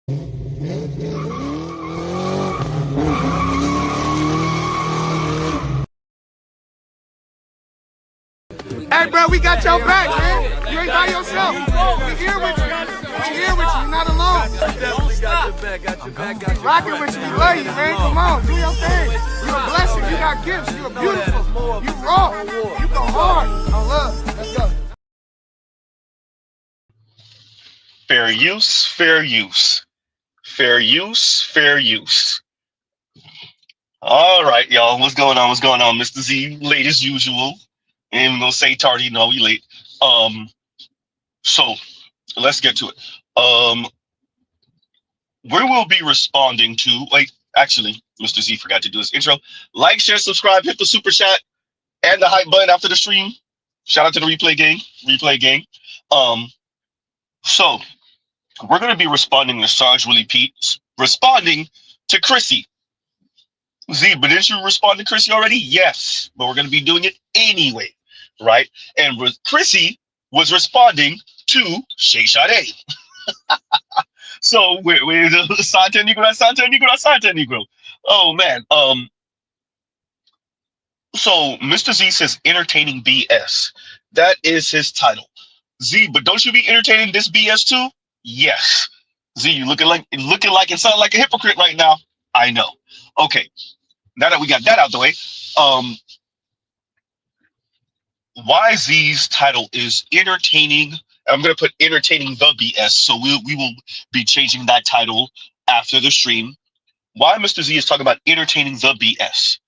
Hey, bro, we got your back, man. You ain't by yourself. We here with you. We here with you. You're not alone. Definitely got your back. Got your back. Got your Rocking back. with you. We love you, man. Come on, do your thing. You a blessing. You got gifts. You are beautiful. You raw. You go hard. On love. Let's go. Fair use, fair use. Fair use, fair use. All right, y'all. What's going on? What's going on? Mr. Z, late as usual. Ain't even gonna say tardy, no, we late. So let's get to it. We will be responding to, like, actually, Mr. Z forgot to do his intro. Like, share, subscribe, hit the super chat and the hype button after the stream. Shout out to the replay gang. So we're gonna be responding to Sarge Willie Pete, responding to Chrissy. Z, but didn't you respond to Chrissy already? Yes, but we're gonna be doing it anyway, right? And Chrissy was responding to Shay Sade. So we're Santa Negro. Oh man. So Mr. Z says entertaining BS. That is his title. Z, but don't you be entertaining this BS too? Yes. Z, you looking like and sounding like a hypocrite right now. I know. Okay. Now that we got that out the way, YZ's title is entertaining. I'm gonna put entertaining the BS. So we will be changing that title after the stream. Why Mr. Z is talking about entertaining the BS?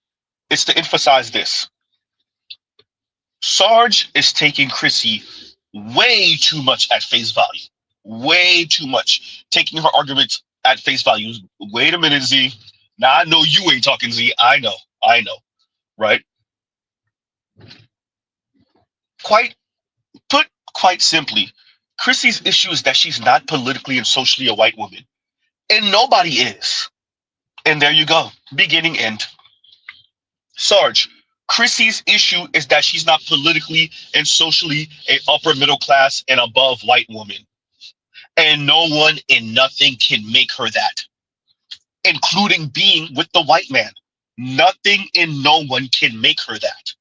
It's to emphasize this. Sarge is taking Chrissy way too much at face value. Way too much. Taking her arguments at face value. Wait a minute, Z. Now I know you ain't talking, Z. I know. Right? Quite simply, Chrissy's issue is that she's not politically and socially a white woman. And nobody is. And there you go. Beginning, end. Sarge, Chrissy's issue is that she's not politically and socially an upper middle class and above white woman. And no one and nothing can make her that, including being with the white man. Nothing and no one can make her that.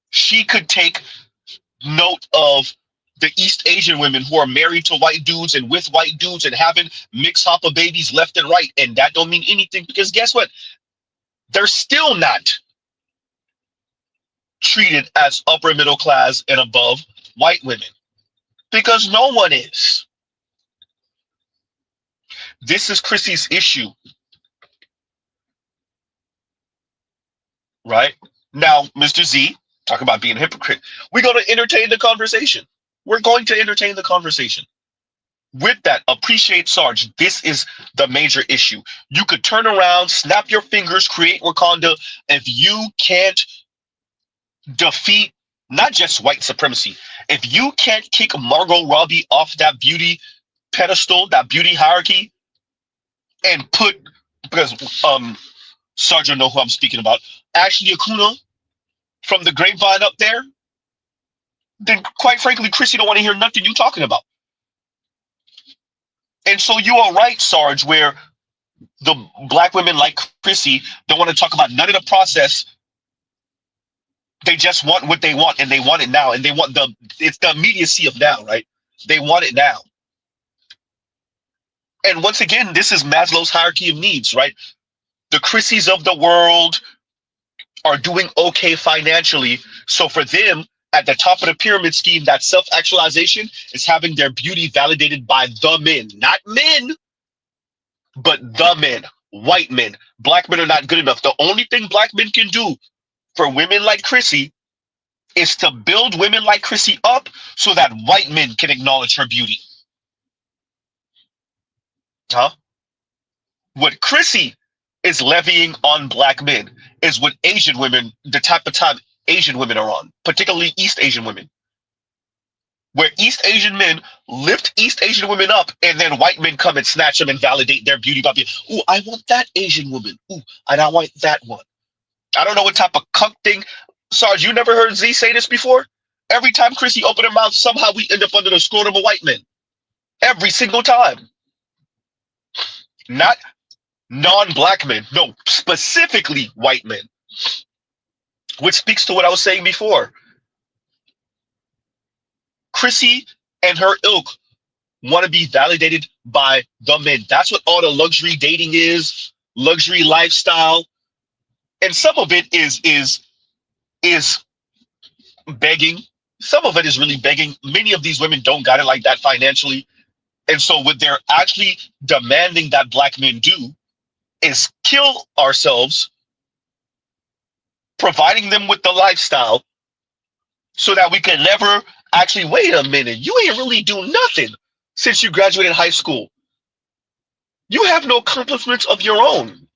She could take note of the East Asian women who are married to white dudes and with white dudes and having mixed hopper babies left and right. And that don't mean anything because guess what? They're still not treated as upper middle class and above white women because no one is. This is Chrissy's issue. Right? Now, Mr. Z, talk about being a hypocrite. We're going to entertain the conversation. We're going to entertain the conversation. With that, appreciate Sarge. This is the major issue. You could turn around, snap your fingers, create Wakanda. If you can't defeat not just white supremacy, if you can't kick Margot Robbie off that beauty pedestal, that beauty hierarchy, and put, because Sarge will know who I'm speaking about, Ashley Acuna from the grapevine up there, then quite frankly, Chrissy don't want to hear nothing you talking about. And so you are right, Sarge, where the black women like Chrissy don't want to talk about none of the process. They just want what they want, and they want it now. And they want it's the immediacy of now, right? They want it now. And once again, this is Maslow's hierarchy of needs, right? The Chrissies of the world are doing okay financially. So for them, at the top of the pyramid scheme, that self-actualization is having their beauty validated by the men. Not men, but the men. White men. Black men are not good enough. The only thing black men can do for women like Chrissy is to build women like Chrissy up so that white men can acknowledge her beauty. Huh? What Chrissy is levying on black men is what Asian women, the type of time Asian women are on, particularly East Asian women. Where East Asian men lift East Asian women up and then white men come and snatch them and validate their beauty by being, ooh, I want that Asian woman. Ooh, and I want that one. I don't know what type of cuck thing. Sarge, you never heard Z say this before? Every time Chrissy opened her mouth, somehow we end up under the scrotum of white men. Every single time. Not non-black men. No, specifically white men. Which speaks to what I was saying before. Chrissy and her ilk want to be validated by the men. That's what all the luxury dating is, luxury lifestyle, and some of it is begging. Some of it is really begging. Many of these women don't got it like that financially, and so what they're actually demanding that black men do is kill ourselves, providing them with the lifestyle, so that we can never actually wait a minute. You ain't really do nothing since you graduated high school. You have no accomplishments of your own.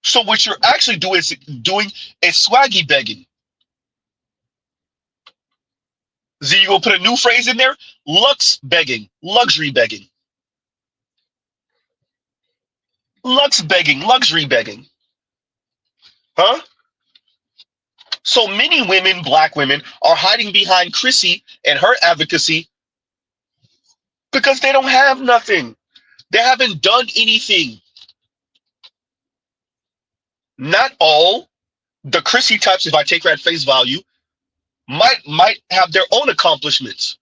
So what you're actually doing is swaggy begging. Z, you gonna put a new phrase in there? Lux begging, luxury begging. Lux begging, luxury begging. Huh? So many women, black women, are hiding behind Chrissy and her advocacy because they don't have nothing. They haven't done anything. Not all the Chrissy types, if I take her at face value, might have their own accomplishments.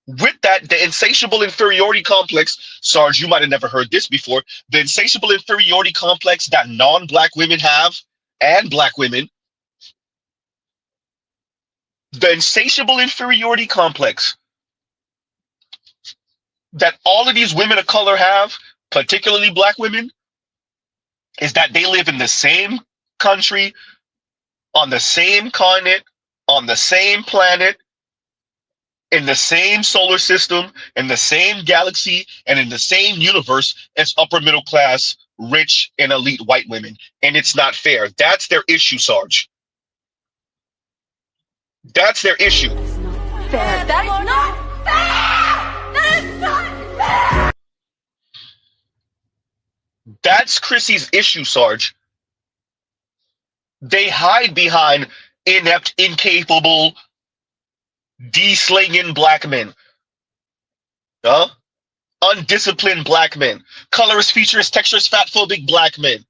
With that, the insatiable inferiority complex, Sarge, you might have never heard this before, the insatiable inferiority complex that non-black women have, and black women, the insatiable inferiority complex that all of these women of color have, particularly black women, is that they live in the same country, on the same continent, on the same planet, in the same solar system, in the same galaxy, and in the same universe as upper middle class, rich, and elite white women. And it's not fair. That's their issue, Sarge. That's their issue. Fair. That is not fair! That is not fair! That's Chrissy's issue, Sarge. They hide behind inept, incapable, de-slinging black men. Huh? Undisciplined black men. Colorist, featurist, texturist, fatphobic black men.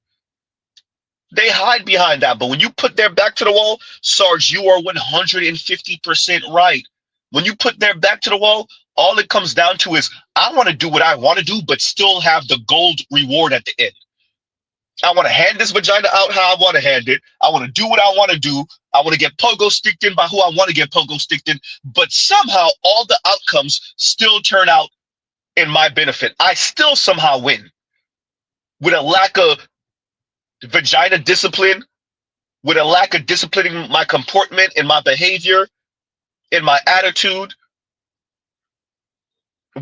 They hide behind that. But when you put their back to the wall, Sarge, you are 150% right. When you put their back to the wall, all it comes down to is, I want to do what I want to do, but still have the gold reward at the end. I want to hand this vagina out how I want to hand it. I want to do what I want to do. I want to get pogo sticked in by who I want to get pogo sticked in. But somehow all the outcomes still turn out in my benefit. I still somehow win. With a lack of vagina discipline, with a lack of disciplining my comportment and my behavior, and my attitude,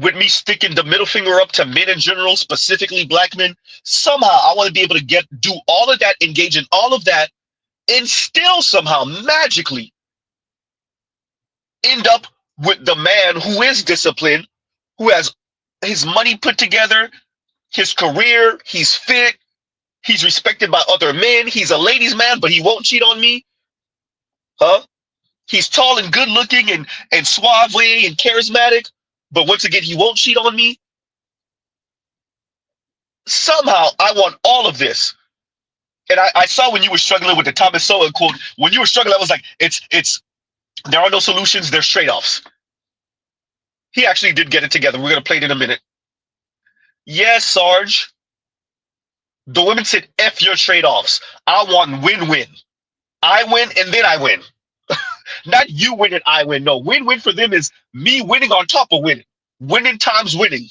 with me sticking the middle finger up to men in general, specifically black men, somehow I want to be able to do all of that, engage in all of that, and still somehow magically end up with the man who is disciplined, who has his money put together, his career, he's fit, he's respected by other men, he's a ladies' man, but he won't cheat on me. Huh? He's tall and good looking and suave and charismatic, but once again, he won't cheat on me. Somehow, I want all of this. And I saw when you were struggling with the Thomas Sowell quote, when you were struggling, I was like, there are no solutions, there's trade-offs. He actually did get it together. We're going to play it in a minute. Yes, Sarge. The women said, F your trade-offs. I want win-win. I win and then I win. Not you win and I win. No, win-win for them is me winning on top of winning. Winning times winning.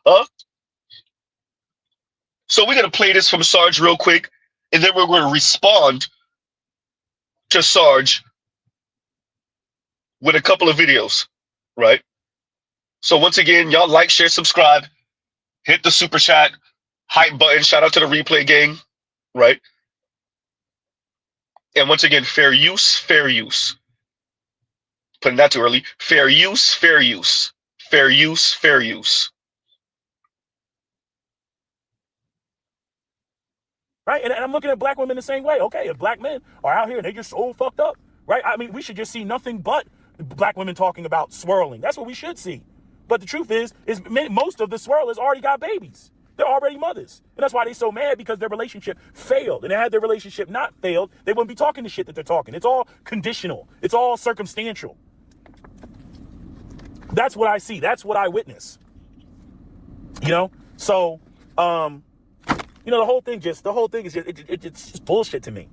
Huh? So we're going to play this from Sarge real quick, and then we're going to respond to Sarge with a couple of videos, right? So once again, y'all like, share, subscribe, hit the super chat, hype button, shout out to the replay gang, right? And once again, fair use, fair use. Putting that too early. Fair use, fair use. Fair use, fair use. Right? And I'm looking at black women the same way. Okay, if black men are out here and they just so fucked up, right? I mean, we should just see nothing but black women talking about swirling. That's what we should see. But the truth is most of the swirlers already got babies. They're already mothers. And that's why they're so mad, because their relationship failed. And had their relationship not failed, they wouldn't be talking the shit that they're talking. It's all conditional. It's all circumstantial. That's what I see. That's what I witness. You know? So, you know, the whole thing is just, it's just bullshit to me.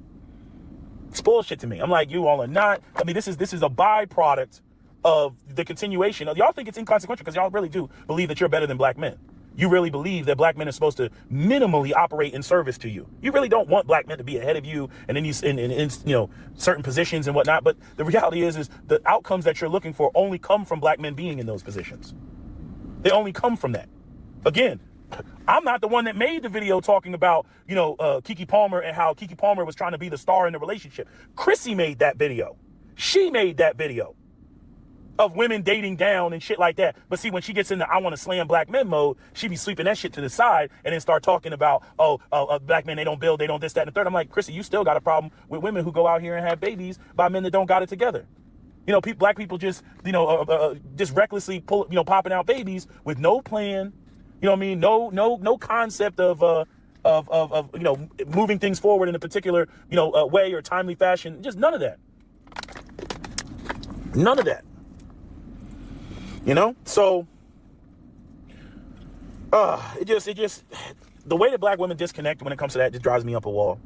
It's bullshit to me. I'm like, you all are not. I mean, this is a byproduct of the continuation of, y'all think it's inconsequential because y'all really do believe that you're better than black men. You really believe that black men are supposed to minimally operate in service to you. You really don't want black men to be ahead of you and in these, in you know, certain positions and whatnot. But the reality is the outcomes that you're looking for only come from black men being in those positions. They only come from that. Again, I'm not the one that made the video talking about, you know, Keke Palmer and how Keke Palmer was trying to be the star in the relationship. Chrissy made that video. She made that video of women dating down and shit like that. But see, when she gets into I want to slam black men mode, she be sweeping that shit to the side and then start talking about, black men, they don't build, they don't this, that, and the third. I'm like, Chrissy, you still got a problem with women who go out here and have babies by men that don't got it together. You know, black people just, you know, just recklessly popping out babies with no plan. You know what I mean? No concept of you know, moving things forward in a particular, you know, way or timely fashion. Just none of that. None of that. You know? So, it just, the way that black women disconnect when it comes to that just drives me up a wall.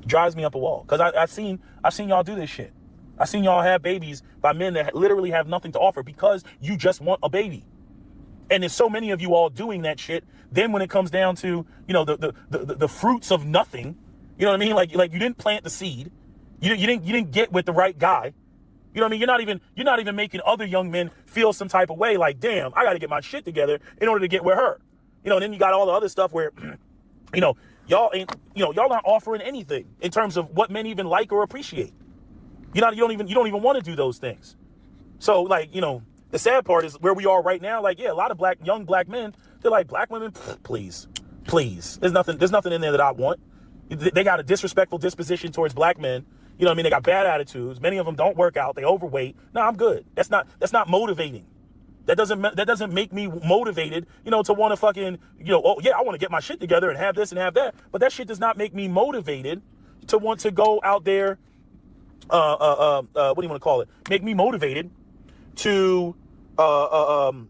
Drives me up a wall. Because I've seen y'all do this shit. I've seen y'all have babies by men that literally have nothing to offer because you just want a baby. And there's so many of you all doing that shit. Then when it comes down to, you know, the fruits of nothing, you know what I mean? Like you didn't plant the seed. You didn't get with the right guy. You know what I mean? You're not even making other young men feel some type of way like, damn, I got to get my shit together in order to get with her. You know, and then you got all the other stuff where, you know, y'all not offering anything in terms of what men even like or appreciate. You don't even want to do those things. So like, you know, the sad part is where we are right now. Like, yeah, a lot of young black men, they're like, black women, please. There's nothing in there that I want. They got a disrespectful disposition towards black men. You know what I mean? They got bad attitudes. Many of them don't work out. They overweight. No, I'm good. That's not motivating. That doesn't make me motivated, you know, to want to fucking, you know, oh yeah, I want to get my shit together and have this and have that. But that shit does not make me motivated to want to go out there. What do you want to call it? Make me motivated to go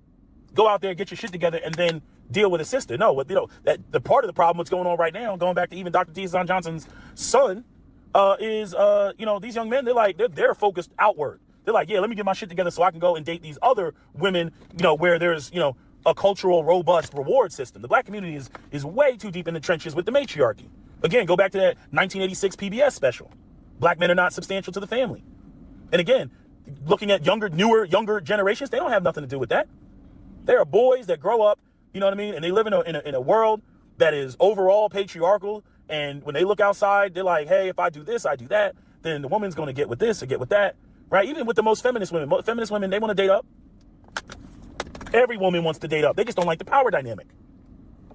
out there, get your shit together, and then deal with a sister. No, you know, that the part of the problem what's going on right now, going back to even Dr. T. Johnson's son, is you know, these young men, they're focused outward. They're like, yeah, let me get my shit together so I can go and date these other women, you know, where there's, you know, a cultural, robust reward system. The black community is way too deep in the trenches with the matriarchy. Again, go back to that 1986 PBS special. Black men are not substantial to the family. And again, looking at younger generations, they don't have nothing to do with that. They are boys that grow up, you know what I mean? And they live in a world that is overall patriarchal. And when they look outside, they're like, hey, if I do this, I do that, then the woman's going to get with this or get with that. Right? Even with the most feminist women, they want to date up. Every woman wants to date up. They just don't like the power dynamic.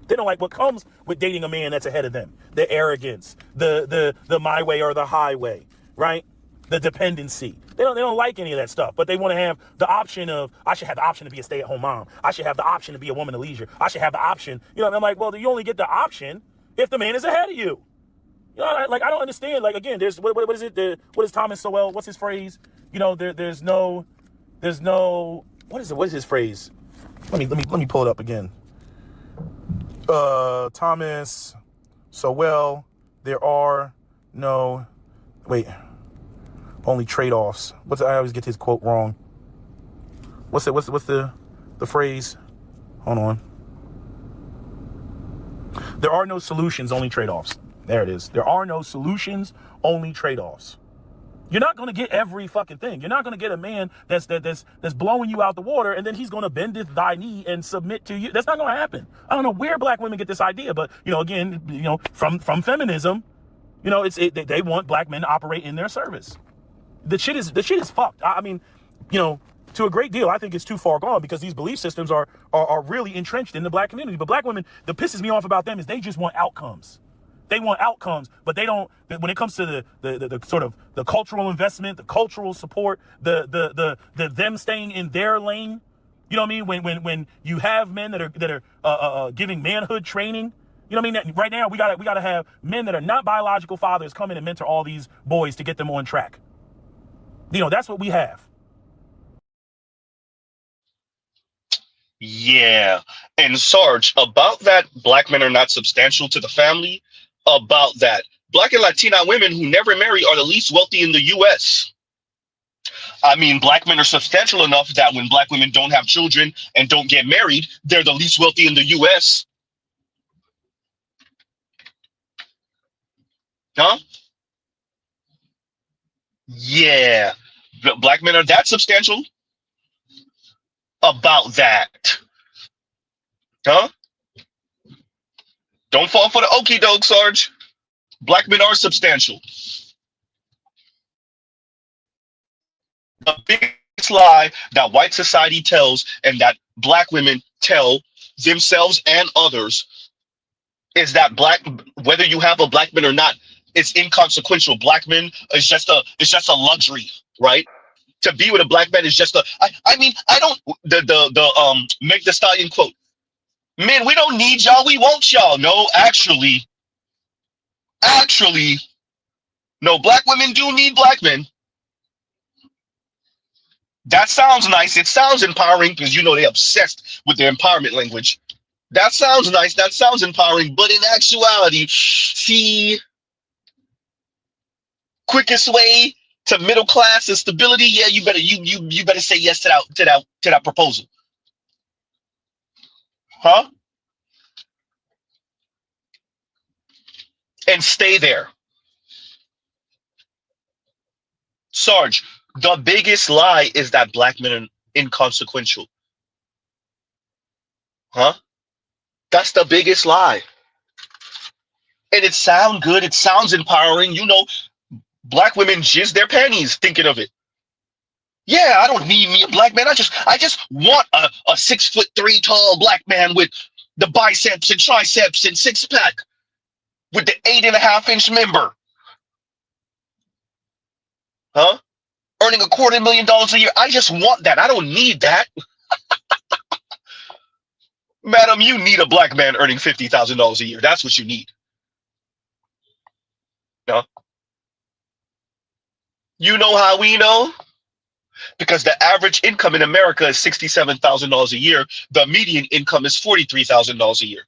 They don't like what comes with dating a man that's ahead of them. The arrogance, the my way or the highway, right? The dependency. They don't like any of that stuff, but they want to have the option of, I should have the option to be a stay-at-home mom. I should have the option to be a woman of leisure. I should have the option. You know, I'm like, well, you only get the option if the man is ahead of you. You know, like, I don't understand. Like, again, there's, what is it? What is Thomas Sowell? What's his phrase? You know, there's no, what is it? What is his phrase? Let me pull it up again. Thomas Sowell, there are no, only trade-offs. I always get his quote wrong. What's the phrase? Hold on. There are no solutions, only trade-offs. There it is. There are no solutions, only trade-offs. You're not going to get every fucking thing. You're not going to get a man that's blowing you out the water and then he's going to bendeth thy knee and submit to you. That's not going to happen. I don't know where black women get this idea, but, you know, again, you know, from feminism, you know, they want black men to operate in their service. The shit is fucked. I mean, you know, to a great deal, I think it's too far gone because these belief systems are really entrenched in the black community. But black women, the pisses me off about them is they just want outcomes. They want outcomes, but they don't. When it comes to the sort of the cultural investment, the cultural support, the them staying in their lane. You know what I mean? When you have men that are giving manhood training. You know what I mean? Right now, we gotta have men that are not biological fathers come in and mentor all these boys to get them on track. You know, that's what we have. Yeah. And Sarge, about that, black men are not substantial to the family. About that, black and Latina women who never marry are the least wealthy in the US. I mean, black men are substantial enough that when black women don't have children and don't get married, they're the least wealthy in the US. Huh? Yeah. Black men are that substantial. About that. Huh? Don't fall for the okie doke, Sarge. Black men are substantial. The biggest lie that white society tells and that black women tell themselves and others is that whether you have a black man or not, it's inconsequential. Black men is just a luxury, right? To be with a black man is just I mean, I don't the Meg Thee Stallion quote. Men, we don't need y'all, we want y'all. No, actually, no, black women do need black men. That sounds nice. It sounds empowering because you know they're obsessed with their empowerment language. That sounds nice. That sounds empowering. But in actuality, see, quickest way to middle class and stability. Yeah, you better say yes to that proposal, huh? And stay there, Sarge. The biggest lie is that black men are inconsequential, huh? That's the biggest lie. And it sounds good. It sounds empowering. You know, black women jizz their panties thinking of it. Yeah, I don't need me a black man. I just want a 6'3" tall black man with the biceps and triceps and six pack with the 8.5-inch member. Huh? Earning $250,000 a year. I just want that. I don't need that. Madam, you need a black man earning $50,000 a year. That's what you need. Huh? You know how we know? Because the average income in America is $67,000 a year. The median income is $43,000 a year.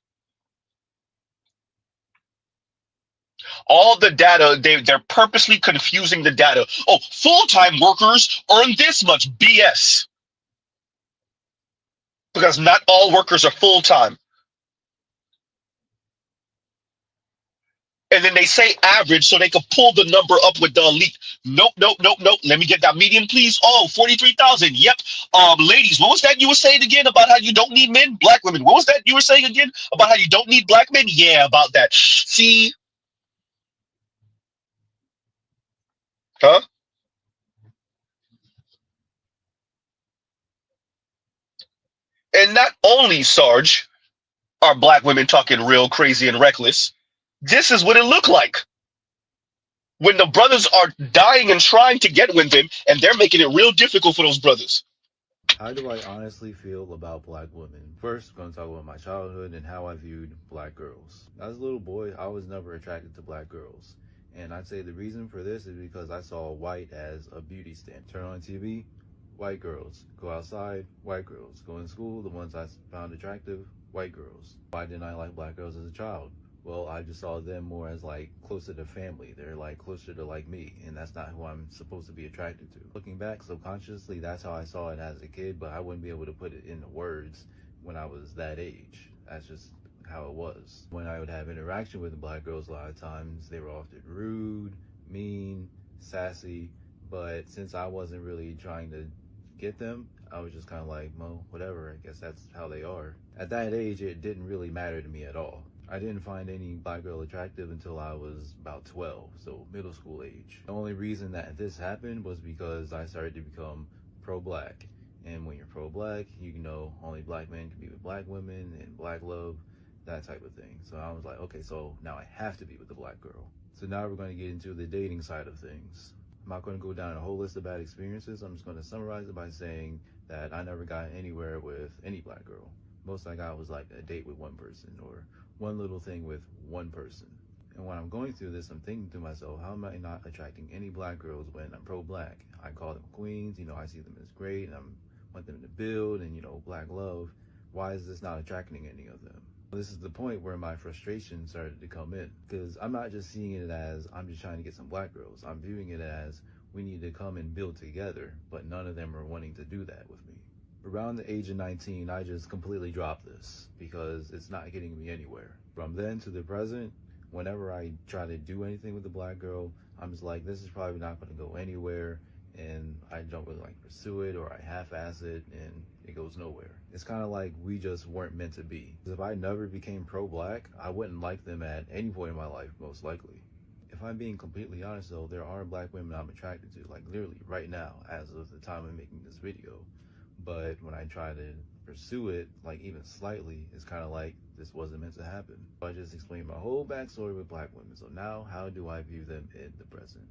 All the data, they're purposely confusing the data. Oh, full-time workers earn this much. BS. Because not all workers are full-time. And then they say average so they can pull the number up with the elite. Nope. Let me get that median, please. Oh, 43,000. Yep. Ladies, what was that you were saying again about how you don't need men? Black women, what was that you were saying again about how you don't need black men? Yeah, about that. See? Huh? And not only, Sarge, are black women talking real crazy and reckless, this is what it looked like. When the brothers are dying and trying to get with them, and they're making it real difficult for those brothers. How do I honestly feel about black women? First, I'm going to talk about my childhood and how I viewed black girls. As a little boy, I was never attracted to black girls. And I'd say the reason for this is because I saw white as a beauty standard. Turn on TV, white girls. Go outside, white girls. Go in school, the ones I found attractive, white girls. Why didn't I like black girls as a child? Well, I just saw them more as like closer to family. They're like closer to like me, and that's not who I'm supposed to be attracted to. Looking back subconsciously, that's how I saw it as a kid, but I wouldn't be able to put it into words when I was that age. That's just how it was. When I would have interaction with the black girls, a lot of times they were often rude, mean, sassy, but since I wasn't really trying to get them, I was just kind of like, well, whatever, I guess that's how they are. At that age, it didn't really matter to me at all. I didn't find any black girl attractive until I was about 12, so middle school age. The only reason that this happened was because I started to become pro-black. And when you're pro-black, you know only black men can be with black women and black love. that type of thing. So I was like, okay, so now I have to be with the black girl. So now we're going to get into the dating side of things. I'm not going to go down a whole list of bad experiences. I'm just going to summarize it by saying that I never got anywhere with any black girl. Most I got was like a date with one person or one little thing with one person. And when I'm going through this, I'm thinking to myself, how am I not attracting any black girls when I'm pro-black? I call them queens, I see them as great, and I want them to build and, black love. Why is this not attracting any of them? This is the point where my frustration started to come in, because I'm not just seeing it as I'm just trying to get some black girls. I'm viewing it as we need to come and build together, but none of them are wanting to do that with me. Around the age of 19, I just completely dropped this because it's not getting me anywhere. From then to the present, whenever I try to do anything with a black girl, I'm just like, this is probably not going to go anywhere, and I don't really like pursue it, or I half-ass it and it goes nowhere. It's kind of like we just weren't meant to be. If I never became pro-black, I wouldn't like them at any point in my life, most likely. If I'm being completely honest though, there are black women I'm attracted to, like literally right now, as of the time I'm making this video. But when I try to pursue it, like even slightly, it's kind of like this wasn't meant to happen. I just explained my whole backstory with black women. So now, how do I view them in the present?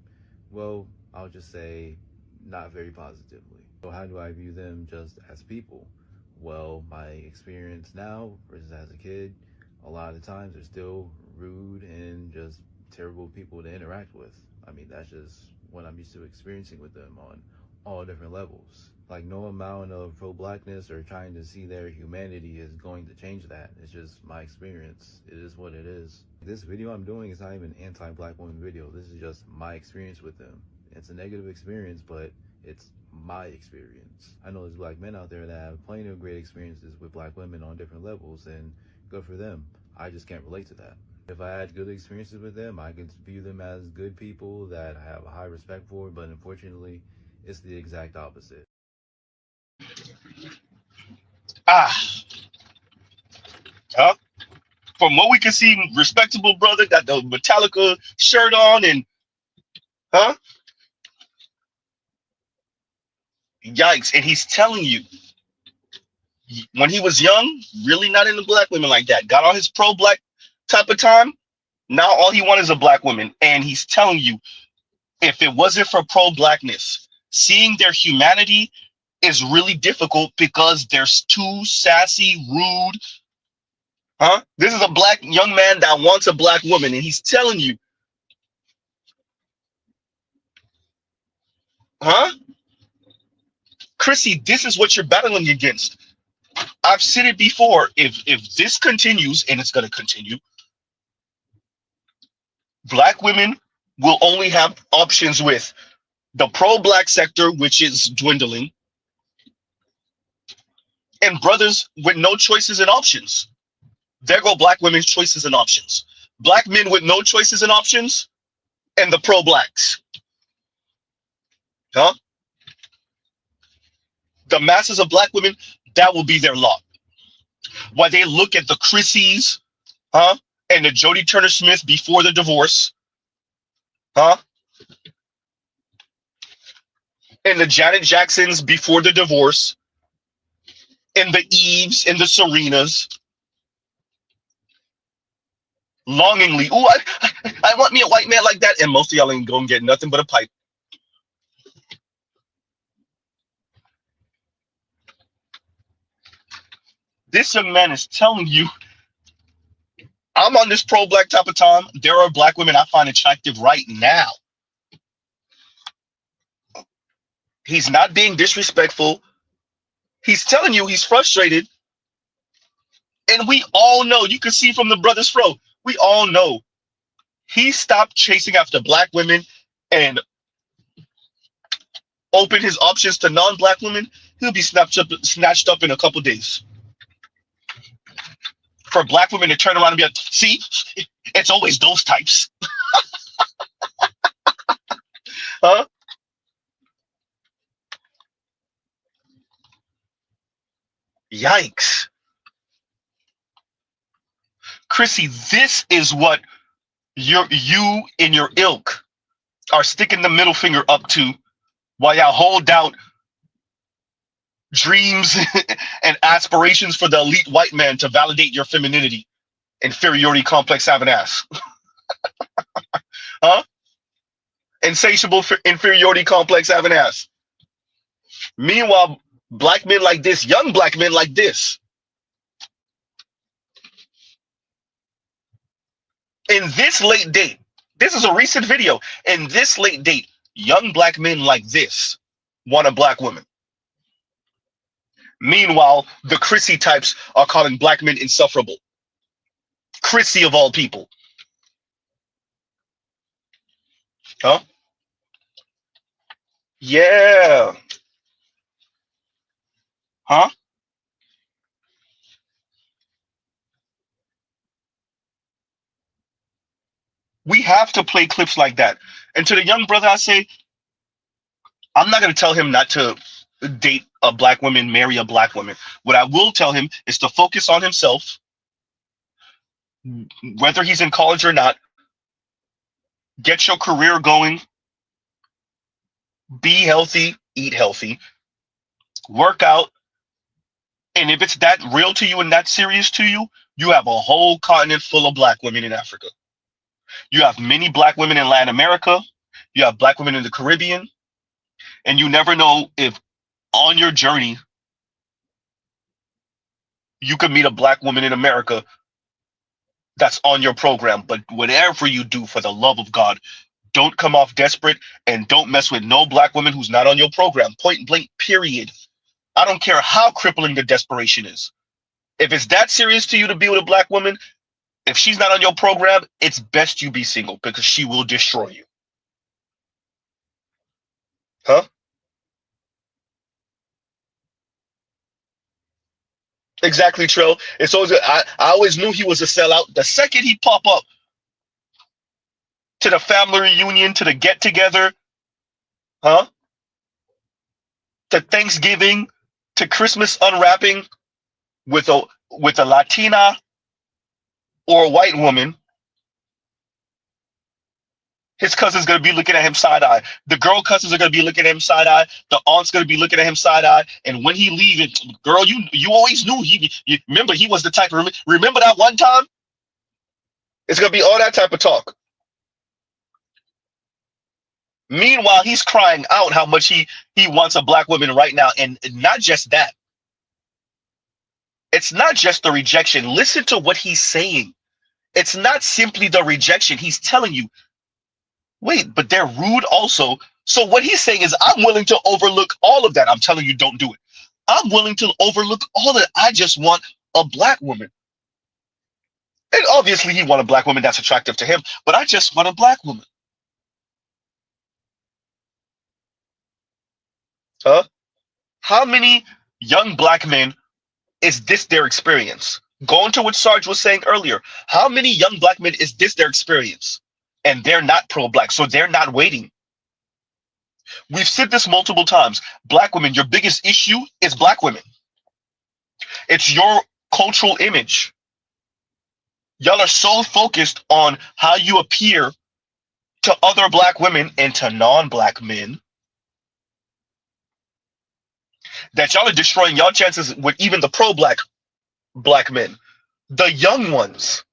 Well, I'll just say not very positively. So how do I view them just as people? Well, my experience now versus as a kid, a lot of times they're still rude and just terrible people to interact with. I mean, that's just what I'm used to experiencing with them on all different levels. Like, no amount of pro-blackness or trying to see their humanity is going to change that. It's just my experience. It is what it is. This video I'm doing is not even an anti-black woman video. This is just my experience with them. It's a negative experience, but it's my experience. I know there's black men out there that have plenty of great experiences with black women on different levels, and good for them. I just can't relate to that. If I had good experiences with them, I could view them as good people that I have a high respect for, but unfortunately, it's the exact opposite. Huh? From what we can see, respectable brother, got the Metallica shirt on, and yikes. And he's telling you, when he was young, really not into black women like that. Got on his pro-black type of time. Now all he wants is a black woman. And he's telling you, if it wasn't for pro-blackness, seeing their humanity is really difficult because they're too sassy, rude. This is a black young man that wants a black woman, and he's telling you, Chrissy, this is what you're battling against. I've said it before. If this continues, and it's going to continue, black women will only have options with the pro-black sector, which is dwindling, and brothers with no choices and options. There go black women's choices and options. Black men with no choices and options, and the pro-blacks. The masses of black women, that will be their lot. While they look at the Chrissies, and the Jodie Turner-Smith before the divorce, and the Janet Jacksons before the divorce, and the Eves and the Serenas, longingly, ooh, I want me a white man like that, and most of y'all ain't gonna get nothing but a pipe. This young man is telling you, I'm on this pro-black type of time. There are black women I find attractive right now. He's not being disrespectful. He's telling you he's frustrated. And we all know, you can see from the brother's fro, we all know he stopped chasing after black women and opened his options to non-black women. He'll be snatched up in a couple days. For black women to turn around and be like, see, it's always those types. Yikes. Chrissy, this is what you and your ilk are sticking the middle finger up to while y'all hold out dreams and aspirations for the elite white man to validate your femininity. Inferiority complex having ass. Huh? Insatiable inferiority complex having ass. Meanwhile, black men like this, young black men like this, in this late date, this is a recent video. In this late date, young black men like this want a black woman. Meanwhile, the Chrissy types are calling black men insufferable. Chrissy of all people. Huh? Yeah. Huh? We have to play clips like that. And to the young brother, I say, I'm not going to tell him not to date a black woman, marry a black woman. What I will tell him is to focus on himself, whether he's in college or not. Get your career going. Be healthy, eat healthy, work out. And if it's that real to you and that serious to you, you have a whole continent full of black women in Africa. You have many black women in Latin America. You have black women in the Caribbean. And you never know if on your journey, you could meet a black woman in America that's on your program. But whatever you do, for the love of God, don't come off desperate and don't mess with no black woman who's not on your program. Point blank, period. I don't care how crippling the desperation is. If it's that serious to you to be with a black woman, if she's not on your program, it's best you be single because she will destroy you. Huh? Exactly, Trill. It's always I always knew he was a sellout. The second he pop up to the family reunion, to the get together, huh? To Thanksgiving, to Christmas unwrapping with a Latina or a white woman, his cousin's gonna be looking at him side eye. The girl cousins are gonna be looking at him side eye. The aunt's gonna be looking at him side eye. And when he leaves, girl, you always knew you remember he was the type. Remember that one time? It's gonna be all that type of talk. Meanwhile, he's crying out how much he wants a black woman right now, and not just that. It's not just the rejection. Listen to what he's saying. It's not simply the rejection. He's telling you, wait, but they're rude also. So what he's saying is, I'm willing to overlook all of that. I'm telling you, don't do it. I'm willing to overlook all of that. I just want a black woman. And obviously he wants a black woman that's attractive to him, but I just want a black woman. Huh? How many young black men is this their experience? Going to what Sarge was saying earlier, how many young black men is this their experience? And they're not pro-black, so they're not waiting. We've said this multiple times. Black women, your biggest issue is black women. It's your cultural image. Y'all are so focused on how you appear to other black women and to non-black men that y'all are destroying y'all chances with even the pro-black men, the young ones.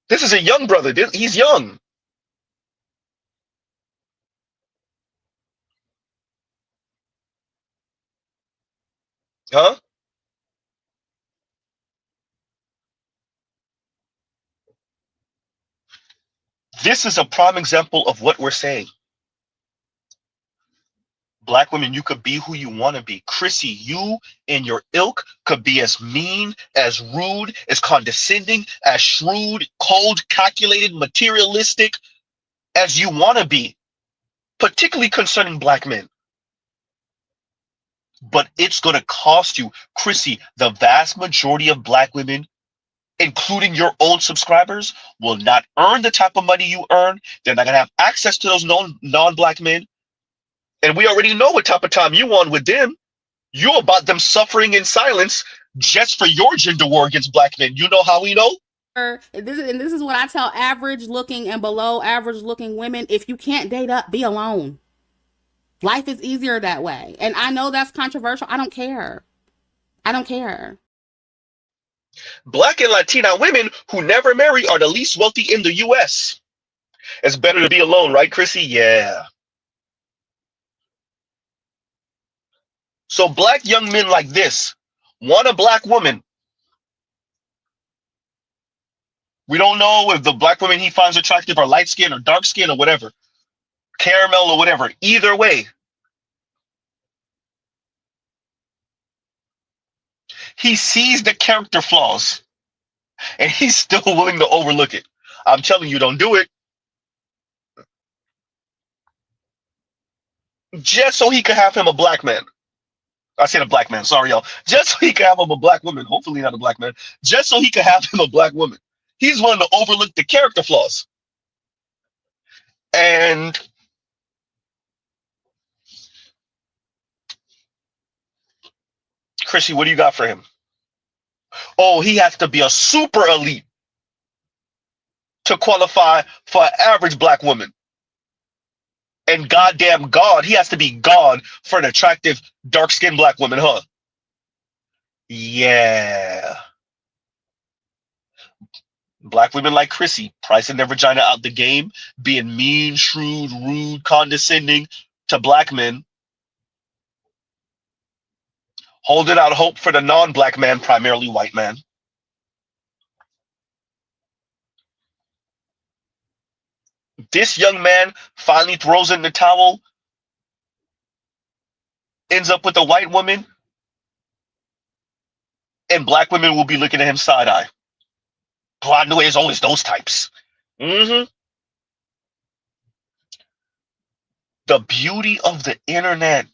This is a young brother. He's young. Huh? This is a prime example of what we're saying. Black women, you could be who you want to be. Chrissy, you and your ilk could be as mean, as rude, as condescending, as shrewd, cold, calculated, materialistic as you want to be, particularly concerning black men. But it's going to cost you. Chrissy, the vast majority of black women, including your own subscribers, will not earn the type of money you earn. They're not going to have access to those non-black men. And we already know what type of time you on with them. You're about them suffering in silence just for your gender war against black men. You know how we know? This is what I tell average looking and below average looking women. If you can't date up, be alone. Life is easier that way. And I know that's controversial. I don't care. I don't care. Black and Latina women who never marry are the least wealthy in the US. It's better to be alone, right, Chrissy? Yeah. So black young men like this want a black woman. We don't know if the black woman he finds attractive are light skin or dark skin or whatever, caramel or whatever. Either way, he sees the character flaws and he's still willing to overlook it. I'm telling you, don't do it. Just so he could have him a black man. I said a black man, sorry y'all. Just so he could have him a black woman. Hopefully not a black man. Just so he could have him a black woman. He's willing to overlook the character flaws. And Chrissy, what do you got for him? Oh, he has to be a super elite to qualify for an average black woman. And goddamn God, he has to be God for an attractive, dark-skinned black woman, huh? Yeah. Black women like Chrissy, pricing their vagina out the game, being mean, shrewd, rude, condescending to black men, holding out hope for the non-black man, primarily white man. This young man finally throws in the towel, ends up with a white woman, and black women will be looking at him side-eye. Oh, I knew it was always those types. The beauty of the internet.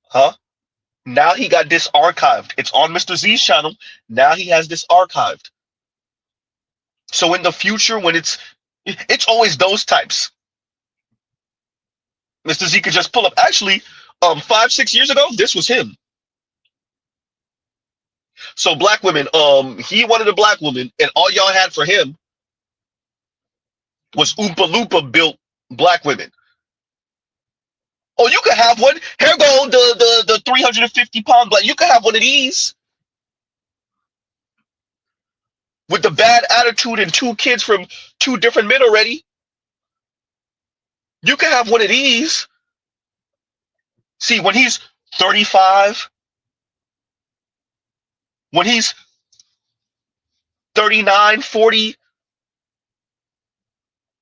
Huh? Now he got this archived. It's on Mr. Z's channel. Now he has this archived. So in the future, when it's always those types. Mr. Z could just pull up. Actually, 5-6 years ago, this was him. So black women, he wanted a black woman, and all y'all had for him was Oompa Loompa built black women. Oh, you could have one. Here go the 350-pound black. You could have one of these. With the bad attitude and 2 kids from 2 different men already. You can have one of these. See, when he's 35, when he's 39, 40,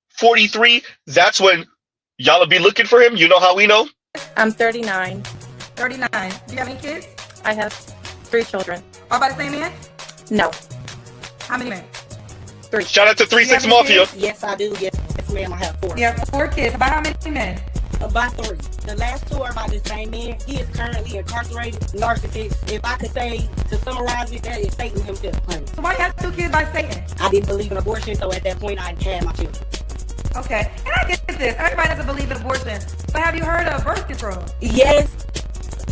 43, that's when y'all will be looking for him. You know how we know? I'm 39. 39. Do you have any kids? I have 3 children. All by the same man? No. How many men? 3. Shout out to 3-6 Mafia. Yes, I do. Yes, ma'am. I have 4. You have 4 kids. About how many men? About 3. The last 2 are by the same man. He is currently incarcerated, narcissist. If I could say, to summarize it, that is Satan himself, honey. So why you have 2 kids by Satan? I didn't believe in abortion, so at that point, I had my children. Okay. And I get this. Everybody doesn't believe in abortion. But have you heard of birth control? Yes.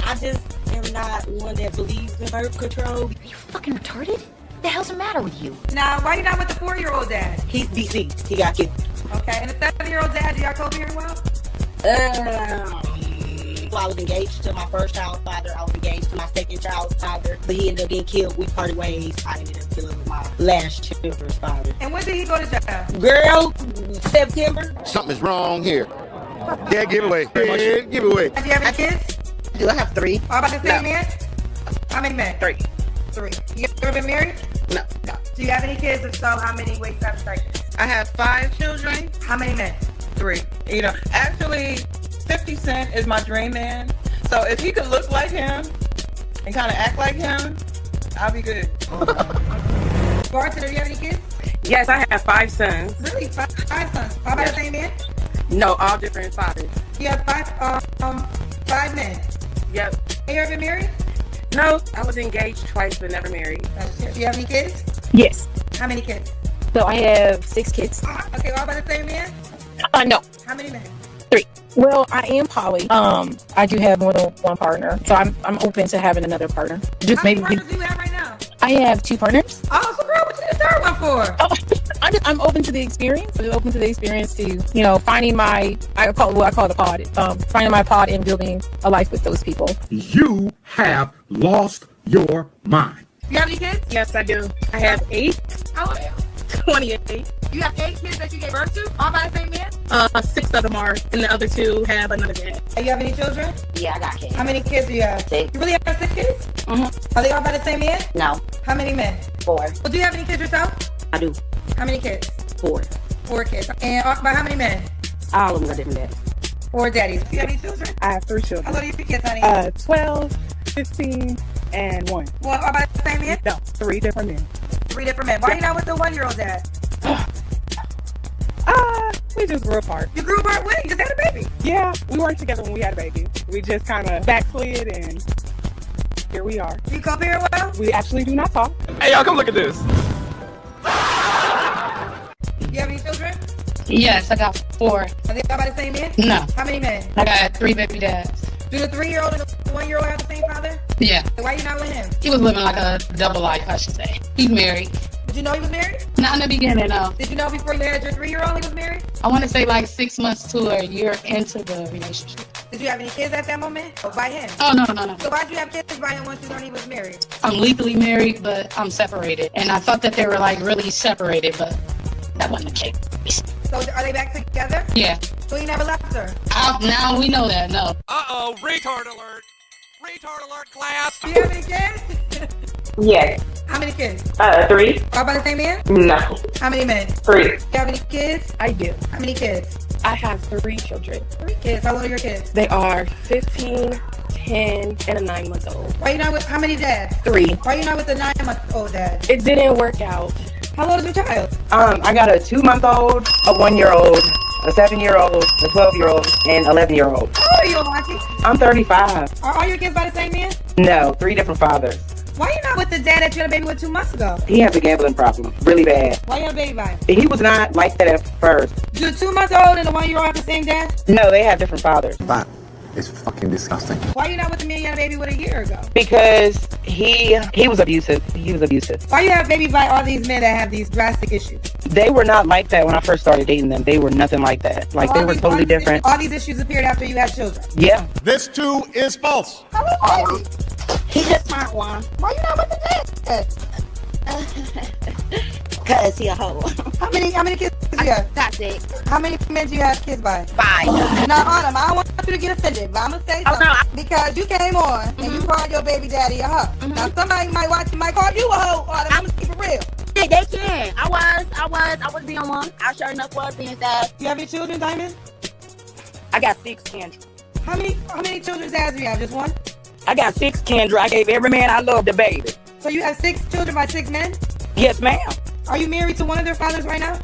I just am not one that believes in birth control. Are you fucking retarded? What the hell's the matter with you? Now, why you not with the 4-year-old dad? He's deceased. He got killed. Okay. And the 7-year-old dad, do y'all cope very well? I was engaged to my first child's father. I was engaged to my second child's father. But he ended up getting killed. We parted ways. I ended up dealing with my last children's father. And when did he go to jail? Girl, September. Something's wrong here. Yeah, give it away. Yeah, give it away. Do you have any kids? Do I have 3? All about the same man? How many men? 3. 3. You ever been married? No. Do you have any kids? If so, how many? Wait, 7 seconds. I have 5 children. How many men? 3. You know, actually, 50 Cent is my dream man. So if he could look like him and kind of act like him, I'll be good. Bartender, do you have any kids? Yes, I have 5 sons. Really? 5 sons. All by the same man? No, all different fathers. You have 5 men. Yep. Have you ever been married? No, I was engaged twice but never married. Do you have any kids? Yes. How many kids? So I have 6 kids. Okay, all by the same man? No. How many men? 3. Well, I am poly. I do have more than one partner, so I'm open to having another partner. Just How many partners do you have right now? I have 2 partners. Oh, so girl, what you need a third one for? Oh, I'm open to the experience. I'm open to the experience to, finding my, I call it a pod. Finding my pod and building a life with those people. You have lost your mind. You have any kids? Yes, I do. I have 8. How old are you? 28. You have 8 kids that you gave birth to? All by the same man? 6 of them are, and the other 2 have another dad. Do you have any children? Yeah, I got kids. How many kids do you have? 6. You really have 6 kids? Mm-hmm. Are they all by the same man? No. How many men? 4. Well, do you have any kids yourself? I do. How many kids? 4. 4 kids. And by how many men? All of them are different dads. 4 daddies. Do you have any children? I have 3 children. How old are your kids, honey? 12, 15, and 1. Well, all by the same man? No, 3 different men. 3 different men. Why are you not with the 1-year-old dad? We just grew apart. You grew apart when? You just had a baby? Yeah, we weren't together when we had a baby. We just kind of backslid, and here we are. You co-parent well? We actually do not talk. Hey, y'all, come look at this. You have any children? Yes, I got 4. Are they all by the same man? No. How many men? I got 3 baby dads. Do the 3-year-old and the 1-year-old have the same father? Yeah. So why are you not with him? He was living like a double life, I should say. He's married. Did you know he was married? Not in the beginning, no. Did you know before you had your 3-year-old he was married? I want to say like 6 months to a year into the relationship. Did you have any kids at that moment? Or by him? Oh, no. So why'd you have kids by him once you learned he was married? I'm legally married, but I'm separated. And I thought that they were like really separated, but that wasn't the case. So are they back together? Yeah. So you never left her? Now we know that, no. Uh-oh, retard alert. Retard alert, class. Do you have any kids? Yes. How many kids? 3. All by the same man? No. How many men? 3. Do you have any kids? I do. How many kids? I have 3 children. 3 kids. How old are your kids? They are 15, 10, and a 9-month-old. Why you not with, how many dads? 3. Why you not with the 9-month-old dad? It didn't work out. How old is your child? I got a 2-month-old, a 1-year-old, a 7-year-old, a 12-year-old, and 11-year-old. How old are you, Alaki? I'm 35. Are all your kids by the same man? No, 3 different fathers. Why you not with the dad that you had a baby with 2 months ago? He has a gambling problem, really bad. Why you had a baby by him? He was not like that at first. Do the 2-month-old and the 1-year-old have the same dad? No, they have different fathers. That is fucking disgusting. Why you not with the man you had a baby with a year ago? Because he was abusive. He was abusive. Why you have babies by all these men that have these drastic issues? They were not like that when I first started dating them. They were nothing like that. Like, they were totally different. All these issues appeared after you had children? Yeah. This too is false. How old is He just turned 1. Why you not with the dad? Cause he a hoe. How many kids do you have? Got 6. How many men do you have kids by? 5. Now, Autumn, I don't want you to get offended, but I'm going to say something. Because you came on and you called your baby daddy a hoe. Now, somebody might watch you, might call you a hoe, Autumn. I'm going to keep it real. Yeah, they can. I was being one. I sure enough was being that. You have any children, Diamond? I got 6, Kendra. How many children's dads do you have? Just one? I got 6, Kendra. I gave every man I loved a baby. So you have 6 children by 6 men? Yes, ma'am. Are you married to one of their fathers right now?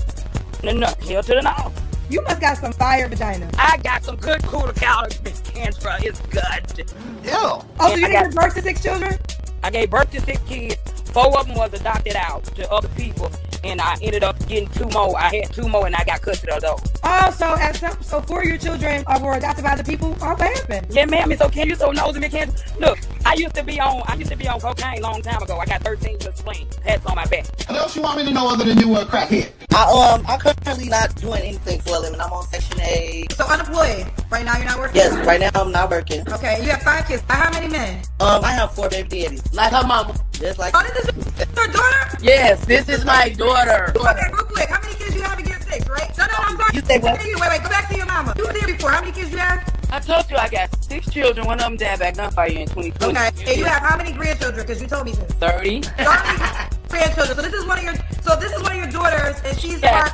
No, hell to the no. You must got some fire vagina. I got some good cooler calories, Kendra. It's good. Ew. Oh, so you gave birth to 6 children? I gave birth to 6 kids. 4 of them was adopted out to other people, and I ended up getting 2 more. I had 2 more, and I got custody of those. Oh, so 4 of your children were adopted by other people? Oh, what happened? Yeah, ma'am. So can you so nosy, me, Kendra? Look, I used to be on cocaine a long time ago. I got 13 years clean. Pats on my back. What else you want me to know other than you were a crackhead? I'm currently not doing anything for a living. I'm on Section 8. So unemployed. Right now you're not working? Yes, right now I'm not working. Okay, you have 5 kids. How many men? I have 4 baby daddies. Like her mama. Just like. Oh, this is your daughter? Yes, this is my daughter. Okay, real quick. How many kids you have against 6, right? No, I'm sorry. You say what? Wait, go back to your mama. You were there before. How many kids you have? I told you I got 6 children. One of them died back gunfire in 2020. Okay, and you have how many grandchildren? Because you told me this. 30. 30 grandchildren. So this is one of your daughters, and she's Yes.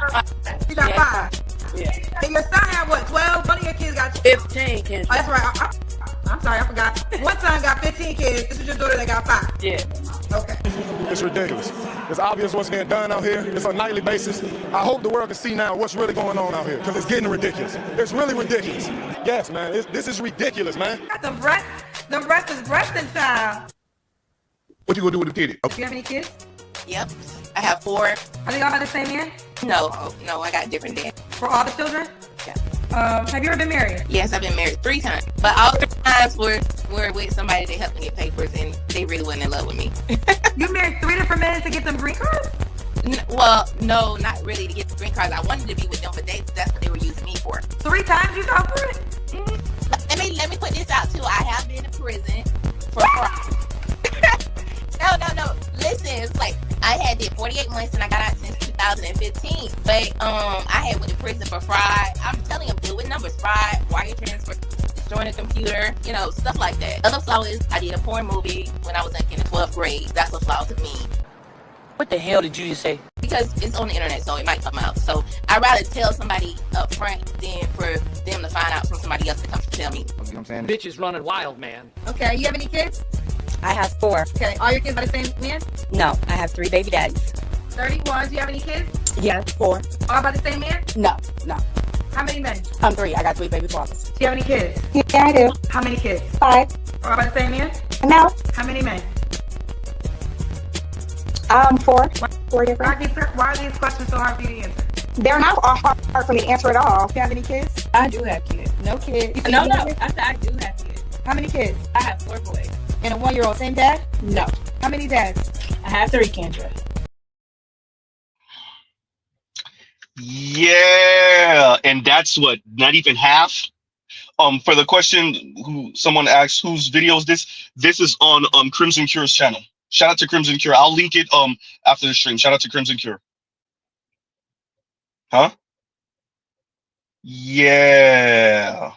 she got 5. Yeah. And your son had what? 12. One of your kids got 15, Kendra. Oh, that's right. I'm sorry, I forgot. One son got 15 kids. This is your daughter that got 5. Yeah. Okay. It's ridiculous. It's obvious what's being done out here. It's on a nightly basis. I hope the world can see now what's really going on out here, because it's getting ridiculous. It's really ridiculous. Yes, man. This is ridiculous, man. Got them breasts is breasting, child. What you gonna do with the kitty? Do you have any kids? Yep. I have 4. Are they all by the same man? No, I got different dads. For all the children? Yeah. Have you ever been married? Yes, I've been married 3 times. But all 3 times were with somebody that helped me get papers, and they really wasn't in love with me. You married 3 different men to get them green cards? Well, no, not really to get the green cards. I wanted to be with them, but that's what they were using me for. 3 times you got for it? Let me put this out too. I have been in prison for fraud. 48 months and I got out since 2015. But I had went to prison for fraud. I'm telling you, I'm good with numbers. Fraud, wire transfer, destroying a computer, you know, stuff like that. Other flaw is I did a porn movie when I was in the 12th grade. That's a flaw to me. What the hell did you just say? Because it's on the internet, so it might come out. So I'd rather tell somebody up front than for them to find out from somebody else to come to tell me. You know what I'm saying? Bitch is running wild, man. Okay, you have any kids? I have 4. Okay, all your kids by the same man? No, I have 3 baby daddies. 31. Do you have any kids? Yes, 4. All by the same man? No. How many men? I'm 3. I got 3 baby fathers. Do you have any kids? Yeah, I do. How many kids? 5. All by the same man? No. How many men? 4. 4 different. Why are these questions so hard for you to answer? They're not hard for me to answer at all. Do you have any kids? I do have kids. No kids. No. I said I do have kids. How many kids? I have 4 boys. And a 1-year-old. Same dad? No. How many dads? I have 3, Kendra. Yeah, and that's what, not even half. For the question, who someone asked whose video is this is on Crimson Cure's channel. Shout out to Crimson Cure. I'll link it after the stream. Shout out to Crimson Cure. Huh? Yeah.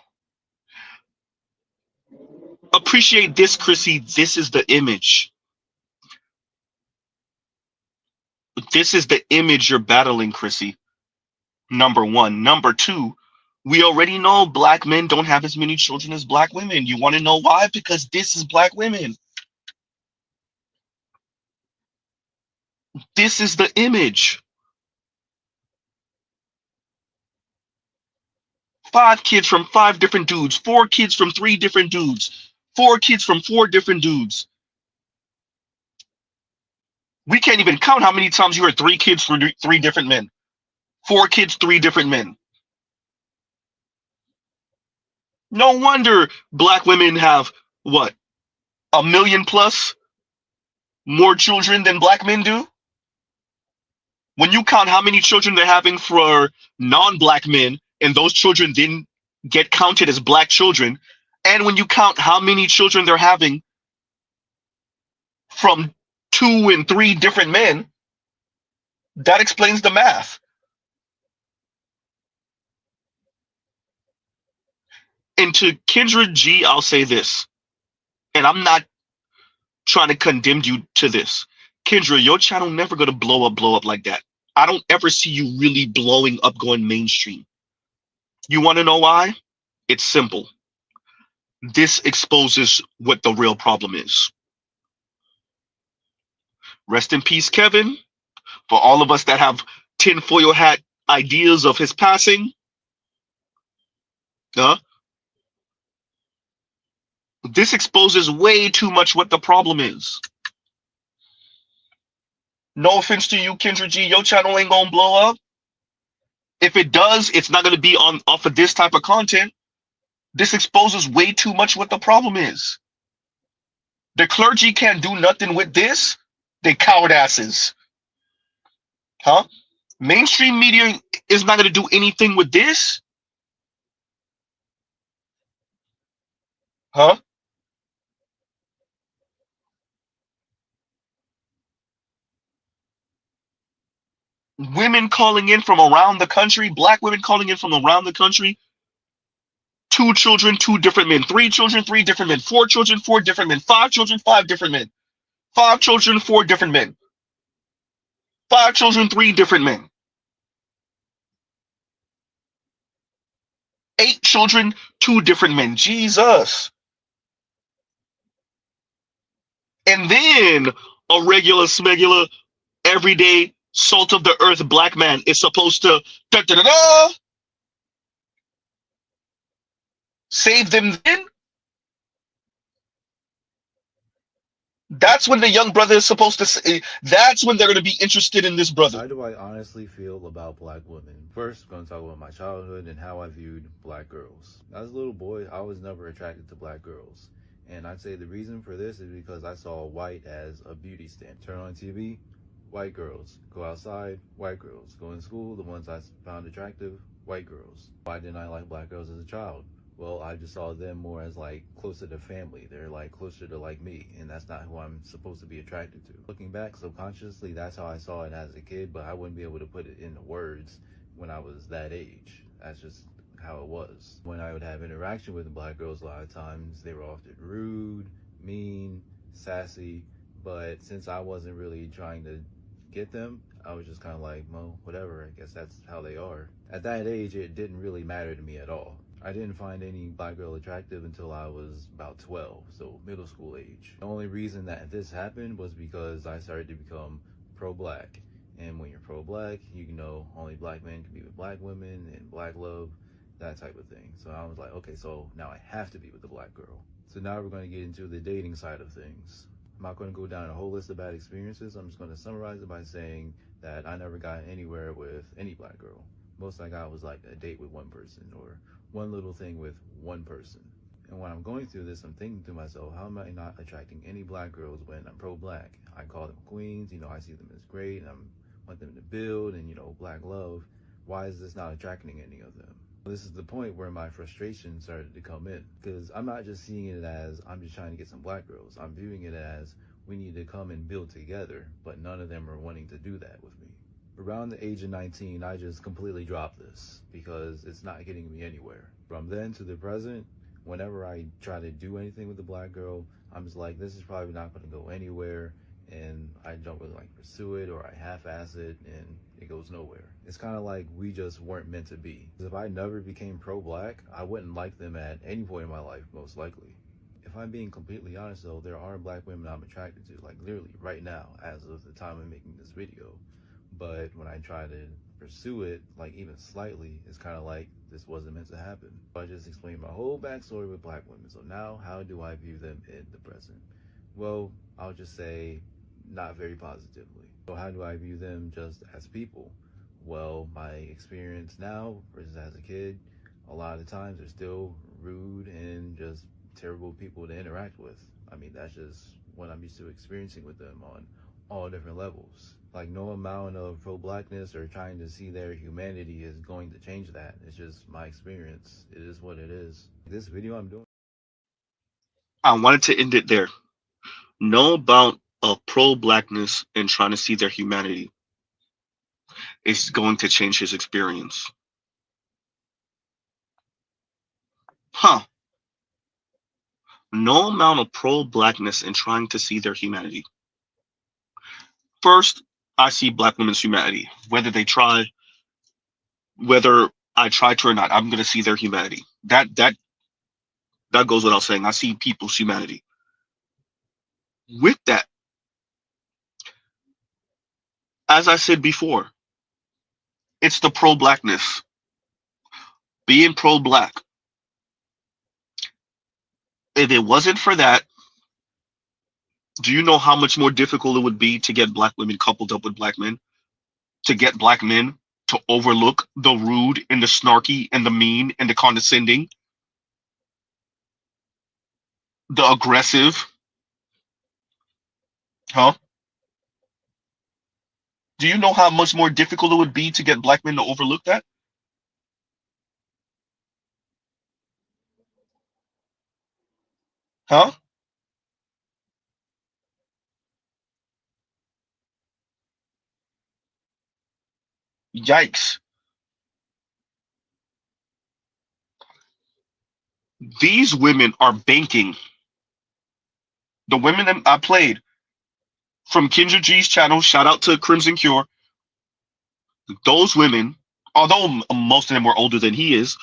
Appreciate this, Chrissy. This is the image. This is the image you're battling, Chrissy. Number one. Number two, we already know black men don't have as many children as black women. You want to know why? Because this is black women. This is the image. 5 kids from 5 different dudes, 4 kids from 3 different dudes, 4 kids from 4 different dudes. We can't even count how many times you heard 3 kids from 3 different men. 4 kids, 3 different men. No wonder black women have, what, 1 million plus more children than black men do? When you count how many children they're having for non-black men, and those children then get counted as black children, and when you count how many children they're having from 2 and 3 different men, that explains the math. And to Kendra G, I'll say this, and I'm not trying to condemn you to this. Kendra, your channel never gonna blow up like that. I don't ever see you really blowing up, going mainstream. You want to know why? It's simple. This exposes what the real problem is. Rest in peace, Kevin. For all of us that have tinfoil hat ideas of his passing, this exposes way too much what the problem is. No offense to you, Kendra G, your channel ain't gonna blow up. If it does, it's not gonna be off of this type of content. This exposes way too much what the problem is. The clergy can't do nothing with this. They coward asses. Huh? Mainstream media is not gonna do anything with this. Huh? Women calling in from around the country, black women calling in from around the country. 2 children, 2 different men. 3 children, 3 different men. 4 children, 4 different men. 5 children, 5 different men. 5 children, 4 different men. 5 children, 3 different men. 8 children, 2 different men. Jesus. And then a regular, smegular, everyday, salt of the earth black man is supposed to save them then? That's when the young brother is supposed to say, that's when they're going to be interested in this brother. How do I honestly feel about black women? First, I'm going to talk about my childhood and how I viewed black girls. As a little boy, I was never attracted to black girls. And I'd say the reason for this is because I saw white as a beauty standard. Turn on TV, white girls. Go outside, white girls. Go in school, the ones I found attractive, white girls. Why didn't I like black girls as a child? Well, I just saw them more as like closer to family. They're like closer to like me, and that's not who I'm supposed to be attracted to. Looking back subconsciously, that's how I saw it as a kid, but I wouldn't be able to put it into words when I was that age. That's just how it was. When I would have interaction with black girls, a lot of times they were often rude, mean, sassy, but since I wasn't really trying to get them, I was just kind of like, well, whatever, I guess that's how they are. At that age, it didn't really matter to me at all. I didn't find any black girl attractive until I was about 12, so middle school age. The only reason that this happened was because I started to become pro-black. And when you're pro-black, you know only black men can be with black women and black love, that type of thing. So I was like, okay, so now I have to be with a black girl. So now we're going to get into the dating side of things. I'm not going to go down a whole list of bad experiences. I'm just going to summarize it by saying that I never got anywhere with any black girl. Most I got was like a date with one person or one little thing with one person. And when I'm going through this, I'm thinking to myself, how am I not attracting any black girls when I'm pro-black? I call them queens, you know, I see them as great, and I want them to build and, you know, black love. Why is this not attracting any of them? This is the point where my frustration started to come in, because I'm not just seeing it as I'm just trying to get some black girls. I'm viewing it as we need to come and build together, but none of them are wanting to do that with me. Around the age of 19, I just completely dropped this because it's not getting me anywhere. From then to the present, whenever I try to do anything with a black girl, I'm just like, this is probably not going to go anywhere, and I don't really like pursue it, or I half-ass it and it goes nowhere. It's kind of like we just weren't meant to be. If I never became pro-black, I wouldn't like them at any point in my life, most likely. If I'm being completely honest though, there are black women I'm attracted to, like literally right now, as of the time I'm making this video. But when I try to pursue it, like even slightly, it's kind of like this wasn't meant to happen. I just explained my whole backstory with black women. So now, how do I view them in the present? Well, I'll just say not very positively. So how do I view them just as people? Well, my experience now versus as a kid, a lot of times they're still rude and just terrible people to interact with. I mean, that's just what I'm used to experiencing with them on all different levels. Like, no amount of pro-blackness or trying to see their humanity is going to change that. It's just my experience. It is what it is. This video I'm doing, I wanted to end it there. No amount of pro-blackness and trying to see their humanity is going to change his experience. No amount of pro-blackness and trying to see their humanity. First, I see black women's humanity. Whether I try to or not, I'm gonna see their humanity. That goes without saying. I see people's humanity. With that, as I said before, it's the pro-blackness. Being pro-black. If it wasn't for that, do you know how much more difficult it would be to get black women coupled up with black men? To get black men to overlook the rude and the snarky and the mean and the condescending, the aggressive? Do you know how much more difficult it would be to get black men to overlook that? Yikes. These women are banking. The women that I played from Kendra G's channel, shout out to Crimson Cure. Those women, although most of them were older than he is,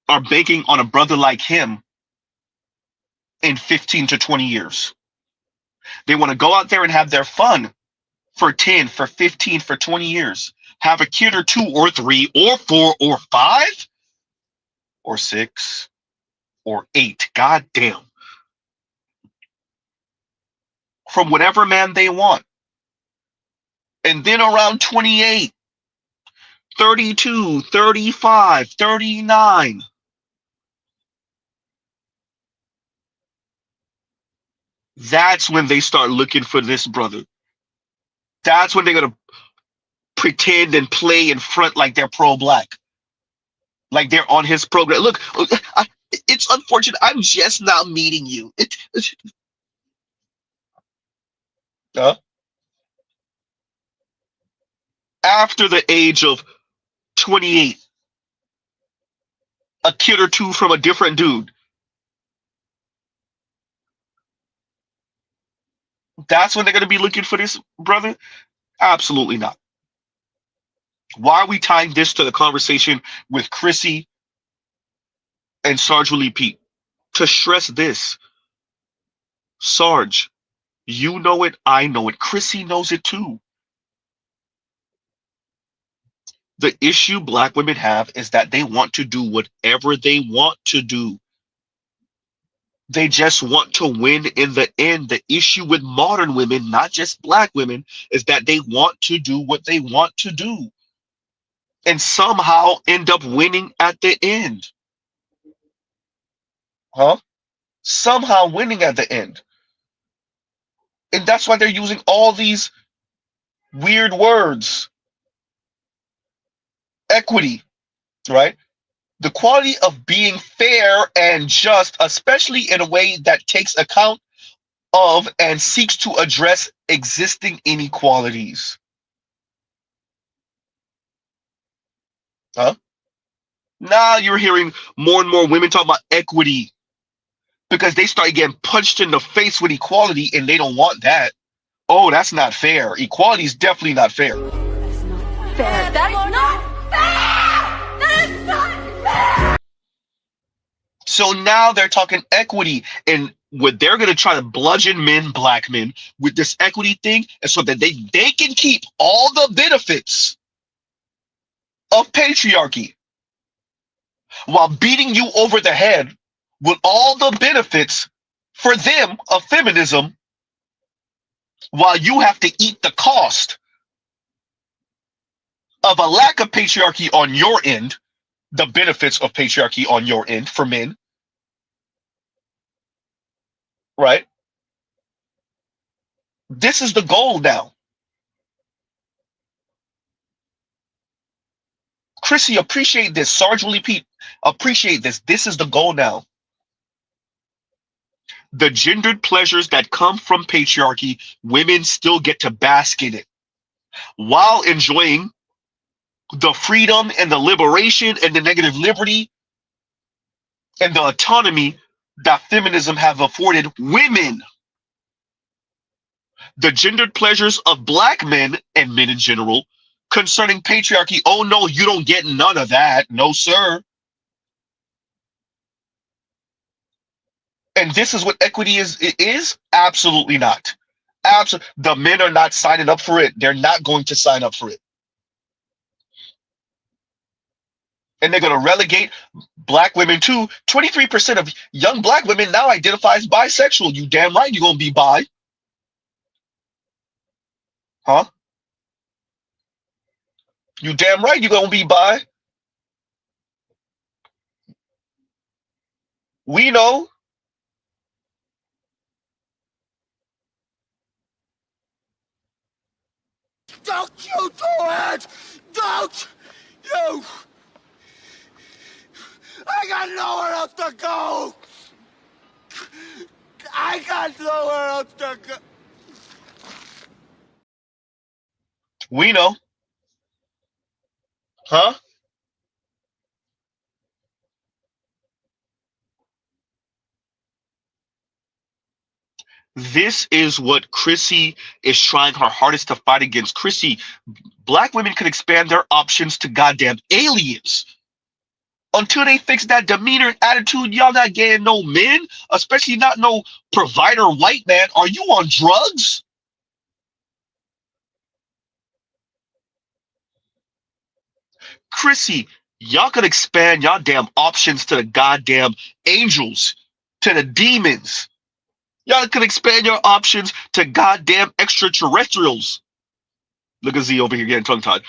are banking on a brother like him in 15 to 20 years. They want to go out there and have their fun for 10, for 15, for 20 years. Have a kid or 2 or 3 or 4 or 5 or 6 or 8. God damn. From whatever man they want. And then around 28, 32, 35, 39. That's when they start looking for this brother. That's when they're going to pretend and play in front like they're pro-black. Like they're on his program. Look, it's unfortunate. I'm just now meeting you. Uh, After the age of 28, a kid or two from a different dude. That's when they're going to be looking for this, brother? Absolutely not. Why are we tying this to the conversation with Chrissy and Sarge Willie Pete? To stress this, Sarge, you know it, I know it, Chrissy knows it too. The issue black women have is that they want to do whatever they want to do. They just want to win in the end. The issue with modern women, not just black women, is that they want to do what they want to do and somehow end up winning at the end. Huh? Somehow winning at the end. And that's why they're using all these weird words. Equity, right? The quality of being fair and just, especially in a way that takes account of and seeks to address existing inequalities. Huh? Now you're hearing more and more women talk about equity because they start getting punched in the face with equality and they don't want that. Oh, that's not fair. Equality is definitely not fair. Fair. That is not fair! That is not fair! So now they're talking equity, and what they're going to try to bludgeon men, black men, with this equity thing, and so that they can keep all the benefits of patriarchy while beating you over the head with all the benefits for them of feminism, while you have to eat the cost of a lack of patriarchy on your end, the benefits of patriarchy on your end for men, right? This is the goal now. Chrissy, appreciate this. Sarge Willie Pete, appreciate this. This is the goal now. The gendered pleasures that come from patriarchy, women still get to bask in it while enjoying the freedom and the liberation and the negative liberty and the autonomy that feminism have afforded women. The gendered pleasures of black men and men in general concerning patriarchy, oh no, you don't get none of that. No, sir. And this is what equity is. It is absolutely not. Absolutely, the men are not signing up for it. They're not going to sign up for it, and they're going to relegate black women too. 23% of young black women now identify as bisexual. You damn right you're going to be bi, huh? You damn right you're going to be bi. We know. Don't you do it! Don't you! I got nowhere else to go! I got nowhere else to go! We know, huh? This is what Chrissy is trying her hardest to fight against. Chrissy, black women could expand their options to goddamn aliens. Until they fix that demeanor and attitude, y'all not getting no men, especially not no provider white man. Are you on drugs? Chrissy, y'all could expand y'all damn options to the goddamn angels, to the demons. Y'all could expand your options to goddamn extraterrestrials. Look at Z over here getting tongue-tied.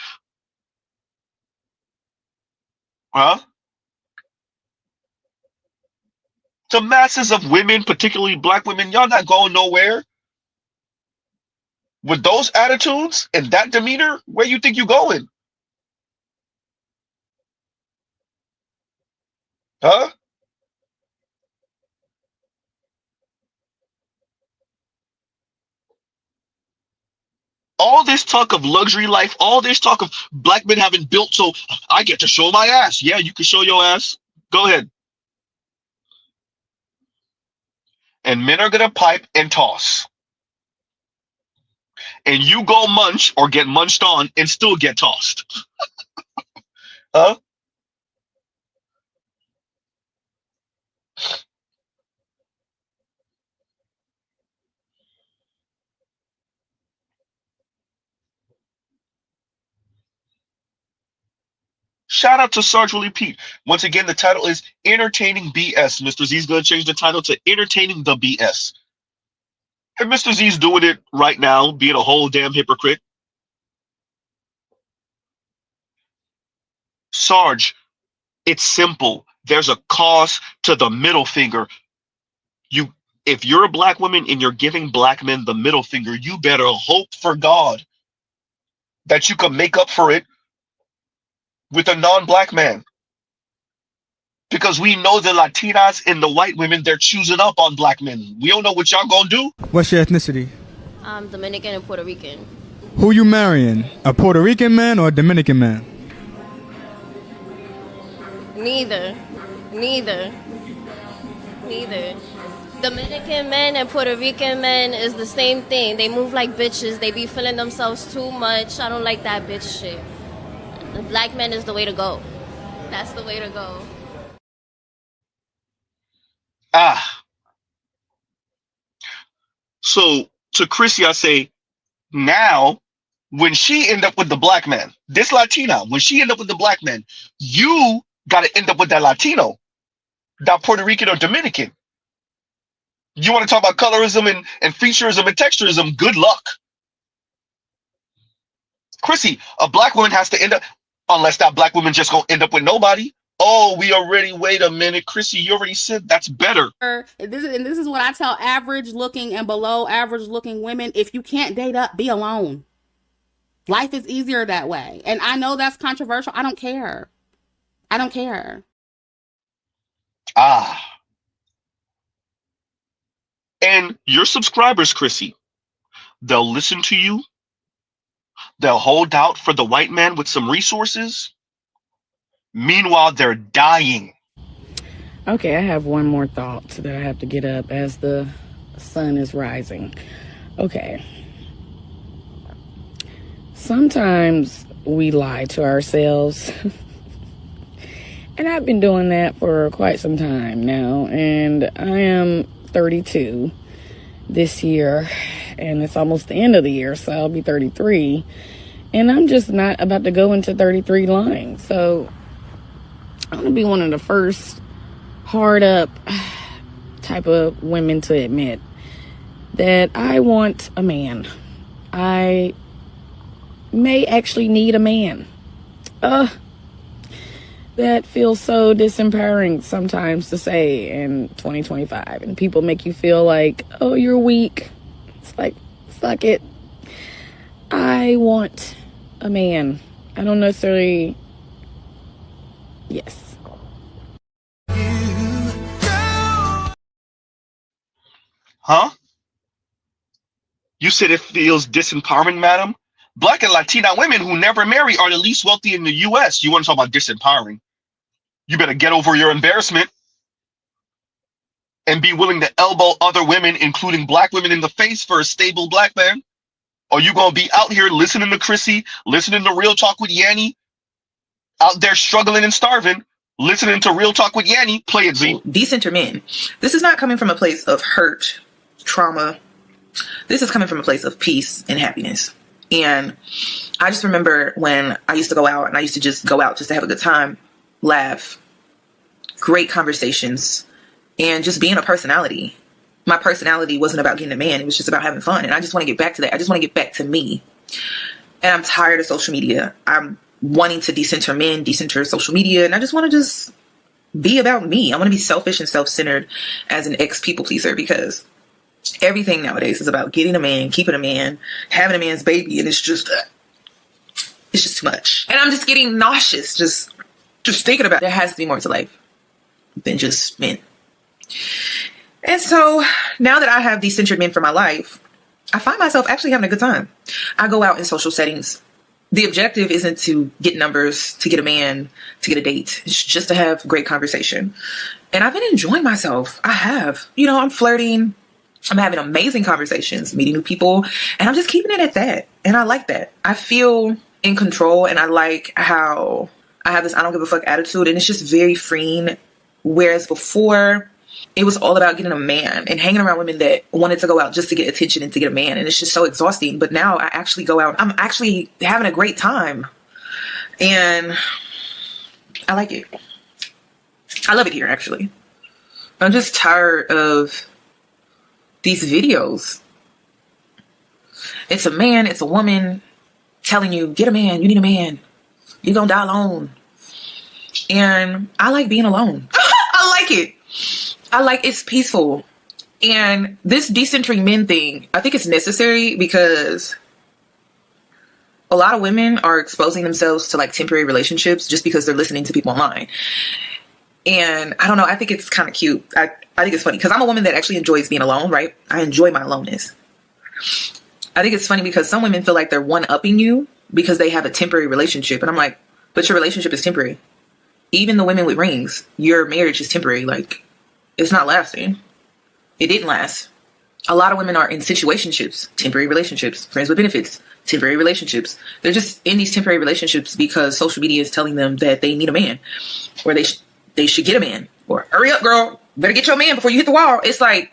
Huh? To masses of women, particularly black women, y'all not going nowhere. With those attitudes and that demeanor, where you think you going? Huh? All this talk of luxury life, all this talk of black men having built, so I get to show my ass. Yeah, you can show your ass. Go ahead. And men are gonna pipe and toss. And you go munch or get munched on and still get tossed. Huh? Shout out to Sarge Willie Pete. Once again, the title is Entertaining BS. Mr. Z's going to change the title to Entertaining the BS. And Mr. Z's doing it right now, being a whole damn hypocrite. Sarge, it's simple. There's a cause to the middle finger. If you're a black woman and you're giving black men the middle finger, you better hope for God that you can make up for it with a non-black man. Because we know the Latinas and the white women, they're choosing up on black men. We don't know what y'all gonna do. What's your ethnicity? I'm Dominican and Puerto Rican. Who you marrying? A Puerto Rican man or a Dominican man? Neither. Dominican men and Puerto Rican men is the same thing. They move like bitches. They be feeling themselves too much. I don't like that bitch shit. The black man is the way to go. That's the way to go. So to Chrissy, I say, now, when she end up with the black man, this Latina, when she end up with the black man, you got to end up with that Latino, that Puerto Rican or Dominican. You want to talk about colorism and featureism and texturism, good luck. Chrissy, a black woman has to end up, unless that black woman just going to end up with nobody. Oh, wait a minute, Chrissy, you already said that's better. This is what I tell average looking and below average looking women. If you can't date up, be alone. Life is easier that way. And I know that's controversial. I don't care. And your subscribers, Chrissy, they'll listen to you. They'll hold out for the white man with some resources. Meanwhile, they're dying. Okay, I have one more thought that I have to get up as the sun is rising. Okay. Sometimes we lie to ourselves. And I've been doing that for quite some time now. And I am 32 this year. And it's almost the end of the year, so I'll be 33. And I'm just not about to go into 33 lying. So I'm going to be one of the first hard up type of women to admit that I want a man. I may actually need a man. That feels so disempowering sometimes to say in 2025. And people make you feel like, oh, you're weak. It's like, fuck it. I want a man. I don't necessarily... Yes. Huh? You said it feels disempowering, madam? Black and Latina women who never marry are the least wealthy in the U.S. You want to talk about disempowering? You better get over your embarrassment and be willing to elbow other women, including black women, in the face for a stable black man. Or you gonna be out here listening to Chrissy, listening to Real Talk with Yanni, out there struggling and starving, listening to Real Talk with Yanni? Play it, Z. Decenter men. This is not coming from a place of hurt, trauma. This is coming from a place of peace and happiness. And I just remember when I used to go out, and I used to just go out just to have a good time, laugh, great conversations, and just being a personality. My personality wasn't about getting a man. It was just about having fun. And I just want to get back to that. I just want to get back to me. And I'm tired of social media. I'm wanting to decenter men, decenter social media. And I just want to just be about me. I want to be selfish and self-centered as an ex-people pleaser, because everything nowadays is about getting a man, keeping a man, having a man's baby. And it's just too much. And I'm just getting nauseous. Just thinking about it. There has to be more to life. than just men. And so now that I have these centered men for my life, I find myself actually having a good time. I go out in social settings. The objective isn't to get numbers, to get a man, to get a date. It's just to have great conversation. And I've been enjoying myself. I have. You know, I'm flirting. I'm having amazing conversations, meeting new people, and I'm just keeping it at that. And I like that. I feel in control, and I like how I have this I don't give a fuck attitude, and it's just very freeing. Whereas before, it was all about getting a man and hanging around women that wanted to go out just to get attention and to get a man. And it's just so exhausting. But now I actually go out. I'm actually having a great time. And I like it. I love it here, actually. I'm just tired of these videos. It's a man, it's a woman telling you, get a man, you need a man. You're gonna die alone. And I like being alone. I like it. I like it's peaceful. And this decentering men thing, I think it's necessary because a lot of women are exposing themselves to like temporary relationships just because they're listening to people online. And I don't know, I think it's kind of cute. I think it's funny because I'm a woman that actually enjoys being alone, right? I enjoy my aloneness. I think it's funny because some women feel like they're one-upping you because they have a temporary relationship. And I'm like, but your relationship is temporary. Even the women with rings, your marriage is temporary. Like, it's not lasting. It didn't last. A lot of women are in situationships, temporary relationships, friends with benefits, temporary relationships. They're just in these temporary relationships because social media is telling them that they need a man or they should get a man or hurry up, girl, better get your man before you hit the wall. It's like,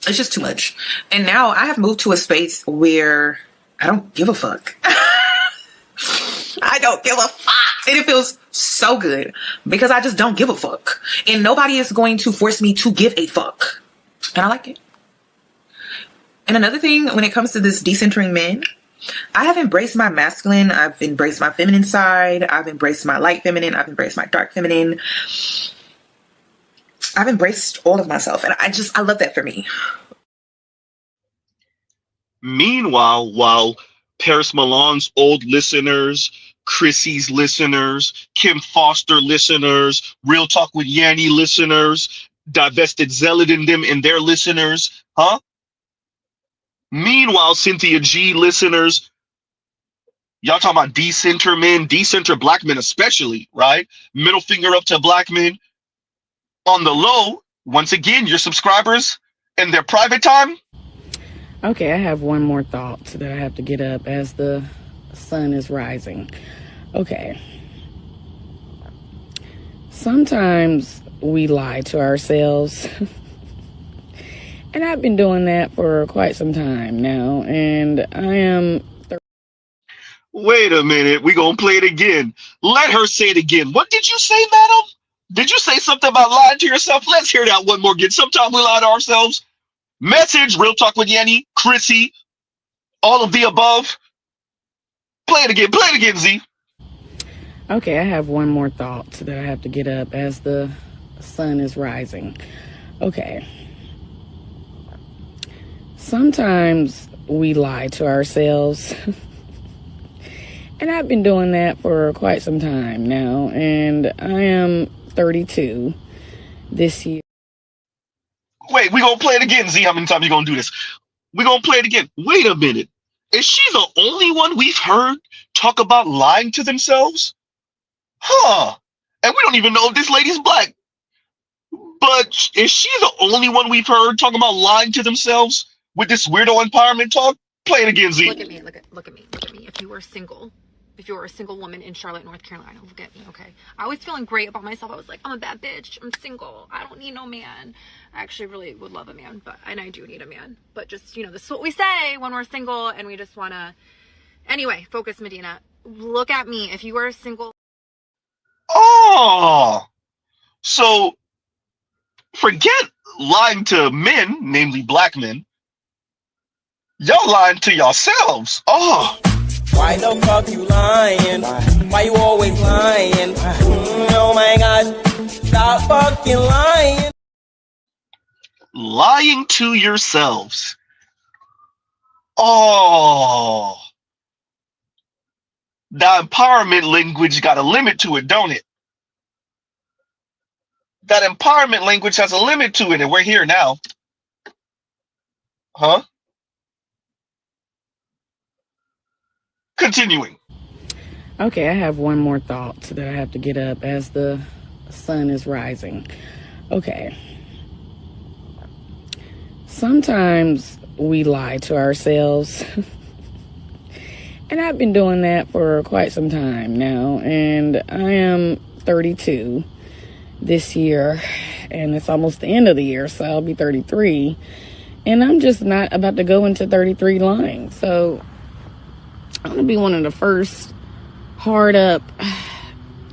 it's just too much. And now I have moved to a space where I don't give a fuck. I don't give a fuck. And it feels so good because I just don't give a fuck. And nobody is going to force me to give a fuck. And I like it. And another thing, when it comes to this decentering men, I have embraced my masculine. I've embraced my feminine side. I've embraced my light feminine. I've embraced my dark feminine. I've embraced all of myself. And I love that for me. Meanwhile, while Paris Milan's old listeners, Chrissy's listeners, Kim Foster listeners, Real Talk with Yanni listeners, Divested Zealot in them and their listeners, huh? Meanwhile, Cynthia G listeners, y'all talking about decenter men, decenter black men especially, right? Middle finger up to black men. On the low, once again, your subscribers in their private time. Okay, I have one more thought that I have to get up as the sun is rising. Okay. Sometimes we lie to ourselves. And I've been doing that for quite some time now. And I am... Wait a minute. We're going to play it again. Let her say it again. What did you say, madam? Did you say something about lying to yourself? Let's hear that one more again. Sometimes we lie to ourselves. Message, Real Talk with Yanni, Chrissy, all of the above. Play it again. Play it again, Z. Okay, I have one more thought that I have to get up as the sun is rising. Okay. Sometimes we lie to ourselves. And I've been doing that for quite some time now. And I am 32 this year. Wait, we're going to play it again, Z. How many times you going to do this? We're going to play it again. Wait a minute. Is she the only one we've heard talk about lying to themselves? Huh. And we don't even know if this lady's black. But is she the only one we've heard talking about lying to themselves with this weirdo empowerment talk? Play it again, Z. Look at me, look at me. If you were single, if you were a single woman in Charlotte, North Carolina, look at me, okay? I was feeling great about myself. I was like, I'm a bad bitch. I'm single. I don't need no man. I actually really would love a man, and I do need a man. But just, you know, this is what we say when we're single and we just want to... Anyway, focus, Medina. Look at me. If you were a single... Oh! So, forget lying to men, namely black men. Y'all lying to yourselves. Oh. Why the fuck you lying? Why you always lying? Oh my god. Stop fucking lying. Lying to yourselves. Oh. The empowerment language got a limit to it, don't it? that empowerment language has a limit to it, and we're here now. Huh? Continuing. Okay, I have one more thought that I have to get up as the sun is rising. Okay. Sometimes we lie to ourselves. And I've been doing that for quite some time now. And I am 32 this year. And it's almost the end of the year, so I'll be 33. And I'm just not about to go into 33 lying. So I'm going to be one of the first hard up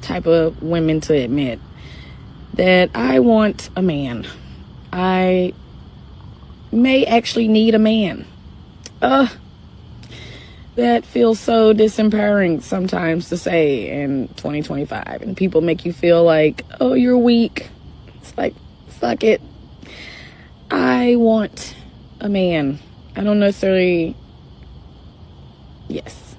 type of women to admit that I want a man. I may actually need a man. That feels so disempowering sometimes to say in 2025. And people make you feel like, oh, you're weak. It's like, fuck it. I want a man. I don't necessarily... Yes.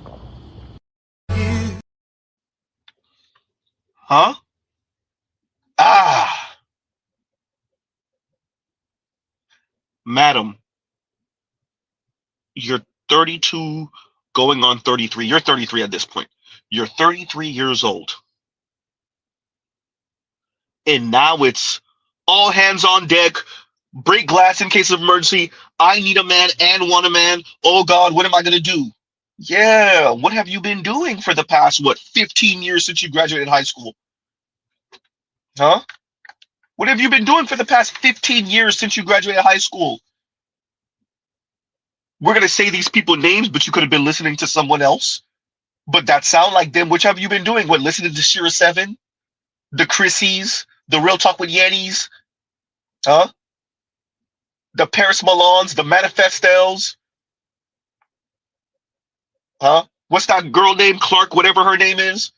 Huh? Ah. Madam, you're 32 going on 33. You're 33 at this point. You're 33 years old. And now it's all hands on deck, break glass in case of emergency. I need a man and want a man. Oh God, what am I going to do? Yeah, what have you been doing for the past, 15 years since you graduated high school? Huh? What have you been doing for the past 15 years since you graduated high school? We're going to say these people names, but you could have been listening to someone else. But that sound like them. Which have you been doing? What, listening to Shira 7? The Chrissies? The Real Talk with Yetis? Huh? The Paris Milans? The Manifestels? Huh? What's that girl named Clark, whatever her name is?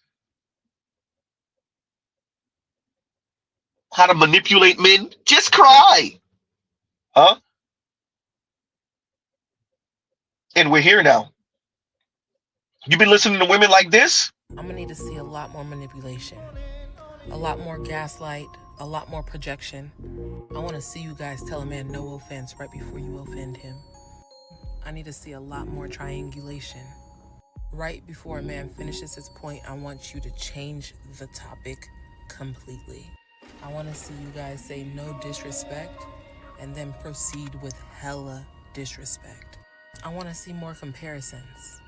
How to manipulate men? Just cry. Huh? And we're here now. You've been listening to women like this? I'm gonna need to see a lot more manipulation, a lot more gaslight, a lot more projection. I want to see you guys tell a man no offense right before you offend him. I need to see a lot more triangulation. Right before a man finishes his point, I want you to change the topic completely. I want to see you guys say no disrespect and then proceed with hella disrespect. I want to see more comparisons,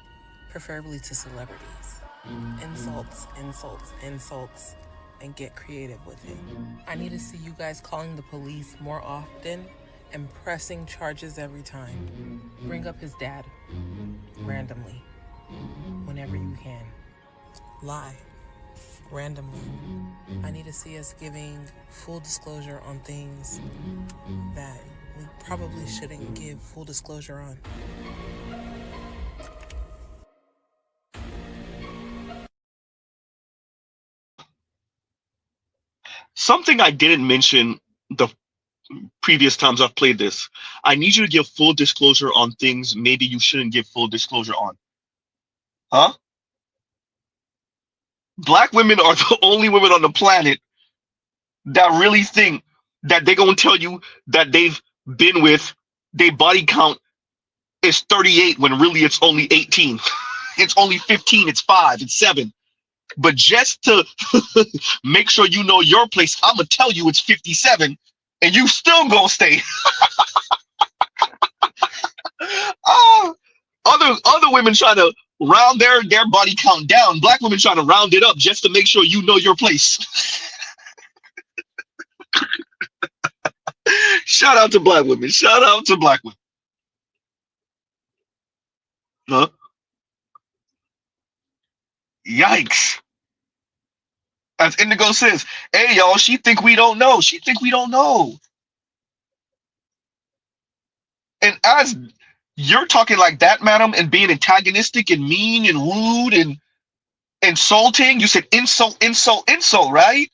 preferably to celebrities. Insults, insults, insults, and get creative with it. I need to see you guys calling the police more often and pressing charges every time. Bring up his dad randomly whenever you can. Lie randomly. I need to see us giving full disclosure on things that we probably shouldn't give full disclosure on. Something I didn't mention the previous times I've played this. I need you to give full disclosure on things maybe you shouldn't give full disclosure on. Huh? Black women are the only women on the planet that really think that they're going to tell you that they've been with, their body count is 38 when really it's only 18. It's only 15, it's 5, it's 7. But just to make sure you know your place, I'm going to tell you it's 57 and you still going to stay. Other women try to round their body count down. Black women try to round it up just to make sure you know your place. Shout out to black women. Shout out to black women. Huh? Yikes. As Indigo says, hey, y'all, she think we don't know. She think we don't know. And as you're talking like that, madam, and being antagonistic and mean and rude and insulting, you said insult, insult, insult, right?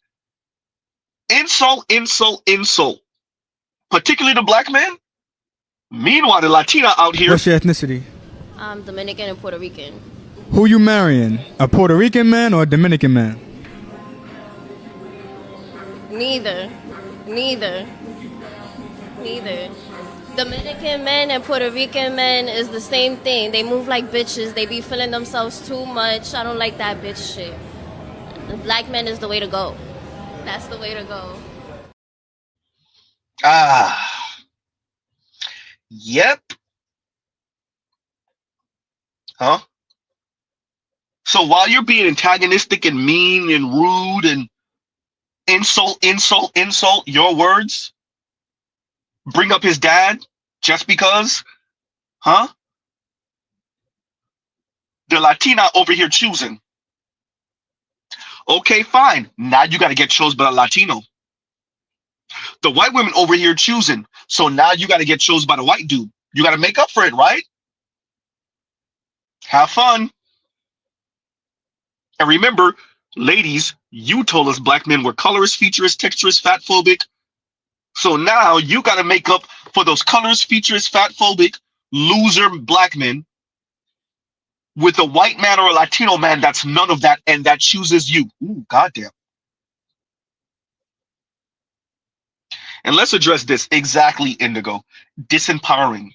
Insult, insult, insult. Particularly the black men. Meanwhile, the Latina out here. What's your ethnicity? I'm Dominican and Puerto Rican. Who you marrying? A Puerto Rican man or a Dominican man? Neither. Neither. Neither. Dominican men and Puerto Rican men is the same thing. They move like bitches. They be feeling themselves too much. I don't like that bitch shit. The black men is the way to go. That's the way to go. Ah, yep. Huh? So while you're being antagonistic and mean and rude and insult your words, bring up his dad just because, huh? The Latina over here choosing. Okay, fine. Now you got to get chose by the Latino. The white women over here choosing. So now you got to get chose by the white dude. You got to make up for it, right? Have fun. And remember, ladies, you told us black men were colorist, featurist, texturist, fat phobic. So now you got to make up for those colorist, featurist, fat phobic, loser black men with a white man or a Latino man that's none of that and that chooses you. Ooh, goddamn. And let's address this exactly, Indigo. Disempowering.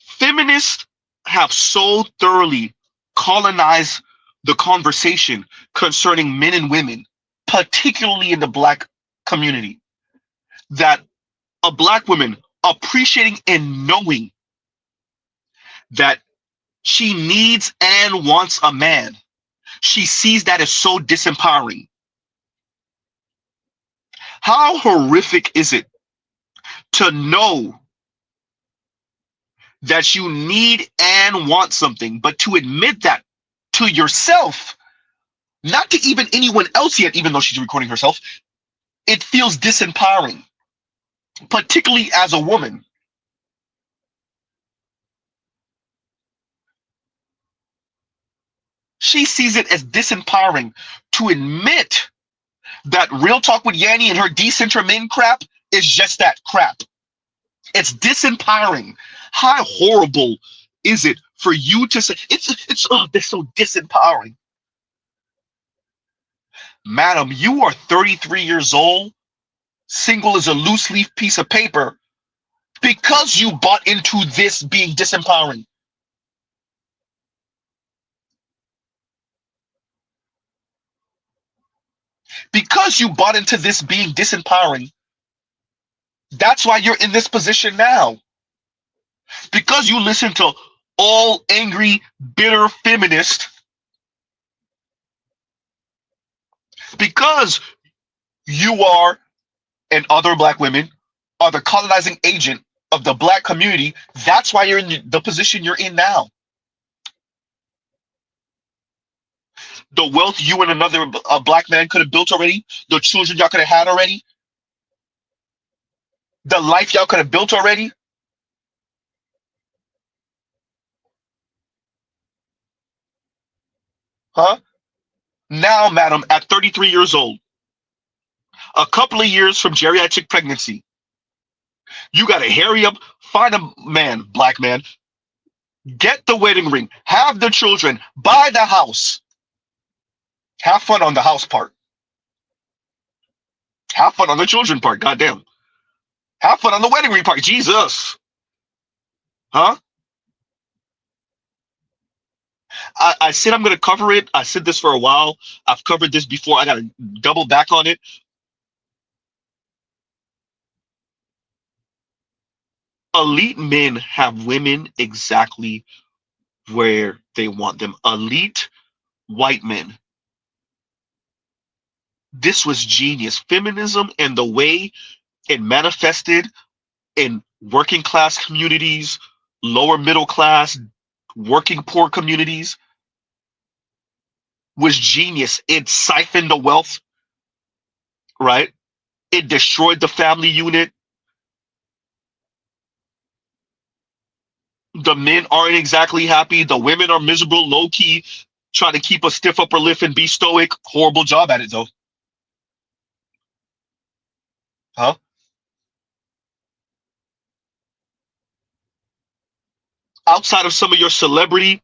Feminists have so thoroughly colonized the conversation concerning men and women, particularly in the black community, that a black woman appreciating and knowing that she needs and wants a man, she sees that as so disempowering. How horrific is it to know that you need and want something, but to admit that to yourself, not to even anyone else yet, even though she's recording herself, it feels disempowering, particularly as a woman. She sees it as disempowering to admit that Real Talk with Yanni and her decenter men crap is just that crap. It's disempowering. How horrible is it for you to say they're so disempowering? Madam, you are 33 years old, single as a loose leaf piece of paper, because you bought into this being disempowering. Because you bought into this being disempowering, that's why you're in this position now. Because you listen to all angry, bitter feminists, because you are, and other black women are the colonizing agent of the black community, that's why you're in the position you're in now. The wealth you and another black man could have built already, the children y'all could have had already, the life y'all could have built already. Huh? Now, madam, at 33 years old, a couple of years from geriatric pregnancy, you got to hurry up, find a man, black man, get the wedding ring, have the children, buy the house. Have fun on the house part. Have fun on the children part, goddamn. Have fun on the wedding ring part, Jesus. Huh? I said I'm going to cover it. I said this for a while. I've covered this before. I got to double back on it. Elite men have women exactly where they want them. Elite white men. This was genius. Feminism and the way it manifested in working class communities, lower middle class, working poor communities was genius. It siphoned the wealth, right? It destroyed the family unit. The men aren't exactly happy. The women are miserable, low key, trying to keep a stiff upper lip and be stoic. Horrible job at it, though. Huh? Outside of some of your celebrity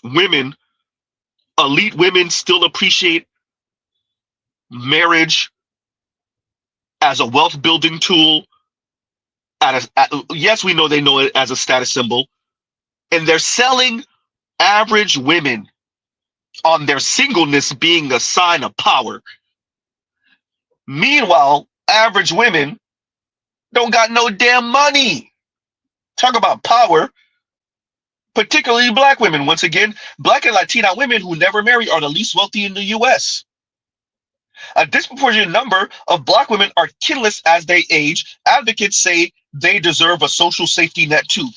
women, elite women still appreciate marriage as a wealth building tool. Yes, we know they know it as a status symbol, and they're selling average women on their singleness being a sign of power. Meanwhile, average women don't got no damn money. Talk about power, particularly black women. Once again, black and Latina women who never marry are the least wealthy in the US. A disproportionate number of black women are kinless as they age. Advocates say they deserve a social safety net too.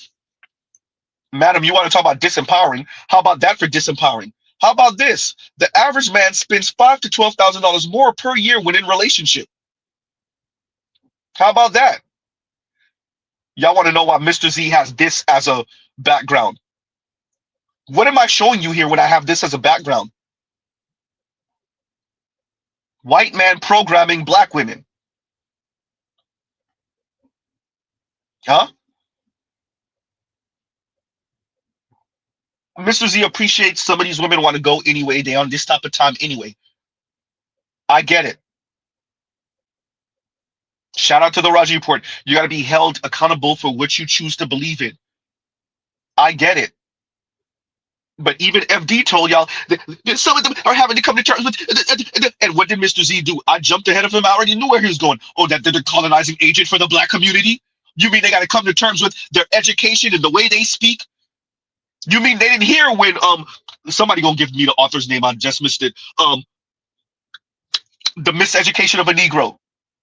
Madam, you want to talk about disempowering? How about that for disempowering? How about this? The average man spends $5,000 to $12,000 more per year when in relationship. How about that? Y'all want to know why Mr. Z has this as a background? What am I showing you here when I have this as a background? White man programming black women. Huh? Mr. Z appreciates some of these women want to go anyway. They on this type of time anyway. I get it. Shout out to the Raji report. You got to be held accountable for what you choose to believe in. I get it. But even FD told y'all that some of them are having to come to terms with. And what did Mr. Z do? I jumped ahead of him. I already knew where he was going. Oh, that they're the colonizing agent for the black community? You mean they got to come to terms with their education and the way they speak? You mean they didn't hear when somebody gonna give me the author's name? I just missed it. The Miseducation of a Negro.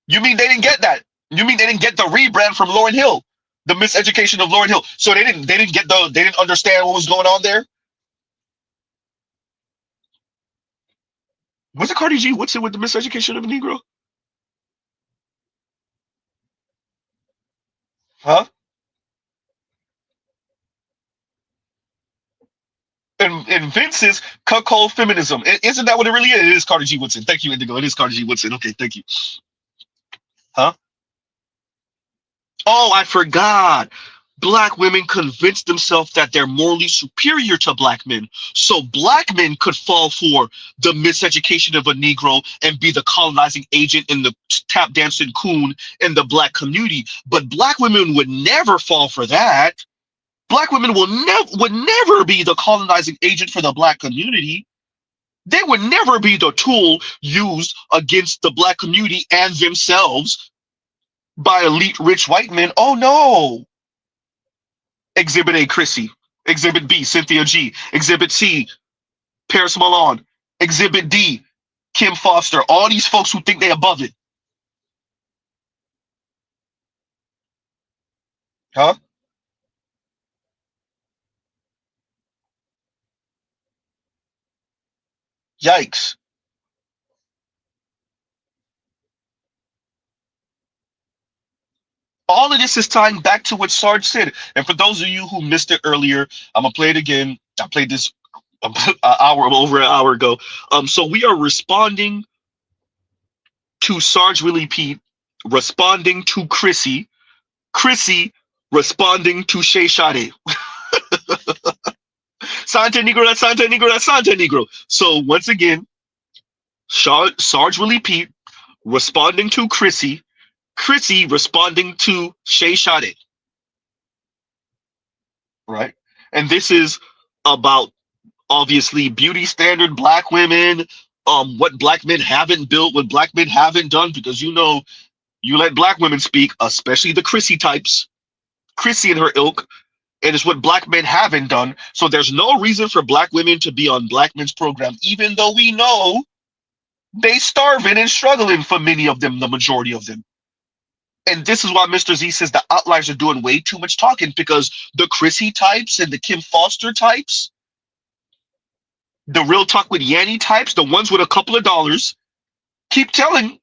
You mean they didn't get that? You mean they didn't get the rebrand from Lauryn Hill? The Miseducation of Lauryn Hill. So they didn't understand what was going on there? Was it Cardi G? What's it with the Miseducation of a Negro? Huh? And Vince's cuckold feminism. Isn't that what it really is? It is Cardi G. Woodson. Thank you, Indigo. It is Cardi G. Woodson. Okay, thank you. Huh? Oh, I forgot. Black women convinced themselves that they're morally superior to black men. So black men could fall for the miseducation of a Negro and be the colonizing agent and the tap dancing coon in the black community. But black women would never fall for that. Black women would never be the colonizing agent for the black community. They would never be the tool used against the black community and themselves by elite rich white men. Oh no. Exhibit A, Chrissy. Exhibit B, Cynthia G. Exhibit C, Paris Milan. Exhibit D, Kim Foster. All these folks who think they above it. Huh? Yikes. All of this is tying back to what Sarge said. And for those of you who missed it earlier, I'm going to play it again. I played this over an hour ago. So we are responding to Sarge Willie Pete, responding to Chrissy, Chrissy responding to Shay Sade. Santa Negro, that's Santa Negro, that's Santa Negro. So once again, Sarge Willie Pete responding to Chrissy, Chrissy responding to Shay Sade. Right? And this is about obviously beauty standard black women, what black men haven't built, what black men haven't done, because you know, you let black women speak, especially the Chrissy types, Chrissy and her ilk, and it's what black men haven't done. So there's no reason for black women to be on black men's program, even though we know they starving and struggling for many of them, the majority of them. And this is why Mr. Z says the outliers are doing way too much talking, because the Chrissy types and the Kim Foster types, the Real Talk with Yanny types, the ones with a couple of dollars, keep telling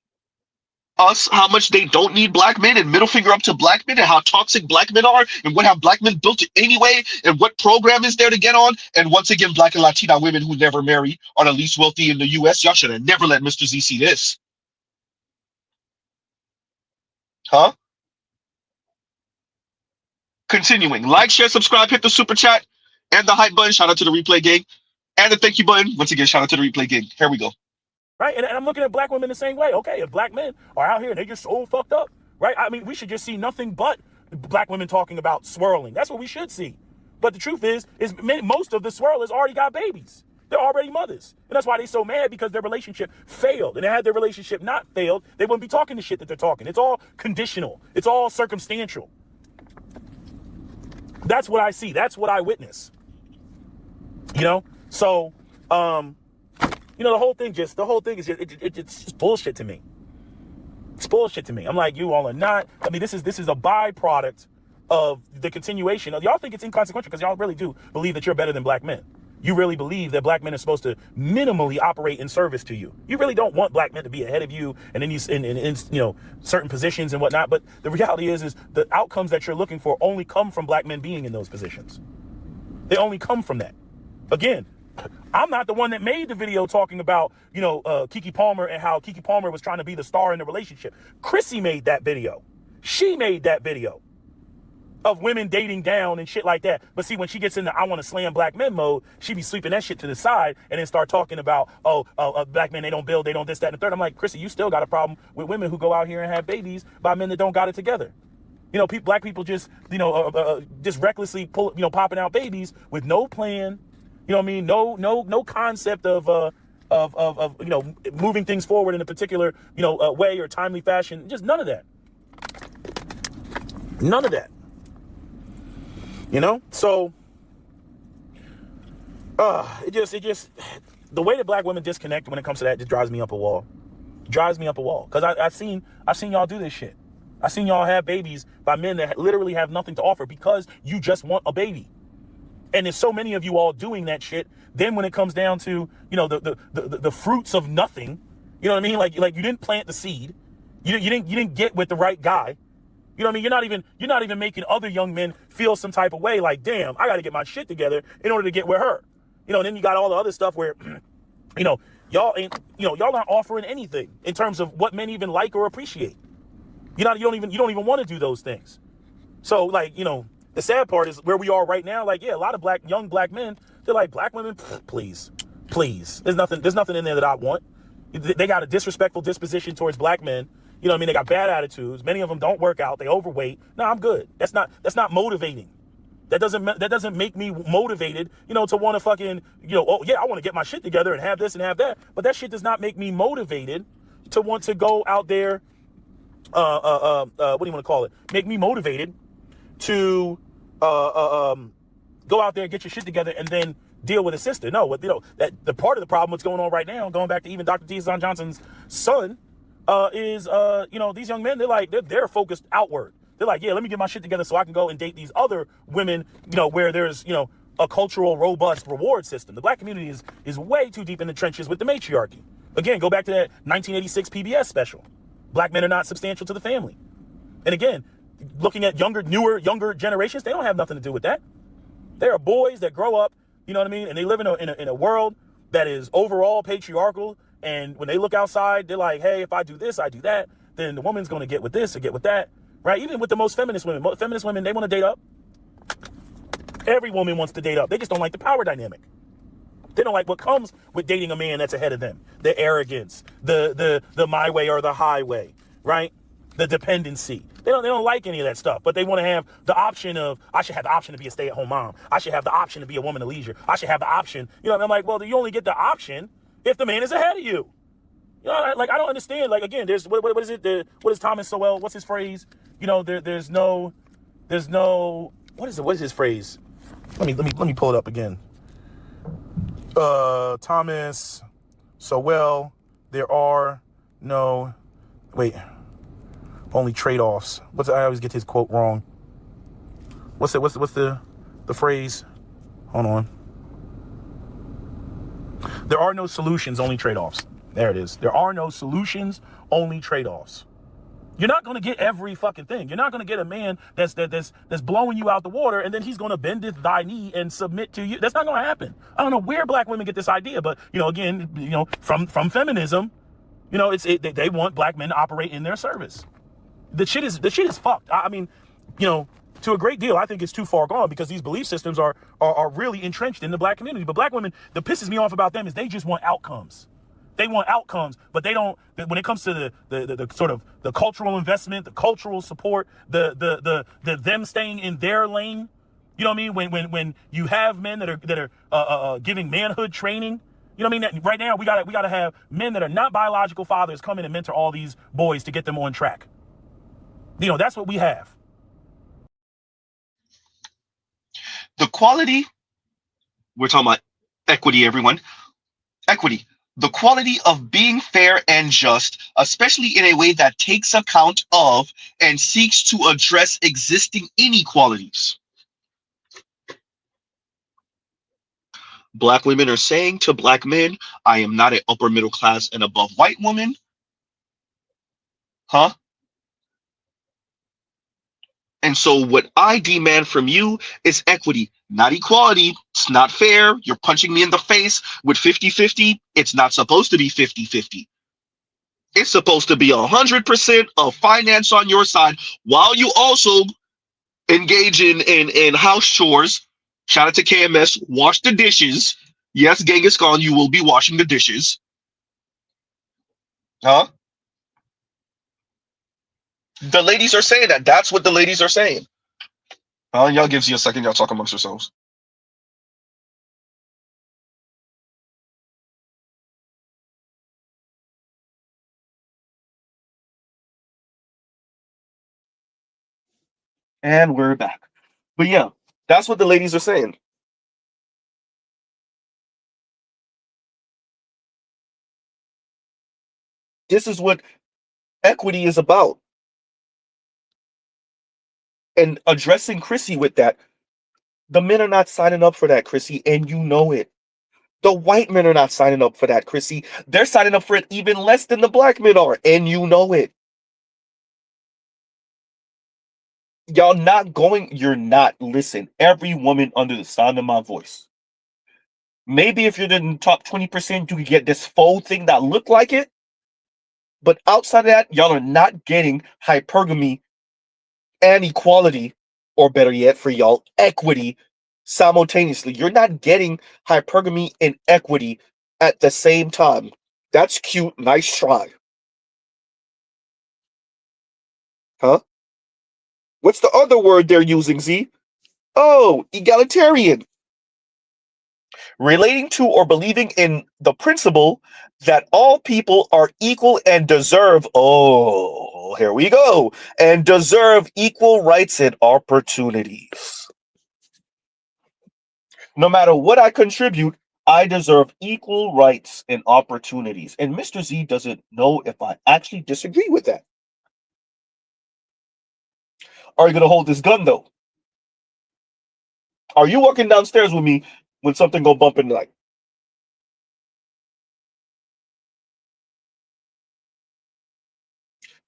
us how much they don't need black men and middle finger up to black men and how toxic black men are and what have black men built anyway and what program is there to get on. And once again, black and Latina women who never marry are the least wealthy in the US. Y'all should have never let Mr. Z see this. Huh? Continuing. Like, share, subscribe, hit the super chat and the hype button. Shout out to the replay gang. And the thank you button. Once again, shout out to the replay gang. Here we go. right? And I'm looking at black women the same way. Okay, if black men are out here and they're just so fucked up, right? I mean, we should just see nothing but black women talking about swirling. That's what we should see. But the truth is most of the swirlers already got babies. They're already mothers. And that's why they're so mad, because their relationship failed. And had their relationship not failed, they wouldn't be talking the shit that they're talking. It's all conditional. It's all circumstantial. That's what I see. That's what I witness. You know? So, you know, the whole thing is just, it's just bullshit to me. It's bullshit to me. I'm like, you all are not. I mean, this is a byproduct of the continuation of, y'all think it's inconsequential because y'all really do believe that you're better than black men. You really believe that black men are supposed to minimally operate in service to you. You really don't want black men to be ahead of you and in you know, certain positions and whatnot. But the reality is the outcomes that you're looking for only come from black men being in those positions. They only come from that. Again, I'm not the one that made the video talking about, you know, Keke Palmer and how Keke Palmer was trying to be the star in the relationship. Chrissy made that video. She made that video of women dating down and shit like that. But see, when she gets into I want to slam black men mode, she be sweeping that shit to the side and then start talking about, black men, they don't build, they don't this, that, and the third. I'm like, Chrissy, you still got a problem with women who go out here and have babies by men that don't got it together. You know, black people just, you know, just recklessly popping out babies with no plan. You know what I mean? No concept of you know, moving things forward in a particular, you know, way or timely fashion. Just none of that. None of that. You know, so it just the way that black women disconnect when it comes to that just drives me up a wall. Drives me up a wall, because I've seen y'all do this shit. I've seen y'all have babies by men that literally have nothing to offer because you just want a baby. And there's so many of you all doing that shit. Then when it comes down to, you know, the fruits of nothing, you know what I mean? Like you didn't plant the seed, you didn't get with the right guy. You know what I mean? You're not even making other young men feel some type of way like, damn, I got to get my shit together in order to get with her. You know, and then you got all the other stuff where, you know, y'all aren't offering anything in terms of what men even like or appreciate. You don't even want to do those things. So, like, you know, the sad part is where we are right now. Like, yeah, a lot of young black men, they're like, black women, please. There's nothing in there that I want. They got a disrespectful disposition towards black men. You know what I mean? They got bad attitudes. Many of them don't work out. They overweight. No, I'm good. That's not motivating. That doesn't make me motivated, you know, to want to fucking, you know, oh yeah, I want to get my shit together and have this and have that. But that shit does not make me motivated to want to go out there. What do you want to call it? Make me motivated to go out there and get your shit together and then deal with a sister. No, you know, that the part of the problem what's going on right now, going back to even Dr. T. Johnson's son, is you know, these young men, they're focused outward. They're like, yeah, let me get my shit together so I can go and date these other women, you know, where there's, you know, a cultural, robust reward system. The black community is way too deep in the trenches with the matriarchy. Again, go back to that 1986 PBS special. Black men are not substantial to the family. And again, looking at younger generations, they don't have nothing to do with that. There are boys that grow up, you know what I mean, and they live in a world that is overall patriarchal. And when they look outside, they're like, hey, if I do this, I do that, then the woman's going to get with this or get with that, right? Even with the most feminist women, they want to date up. Every woman wants to date up. They just don't like the power dynamic. They don't like what comes with dating a man that's ahead of them. The arrogance, the my way or the highway, right? The dependency. They don't like any of that stuff, but they want to have the option of, I should have the option to be a stay-at-home mom. I should have the option to be a woman of leisure. I should have the option. You know, and I'm like, well, you only get the option if the man is ahead of you. You know, like, I don't understand. Like, again, there's, what is it? What is Thomas Sowell? What's his phrase? You know, there's no, what is it? What is his phrase? Let me pull it up again. Thomas Sowell, there are no, only trade-offs. I always get his quote wrong. What's the phrase? Hold on. There are no solutions, only trade-offs. There it is. There are no solutions, only trade-offs. You're not going to get every fucking thing. You're not going to get a man that's blowing you out the water and then he's going to bendeth thy knee and submit to you. That's not going to happen. I don't know where black women get this idea, but, you know, again, you know, from feminism, you know, they want black men to operate in their service. The shit is fucked. I mean, you know, to a great deal, I think it's too far gone because these belief systems are really entrenched in the black community. But black women, the pisses me off about them is they just want outcomes. They want outcomes, but they don't. When it comes to the sort of the cultural investment, the cultural support, the them staying in their lane. You know what I mean? When you have men that are giving manhood training. You know what I mean? That right now we gotta have men that are not biological fathers come in and mentor all these boys to get them on track. You know, that's what we have. The quality, we're talking about equity, everyone. Equity. The quality of being fair and just, especially in a way that takes account of and seeks to address existing inequalities. Black women are saying to black men, I am not an upper middle class and above white woman. Huh? And so what I demand from you is equity, not equality. It's not fair. You're punching me in the face with 50-50. It's not supposed to be 50-50. It's supposed to be 100% of finance on your side while you also engage in house chores. Shout out to KMS. Wash the dishes. Yes, Genghis Khan, you will be washing the dishes. Huh? The ladies are saying that. That's what the ladies are saying. Y'all gives you a second. Y'all talk amongst yourselves. And we're back. But yeah, that's what the ladies are saying. This is what equity is about. And addressing Chrissy with that, the men are not signing up for that, Chrissy, and you know it. The white men are not signing up for that, Chrissy. They're signing up for it even less than the black men are, and you know it. Y'all not going, you're not. Listen, every woman under the sound of my voice. Maybe if you're in the top 20%, you could get this faux thing that look like it. But outside of that, y'all are not getting hypergamy and equality, or better yet, for y'all, equity simultaneously. You're not getting hypergamy and equity at the same time. That's cute. Nice try. Huh? What's the other word they're using, Z? Oh, egalitarian. Relating to or believing in the principle that all people are equal and deserve, oh, here we go, and deserve equal rights and opportunities. No matter what I contribute, I deserve equal rights and opportunities. And Mr. Z doesn't know if I actually disagree with that. Are you going to hold this gun, though? Are you walking downstairs with me when something go bump in the night?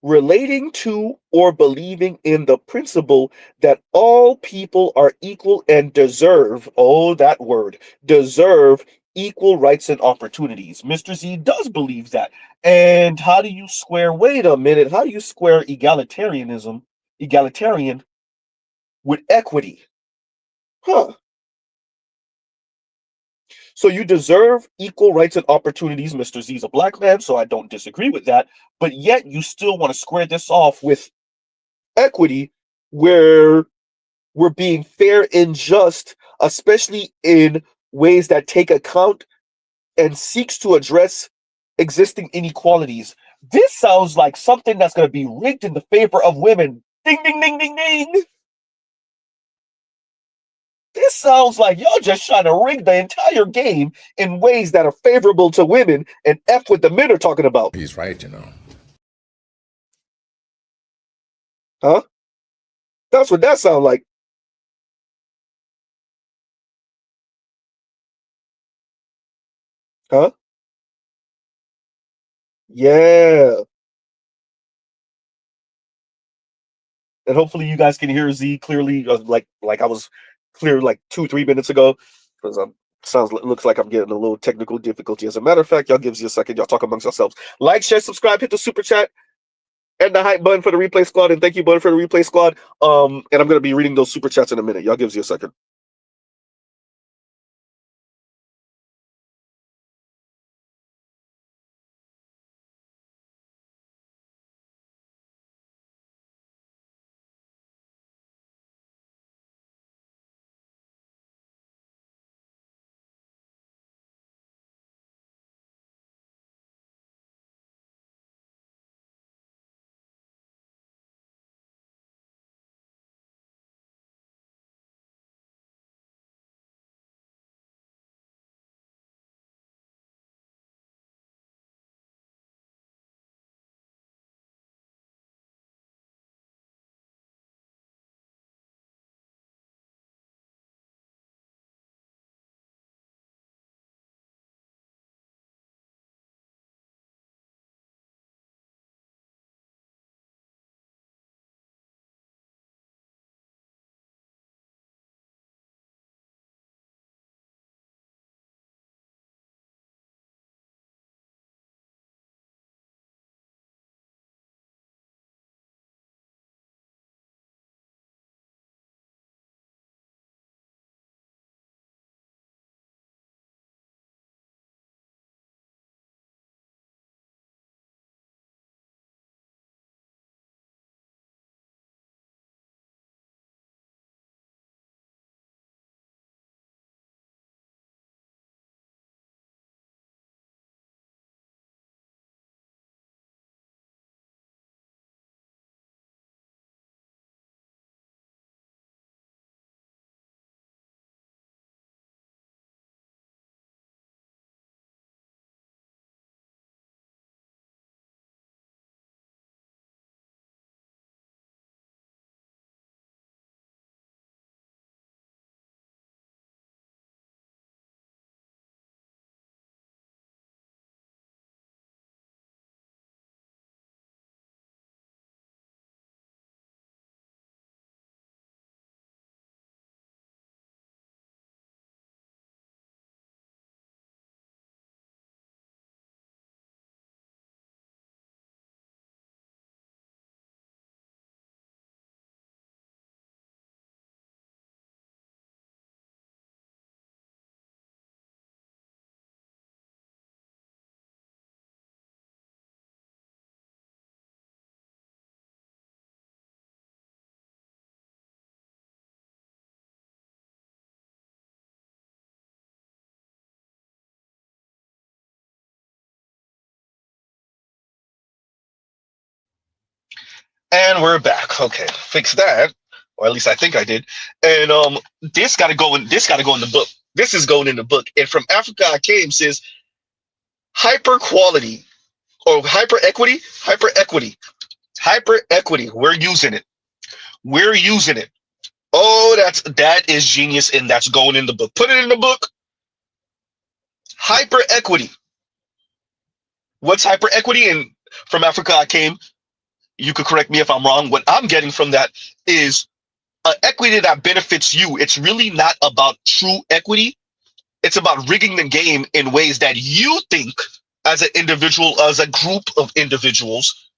Relating to or believing in the principle that all people are equal and deserve, oh, that word, deserve equal rights and opportunities. Mr. Z does believe that. And how do you square, wait a minute, how do you square egalitarian with equity? Huh. So you deserve equal rights and opportunities. Mr. Z's a black man, so I don't disagree with that. But yet you still want to square this off with equity, where we're being fair and just, especially in ways that take account and seeks to address existing inequalities. This sounds like something that's going to be rigged in the favor of women. Ding, ding, ding, ding, ding. This sounds like y'all just trying to rig the entire game in ways that are favorable to women and F what the men are talking about. He's right, you know. Huh? That's what that sounds like. Huh? Yeah. And hopefully you guys can hear Z clearly, like I was clear like 2-3 minutes ago, because looks like I'm getting a little technical difficulty. As a matter of fact, y'all gives you a second. Y'all talk amongst yourselves. Like, share, subscribe, hit the super chat, and the hype button for the replay squad. And thank you, button, for the replay squad. And I'm gonna be reading those super chats in a minute. Y'all gives you a second. And we're back. Okay, fix that, or at least I think I did. And this got to go in. This got to go in the book. This is going in the book. And from Africa I came says hyper quality or hyper equity, hyper equity, hyper equity. We're using it. We're using it. Oh, that is genius, and that's going in the book. Put it in the book. Hyper equity. What's hyper equity? And from Africa I came. You could correct me if I'm wrong. What I'm getting from that is equity that benefits you. It's really not about true equity. It's about rigging the game in ways that you think, as an individual, as a group of individuals,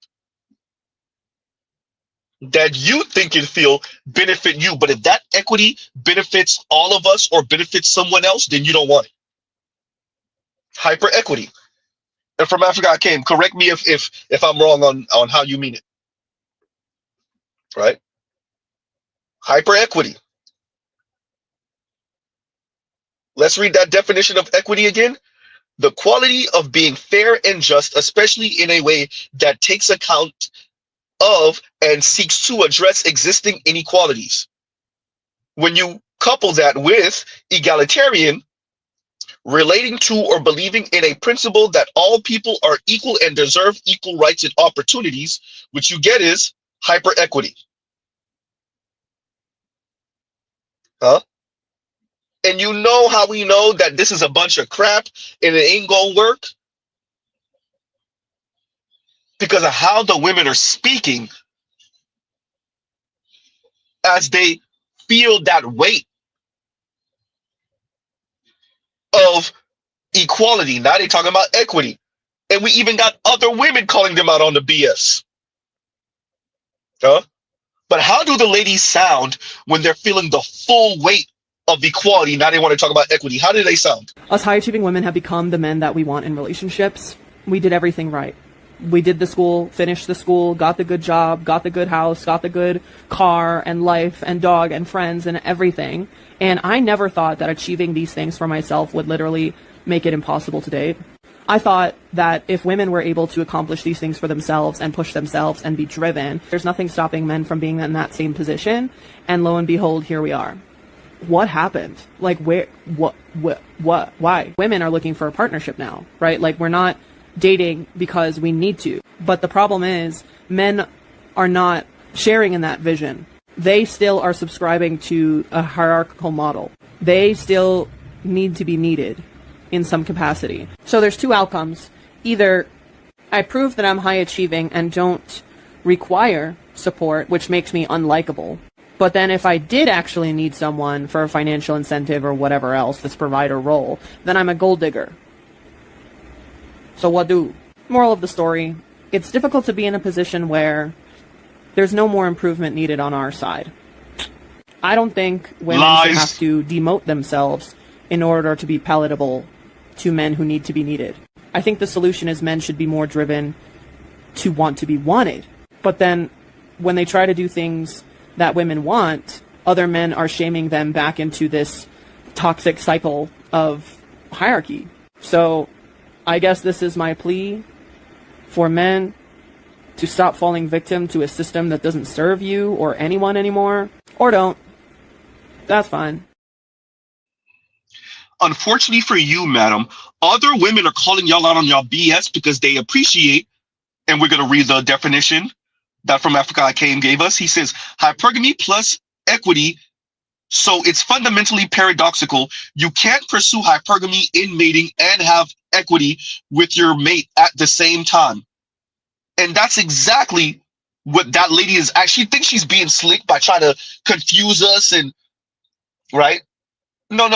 that you think and feel benefit you. But if that equity benefits all of us or benefits someone else, then you don't want it. Hyper equity. And from Africa I came. Correct me if I'm wrong on how you mean it. Right? Hyper equity. Let's read that definition of equity again. The quality of being fair and just, especially in a way that takes account of and seeks to address existing inequalities. When you couple that with egalitarian, relating to or believing in a principle that all people are equal and deserve equal rights and opportunities, what you get is hyper equity. Huh? And you know how we know that this is a bunch of crap and it ain't gonna work? Because of how the women are speaking as they feel that weight of equality. Now they talking about equity. And we even got other women calling them out on the BS. Huh? But how do the ladies sound when they're feeling the full weight of equality? Now they want to talk about equity. How do they sound? Us high-achieving women have become the men that we want in relationships. We did everything right. We did the school, finished the school, got the good job, got the good house, got the good car and life and dog and friends and everything. And I never thought that achieving these things for myself would literally make it impossible to date. I thought that if women were able to accomplish these things for themselves and push themselves and be driven, there's nothing stopping men from being in that same position. And lo and behold, here we are. What happened? Like, where, what, why? Women are looking for a partnership now, right? Like, we're not dating because we need to. But the problem is, men are not sharing in that vision. They still are subscribing to a hierarchical model. They still need to be needed in some capacity. So there's two outcomes. Either I prove that I'm high achieving and don't require support, which makes me unlikable. But then if I did actually need someone for a financial incentive or whatever else, this provider role, then I'm a gold digger. So what do? Moral of the story, it's difficult to be in a position where there's no more improvement needed on our side. I don't think women should have to demote themselves in order to be palatable to men who need to be needed. I think the solution is men should be more driven to want to be wanted. But then when they try to do things that women want, other men are shaming them back into this toxic cycle of hierarchy. So I guess this is my plea for men to stop falling victim to a system that doesn't serve you or anyone anymore. Or don't. That's fine. Unfortunately for you, madam, other women are calling y'all out on y'all BS because they appreciate, and we're going to read the definition that From Africa I Came gave us. He says, hypergamy plus equity. So it's fundamentally paradoxical. You can't pursue hypergamy in mating and have equity with your mate at the same time. And that's exactly what that lady is. She thinks she's being slick by trying to confuse us and, right? No,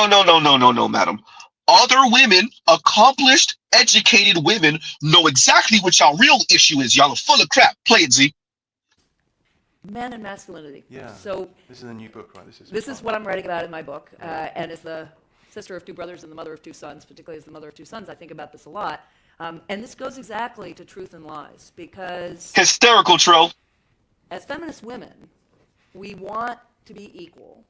madam. Other women, accomplished, educated women, know exactly what y'all real issue is. Y'all are full of crap. Play it, Z. Men and masculinity. Yeah. So this is a new book, right? This is what I'm writing about in my book. And as the sister of two brothers and the mother of two sons, particularly as the mother of two sons, I think about this a lot. And this goes exactly to truth and lies, because hysterical, Tro. As feminist women, we want to be equal.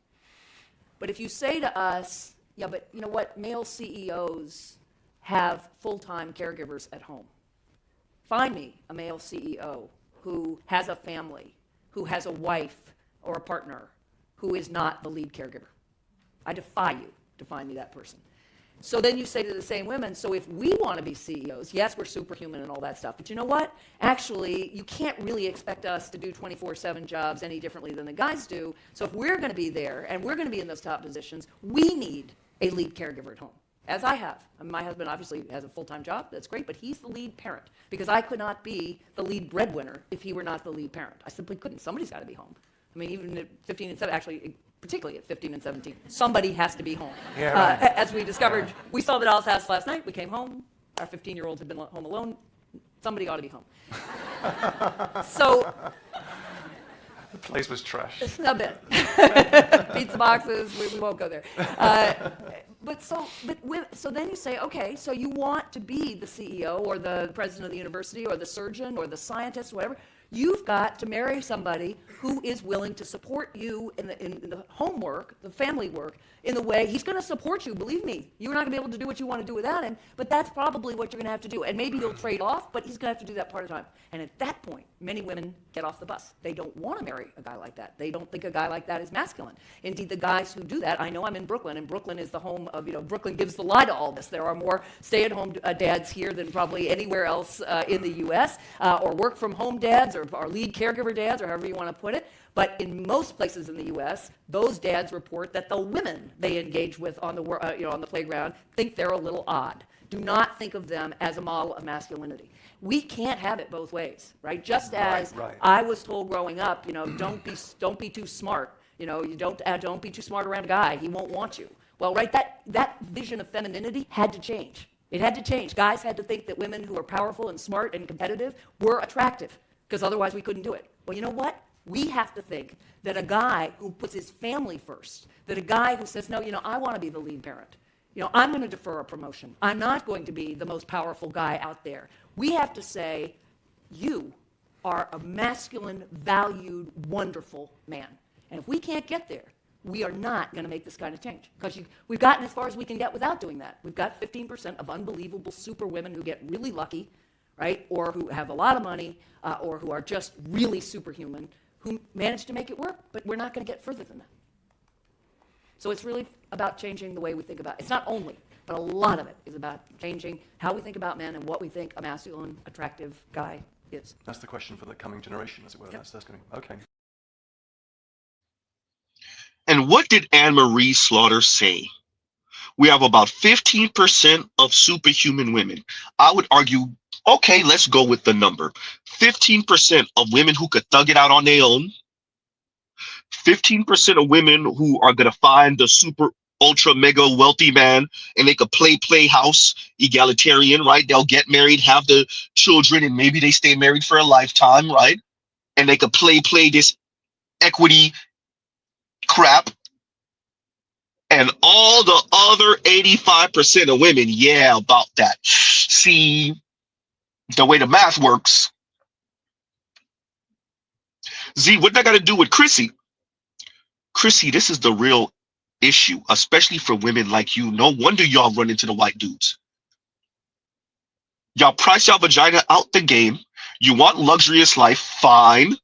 But if you say to us, yeah, but you know what, male CEOs have full-time caregivers at home. Find me a male CEO who has a family who has a wife or a partner who is not the lead caregiver. I defy you to find me that person. So then you say to the same women, so if we want to be CEOs, yes, we're superhuman and all that stuff, but you know what? Actually, you can't really expect us to do 24/7 jobs any differently than the guys do. So if we're going to be there and we're going to be in those top positions, we need a lead caregiver at home, as I have. My husband obviously has a full-time job, that's great, but he's the lead parent because I could not be the lead breadwinner if he were not the lead parent. I simply couldn't. Somebody's got to be home. I mean, even at 15 and 7, actually, particularly at 15 and 17, somebody has to be home. Yeah, right. As we discovered, we saw the doll's house last night. We came home. Our 15-year-old had been home alone. Somebody ought to be home. So The place was trash. a bit. Pizza boxes. We won't go there. So then you say, okay, so you want to be the CEO or the president of the university or the surgeon or the scientist, whatever. You've got to marry somebody who is willing to support you in the homework, the family work, in the way he's going to support you. Believe me, you're not going to be able to do what you want to do without him, but that's probably what you're going to have to do. And maybe you'll trade off, but he's going to have to do that part of the time. And at that point, many women get off the bus. They don't want to marry a guy like that. They don't think a guy like that is masculine. Indeed, the guys who do that, I know I'm in Brooklyn, and Brooklyn is the home of, Brooklyn gives the lie to all this. There are more stay-at-home dads here than probably anywhere else in the U.S., or work-from-home dads, or lead caregiver dads, or however you want to put it. But in most places in the U.S., those dads report that the women they engage with on the on the playground think they're a little odd. Do not think of them as a model of masculinity. We can't have it both ways, right? Just as I was told growing up, don't be too smart. You don't be too smart around a guy. He won't want you. Well, right, that vision of femininity had to change. It had to change. Guys had to think that women who are powerful and smart and competitive were attractive, because otherwise we couldn't do it. Well, you know what? We have to think that a guy who puts his family first, that a guy who says, no, I want to be the lead parent. I'm going to defer a promotion. I'm not going to be the most powerful guy out there. We have to say, you are a masculine, valued, wonderful man. And if we can't get there, we are not going to make this kind of change. Because we've gotten as far as we can get without doing that. We've got 15% of unbelievable super women who get really lucky, right? Or who have a lot of money, or who are just really superhuman, who manage to make it work, but we're not going to get further than that. So it's really about changing the way we think about it. It's not only, but a lot of it is about changing how we think about men and what we think a masculine, attractive guy is. That's the question for the coming generation, as it were. Yep. That's going to, okay. And what did Anne Marie Slaughter say? We have about 15% of superhuman women. I would argue, okay, let's go with the number. 15% of women who could thug it out on their own. 15% of women who are going to find the super ultra mega wealthy man and they could play house egalitarian, right? They'll get married, have the children, and maybe they stay married for a lifetime, right? And they could play this equity crap. And all the other 85% of women, yeah, about that. See, the way the math works. Z, what that got to do with Chrissy? Chrissy, this is the real issue, especially for women like you. No wonder y'all run into the white dudes. Y'all price y'all vagina out the game. You want luxurious life, fine.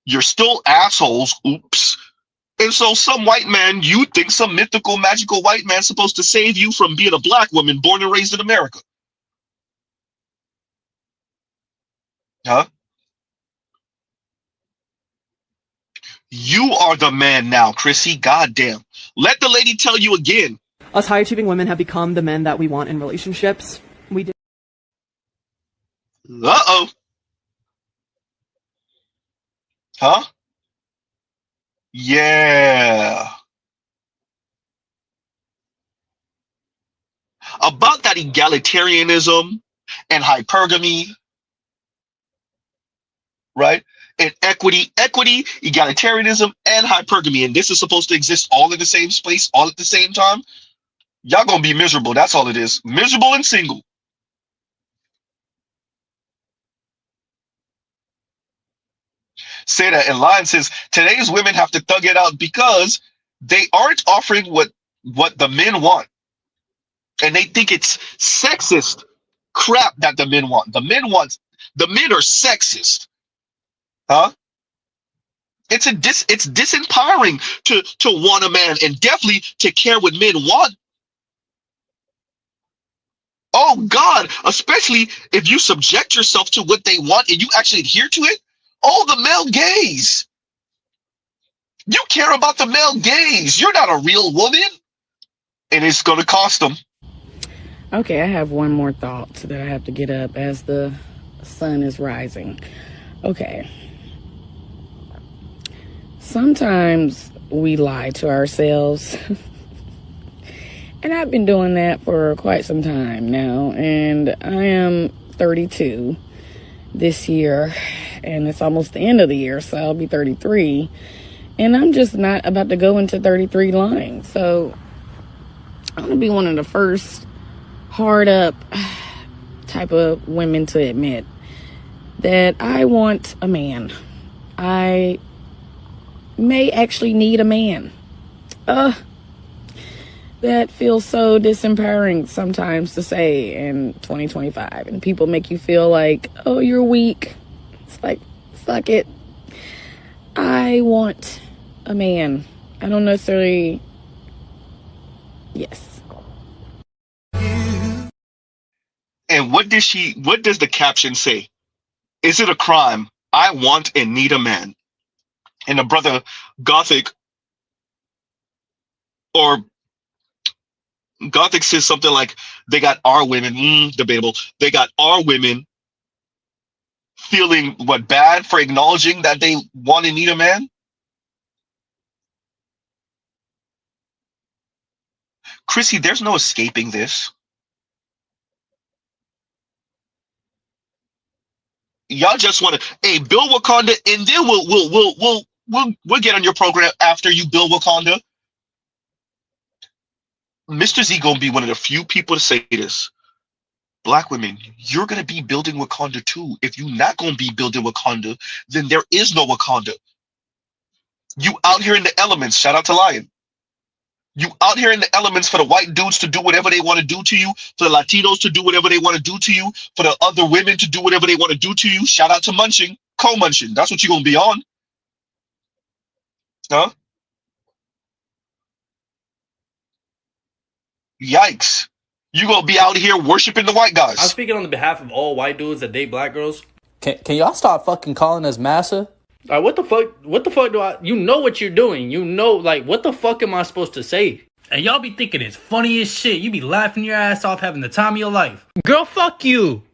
You're still assholes, oops. And so some white man, you think some mythical, magical white man supposed to save you from being a black woman born and raised in America. Huh? You are the man now, Chrissy. Goddamn. Let the lady tell you again. Us high-achieving women have become the men that we want in relationships. We did. Uh-oh. Huh? Yeah. About that egalitarianism and hypergamy, right? And equity, egalitarianism, and hypergamy. And this is supposed to exist all in the same space, all at the same time. Y'all gonna be miserable. That's all it is. Miserable and single. Say that, and Lion says today's women have to thug it out because they aren't offering what the men want, and they think it's sexist crap that the men want. The men are sexist, huh? It's disempowering to want a man and definitely to care what men want. Oh God, especially if you subject yourself to what they want and you actually adhere to it. Oh, the male gaze. You care about the male gaze. You're not a real woman. And it's going to cost them. Okay, I have one more thought that I have to get up as the sun is rising. Okay. Sometimes we lie to ourselves. And I've been doing that for quite some time now. And I am 32 this year. And it's almost the end of the year, so I'll be 33. And I'm just not about to go into 33 lying. So I'm going to be one of the first hard up type of women to admit that I want a man. I may actually need a man. That feels so disempowering sometimes to say in 2025. And people make you feel like, oh, you're weak. It's like, fuck it. I want a man. I don't necessarily... Yes. And what does the caption say? Is it a crime? I want and need a man. And the brother Gothic says something like, they got our women, debatable. They got our women feeling bad for acknowledging that they want and need a man. Chrissy, there's no escaping this. Y'all just want to, hey, build Wakanda, and then we'll get on your program after you build Wakanda. Mr. Z gonna be one of the few people to say this. Black women, you're gonna be building Wakanda too. If you're not gonna be building Wakanda, then there is no Wakanda. You out here in the elements. Shout out to Lion. You out here in the elements for the white dudes to do whatever they want to do to you, for the Latinos to do whatever they want to do to you, for the other women to do whatever they want to do to you. Shout out to Munching, co-munching. That's what you're going to be on. Huh? Yikes. You going to be out here worshiping the white guys. I'm speaking on the behalf of all white dudes that date black girls. Can y'all stop fucking calling us massa? What the fuck do I... You know what you're doing. You know, like, what the fuck am I supposed to say? And y'all be thinking it's funny as shit. You be laughing your ass off, having the time of your life. Girl, fuck you.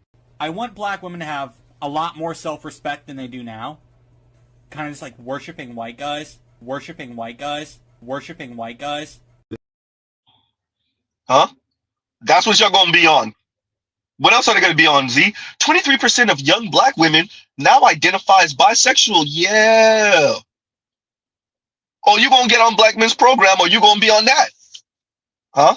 I want black women to have a lot more self-respect than they do now. Kind of just like worshiping white guys. Worshiping white guys. Worshiping white guys. Huh? That's what y'all gonna be on. What else are they gonna be on, Z? 23% of young black women now identify as bisexual. Yeah. Oh, you gonna get on Black Men's program, or you gonna be on that? Huh?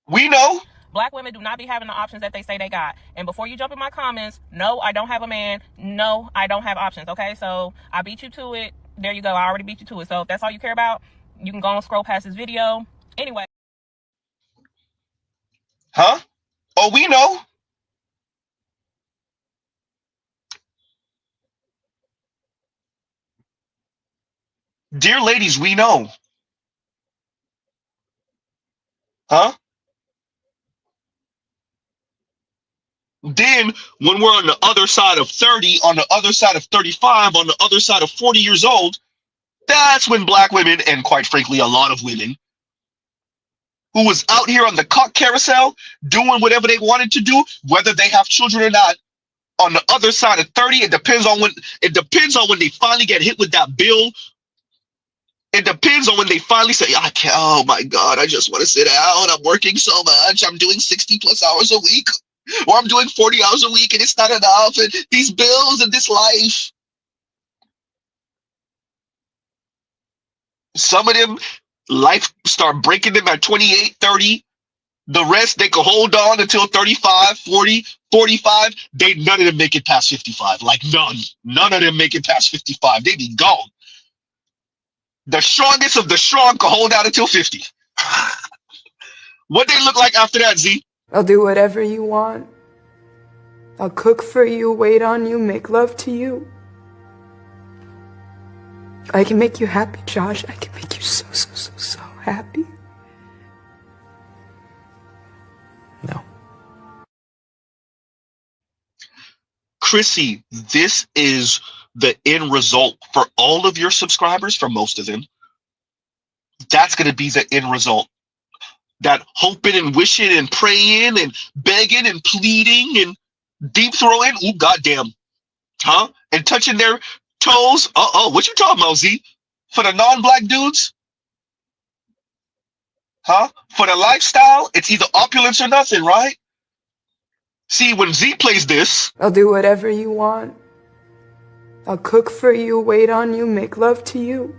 We know. Black women do not be having the options that they say they got. And before you jump in my comments, no, I don't have a man. No, I don't have options. Okay, so I beat you to it. There you go. I already beat you to it. So if that's all you care about, you can go and scroll past this video. Anyway. Huh? Oh, we know. Dear ladies, we know. Huh? Then when we're on the other side of 30, on the other side of 35, on the other side of 40 years old, that's when black women, and quite frankly, a lot of women, who was out here on the cock carousel doing whatever they wanted to do, whether they have children or not, on the other side of 30, it depends on when they finally get hit with that bill. It depends on when they finally say, I can't, oh my God, I just want to sit down. I'm working so much. I'm doing 60 plus hours a week, or I'm doing 40 hours a week and it's not enough. And these bills and this life. Some of them, life start breaking them at 28, 30. The rest, they can hold on until 35, 40, 45. None of them make it past 55. Like none. None of them make it past 55. They be gone. The strongest of the strong can hold out until 50. What they look like after that, Z? I'll do whatever you want. I'll cook for you, wait on you, make love to you. I can make you happy, Josh. I can make you so happy. Chrissy, this is the end result for all of your subscribers, for most of them. That's going to be the end result. That hoping and wishing and praying and begging and pleading and deep throwing, ooh, goddamn, huh? And touching their toes. What you talking about, Z? For the non-black dudes? Huh? For the lifestyle, it's either opulence or nothing, right? See, when Z plays this, I'll do whatever you want. I'll cook for you, wait on you, make love to you.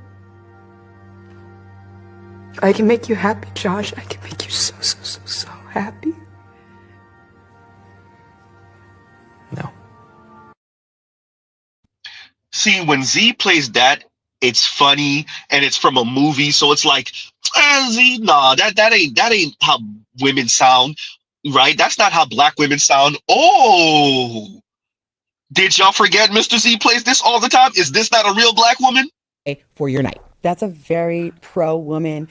I can make you happy, Josh. I can make you so happy. see, when Z plays that, it's funny and it's from a movie, so it's like, Z, nah, that ain't how women sound, right? That's not how black women sound. Oh, did y'all forget Mr. Z plays this all the time? Is this not a real black woman? For your night. That's a very pro-woman,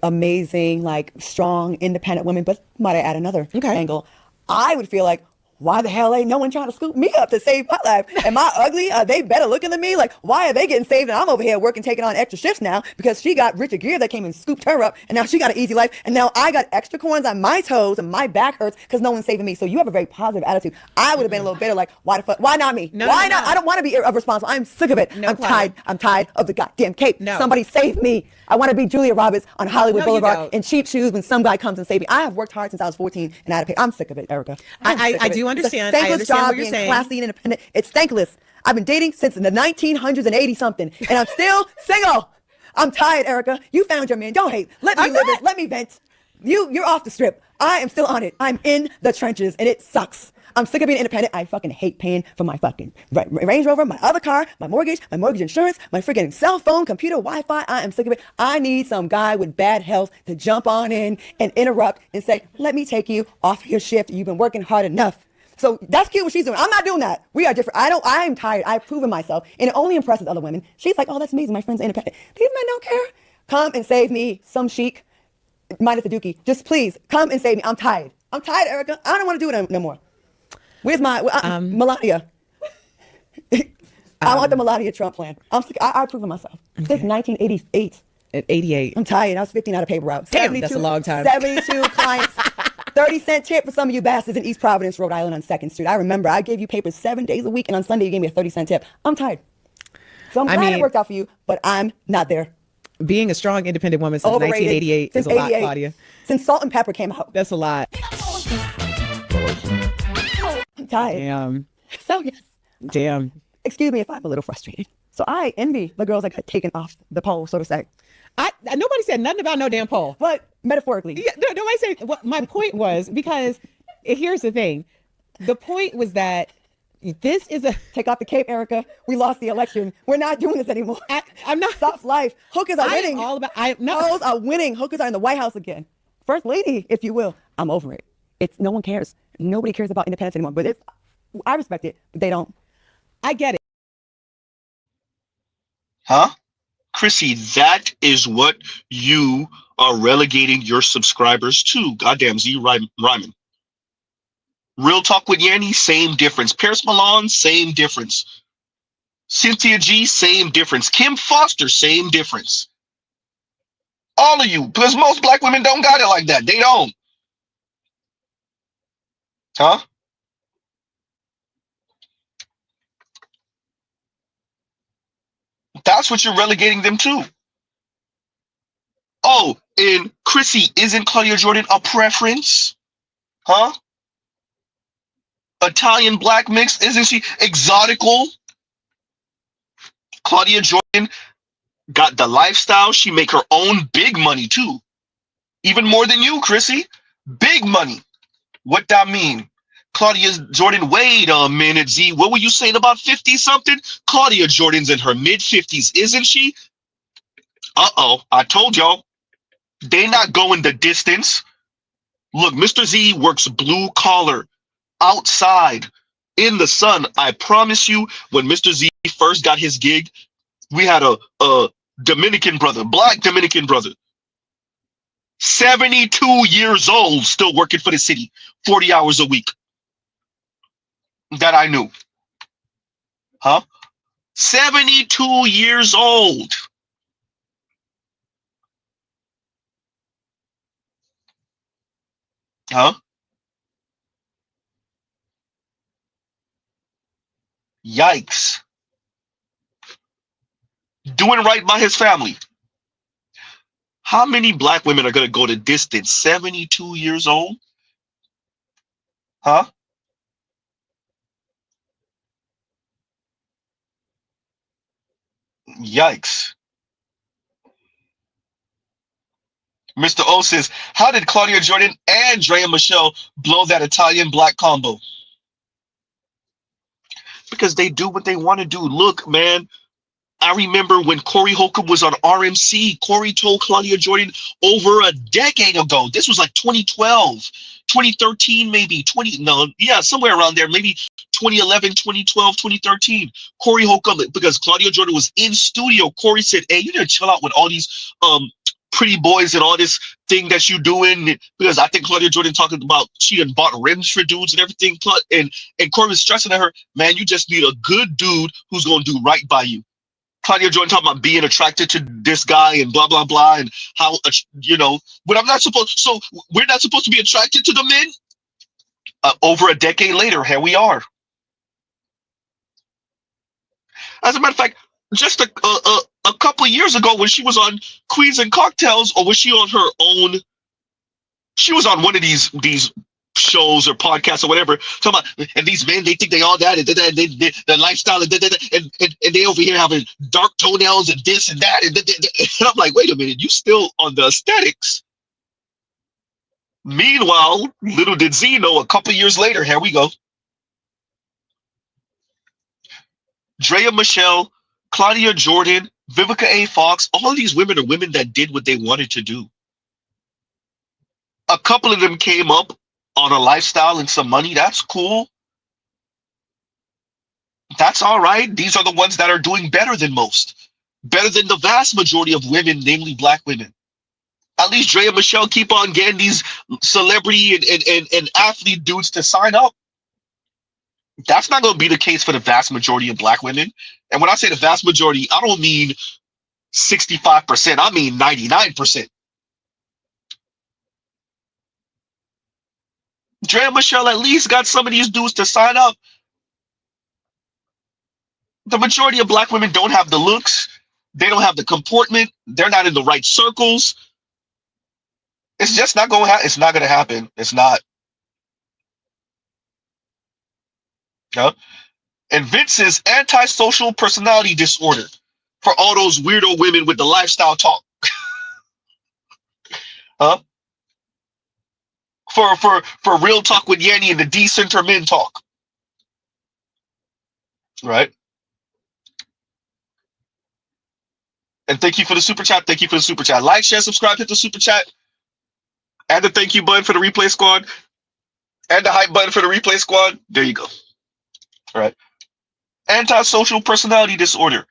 amazing, like strong, independent woman. But might I add another angle? I would feel like, why the hell ain't no one trying to scoop me up to save my life? Am I ugly? Are they better looking than me? Like, why are they getting saved and I'm over here working, taking on extra shifts now because she got Richard Gere that came and scooped her up and now she got an easy life and now I got extra corns on my toes and my back hurts because no one's saving me. So you have a very positive attitude. I would have been a little bitter like, why the fuck? Why not me? Why not? I don't want to be irresponsible. I'm sick of it. I'm tired of the goddamn cape. Somebody save me. I want to be Julia Roberts on Hollywood Boulevard in cheap shoes when some guy comes and saves me. I have worked hard since I was 14 and I had to pay. I'm sick of it, Erica. I do understand. It's a thankless I understand job what you're being saying. classy and independent. It's thankless. I've been dating since the 1900s and 80 something, and I'm still single. I'm tired, Erica. You found your man. Don't hate. Let me live this. Let me vent. You're off the strip. I am still on it. I'm in the trenches, and it sucks. I'm sick of being independent. I fucking hate paying for my fucking Range Rover, my other car, my mortgage insurance, my freaking cell phone, computer, Wi-Fi. I am sick of it. I need some guy with bad health to jump on in and interrupt and say, let me take you off your shift. You've been working hard enough. So that's cute what she's doing. I'm not doing that. We are different. I'm tired. I've proven myself. And it only impresses other women. She's like, oh, that's amazing. My friend's independent. These men don't care. Come and save me. Some chic, minus the dookie. Just please come and save me. I'm tired. I'm tired, Erica. I don't want to do it no more. Where's my Melania? I want the Melania Trump plan. I'm sick. I've proven myself. Since 1988. At 88. I'm tired. I was 15 out of paper route. Damn, that's a long time. 72 clients. 30-cent tip for some of you bastards in East Providence, Rhode Island on 2nd Street. I remember I gave you papers 7 days a week, and on Sunday you gave me a 30-cent tip. I'm tired. So I'm glad it worked out for you, but I'm not there. Being a strong, independent woman since 1988 is a lot, Claudia. Since Salt and Pepper came out. That's a lot. I'm tired. Damn. So, yes. Damn. Excuse me if I'm a little frustrated. So I envy the girls that got taken off the pole, so to say. Nobody said nothing about no damn pole. But metaphorically. Yeah, nobody said. What my point was, because here's the thing. The point was that this is a... Take off the cape, Erica. We lost the election. We're not doing this anymore. I'm not... Soft life. Hookers are winning. All about... Hoes are winning. Hookers are in the White House again. First lady, if you will. I'm over it. No one cares. Nobody cares about independence anymore. But I respect it, but they don't. I get it. Huh? Chrissy, that is what you are relegating your subscribers to. Goddamn, Z rhyming. Real Talk with Yanni, same difference. Paris Milan, same difference. Cynthia G, same difference. Kim Foster, same difference. All of you, because most black women don't got it like that. They don't. Huh? That's what you're relegating them to. Oh, and Chrissy, isn't Claudia Jordan a preference? Huh? Italian black mix, isn't she exotical? Claudia Jordan got the lifestyle. She make her own big money too. Even more than you, Chrissy. Big money. What that mean? Claudia Jordan, wait a minute, Z. What were you saying about 50-something? Claudia Jordan's in her mid-50s, isn't she? Uh-oh, I told y'all. They not going the distance. Look, Mr. Z works blue collar, outside, in the sun. I promise you, when Mr. Z first got his gig, We had a Dominican brother, black Dominican brother, 72 years old, still working for the city, 40 hours a week. That I knew. Huh? 72 years old. Huh? Yikes. Doing right by his family. How many black women are going to go the distance? 72 years old? Huh? Yikes. Mr. O says, how did Claudia Jordan and Drea Michelle blow that Italian black combo? Because they do what they want to do. Look, man, I remember when Corey Holcomb was on RMC, Corey told Claudia Jordan over a decade ago. This was like 2012, 2013, maybe somewhere around there, maybe 2011, 2012, 2013. Corey Holcomb, because Claudia Jordan was in studio, Corey said, hey, you need to chill out with all these pretty boys and all this thing that you doing, because I think Claudia Jordan talking about she had bought rims for dudes and everything. And Corey was stressing at her, man, you just need a good dude who's going to do right by you. Claudia Jordan talking about being attracted to this guy and blah, blah, blah, and how, but I'm not supposed, so we're not supposed to be attracted to the men? Over a decade later, here we are. As a matter of fact, just a couple of years ago when she was on Queens and Cocktails, or was she on her own? She was on one of these shows or podcasts or whatever, talking about, and these men, they think they all that, and the lifestyle, and they over here having dark toenails and this and that, and I'm like, wait a minute, you still on the aesthetics? Meanwhile, little did Z know, a couple years later, here we go. Drea Michelle, Claudia Jordan, Vivica A. Fox, all of these women are women that did what they wanted to do. A couple of them came up on a lifestyle and some money. That's cool. That's all right. These are the ones that are doing better than most. Better than the vast majority of women, namely black women. At least Drea Michelle keep on getting these celebrity and athlete dudes to sign up. That's not going to be the case for the vast majority of black women. And when I say the vast majority, I don't mean 65%. I mean 99%. Drea Michelle at least got some of these dudes to sign up. The majority of black women don't have the looks. They don't have the comportment. They're not in the right circles. It's just not going to happen. It's not going to happen. It's not. No. And Vince's antisocial personality disorder for all those weirdo women with the lifestyle talk. Huh? For real talk with Yanni and the decenter men talk. Right? And thank you for the super chat. Thank you for the super chat. Like, share, subscribe, hit the super chat. And the thank you button for the replay squad. And the hype button for the replay squad. There you go. All right. Antisocial personality disorder.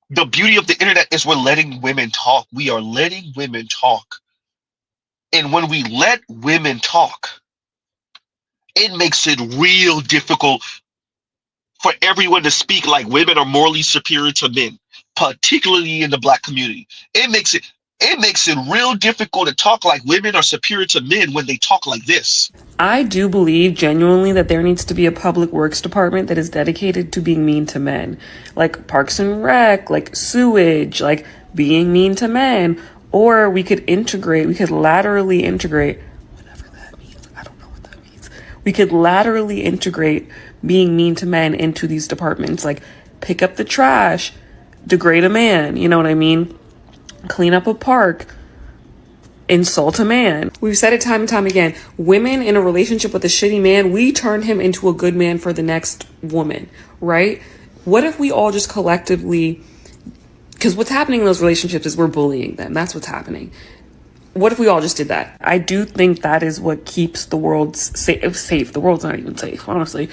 The beauty of the internet is we're letting women talk. We are letting women talk. And when we let women talk, it makes it real difficult for everyone to speak like women are morally superior to men, particularly in the black community. It makes it real difficult to talk like women are superior to men when they talk like this. I do believe genuinely that there needs to be a public works department that is dedicated to being mean to men, like Parks and Rec, like sewage, like being mean to men. Or we could laterally integrate, whatever that means. I don't know what that means. We could laterally integrate being mean to men into these departments, like pick up the trash, degrade a man, you know what I mean? Clean up a park, insult a man. We've said it time and time again. Women in a relationship with a shitty man, we turn him into a good man for the next woman, right? What if we all just collectively, because what's happening in those relationships is we're bullying them. That's what's happening. What if we all just did that? I do think that is what keeps the world safe. The world's not even safe, honestly.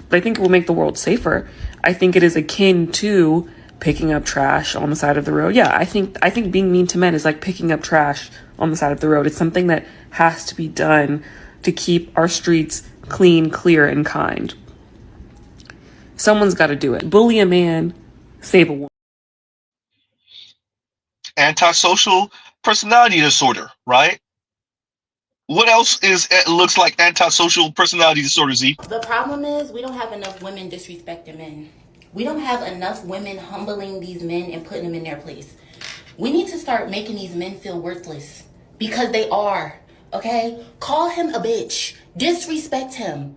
But I think it will make the world safer. I think it is akin to picking up trash on the side of the road. Yeah, I think being mean to men is like picking up trash on the side of the road. It's something that has to be done to keep our streets clean, clear, and kind. Someone's got to do it. Bully a man, save a woman. Antisocial personality disorder, right? What else looks like antisocial personality disorder, Z? The problem is we don't have enough women disrespecting men. We don't have enough women humbling these men and putting them in their place. We need to start making these men feel worthless because they are, okay? Call him a bitch. Disrespect him.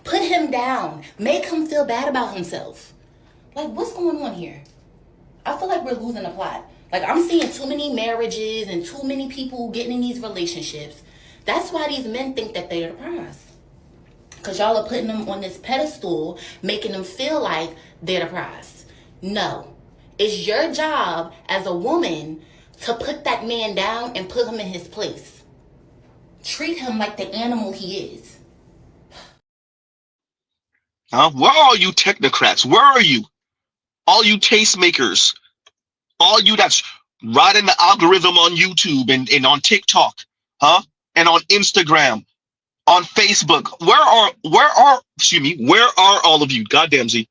Put him down. Make him feel bad about himself. Like, what's going on here? I feel like we're losing the plot. Like, I'm seeing too many marriages and too many people getting in these relationships. That's why these men think that they're the prize. Because y'all are putting them on this pedestal, making them feel like they're the prize. No. It's your job as a woman to put that man down and put him in his place. Treat him like the animal he is. Where are you technocrats? Where are you? All you tastemakers. All you that's riding the algorithm on YouTube and on TikTok, and on Instagram, on Facebook. Where are all of you? Goddamn Z.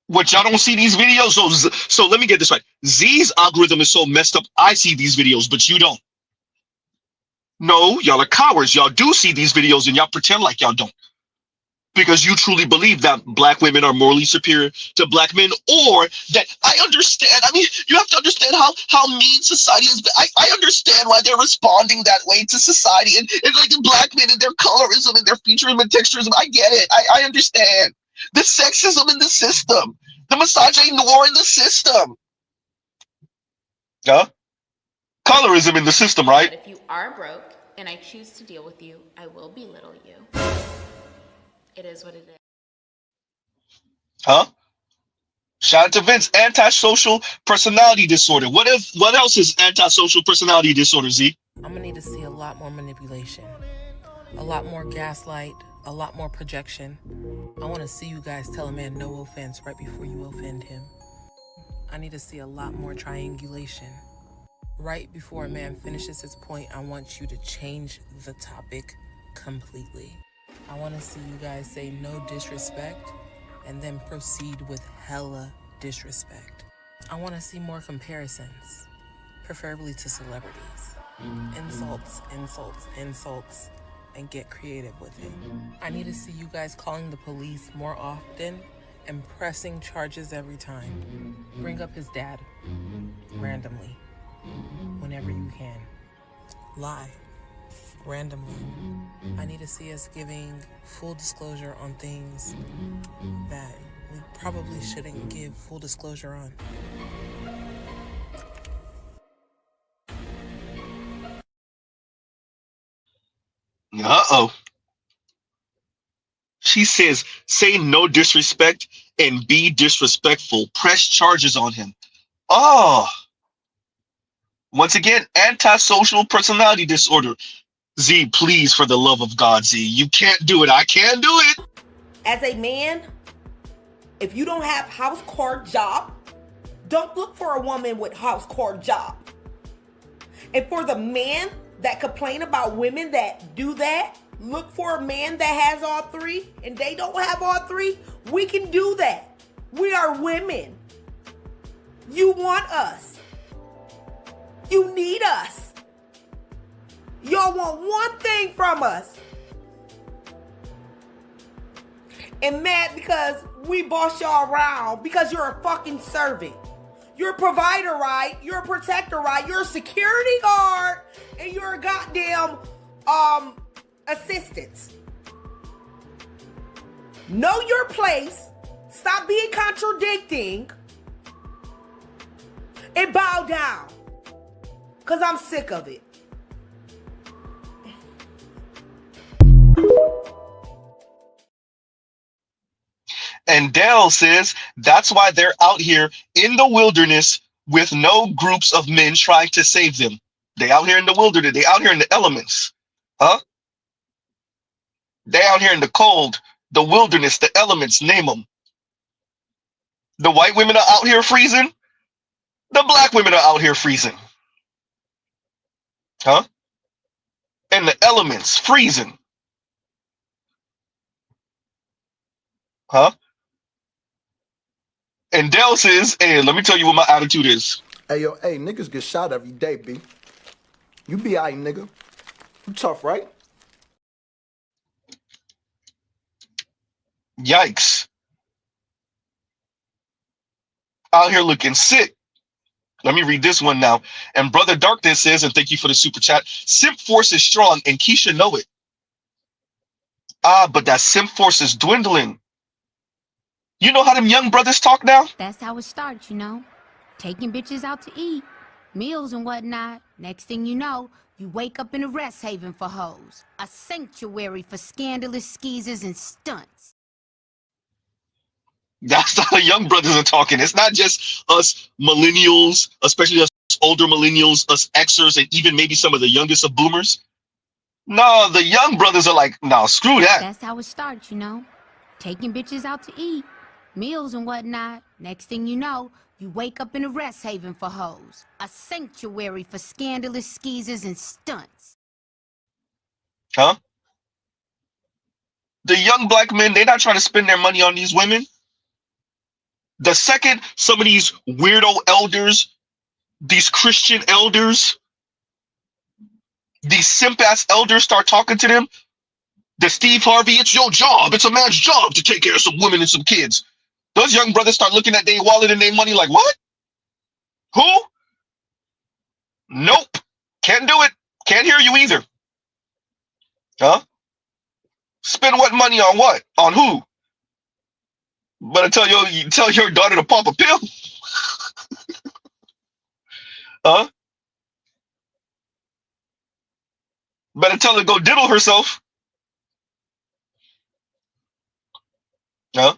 What, y'all don't see these videos? So let me get this right. Z's algorithm is so messed up, I see these videos, but you don't. No, y'all are cowards. Y'all do see these videos and y'all pretend like y'all don't. Because you truly believe that black women are morally superior to black men, or that I understand. I mean, you have to understand how mean society is. I understand why they're responding that way to society and like the black men and their colorism and their featureism and texturism. I get it. I understand. The sexism in the system, the misogynoir in the system. Colorism in the system, right? But if you are broke and I choose to deal with you, I will belittle you. It is what it is. Shout out to Vince. Antisocial personality disorder. What else is antisocial personality disorder, Z? I'm gonna need to see a lot more manipulation, a lot more gaslight, a lot more projection. I want to see you guys tell a man no offense right before you offend him. I need to see a lot more triangulation. Right before a man finishes his point, I want you to change the topic completely. I want to see you guys say no disrespect and then proceed with hella disrespect. I want to see more comparisons, preferably to celebrities. Insults, insults, insults, and get creative with it. I need to see you guys calling the police more often and pressing charges every time. Bring up his dad randomly whenever you can. Lie randomly. I need to see us giving full disclosure on things that we probably shouldn't give full disclosure on. Uh-oh. She says, say no disrespect and be disrespectful. Press charges on him. Oh. Once again, antisocial personality disorder. Z, please, for the love of God, Z. You can't do it. I can't do it. As a man, if you don't have house core job, don't look for a woman with house core job. And for the man that complain about women that do that, look for a man that has all three and they don't have all three. We can do that. We are women. You want us. You need us. Y'all want one thing from us. And mad because we boss y'all around because you're a fucking servant. You're a provider, right? You're a protector, right? You're a security guard and you're a goddamn assistant. Know your place. Stop being contradicting. And bow down. Because I'm sick of it. And Dell says that's why they're out here in the wilderness with no groups of men trying to save them. They out here in the wilderness. They out here in the elements. They out here in the cold the wilderness, the elements, name them. The white women are out here freezing. The black women are out here freezing. Huh? And the elements freezing. Huh? And Dell says, hey, let me tell you what my attitude is. Hey, yo, hey, niggas get shot every day, B. You be aight, nigga. You tough, right? Yikes. Out here looking sick. Let me read this one now. And Brother Darkness says, and thank you for the super chat, simp force is strong and Keisha know it. Ah, but that simp force is dwindling. You know how them young brothers talk now? That's how it starts, you know. Taking bitches out to eat, meals and whatnot. Next thing you know, you wake up in a rest haven for hoes. A sanctuary for scandalous skeezers and stunts. That's how the young brothers are talking. It's not just us millennials, especially us older millennials, us Xers, and even maybe some of the youngest of boomers. No, the young brothers are like, no, screw that. That's how it starts, you know. Taking bitches out to eat, meals and whatnot. Next thing you know, you wake up in a rest haven for hoes. A sanctuary for scandalous skeezers and stunts. Huh? The young black men, they're not trying to spend their money on these women. The second some of these weirdo elders, these Christian elders, these simp-ass elders start talking to them, the Steve Harvey, it's your job, it's a man's job to take care of some women and some kids. Those young brothers start looking at their wallet and their money like, what? Who? Nope. Can't do it. Can't hear you either. Huh? Spend what money on what? On who? Better tell your daughter to pop a pill. Huh? Better tell her to go diddle herself. Huh?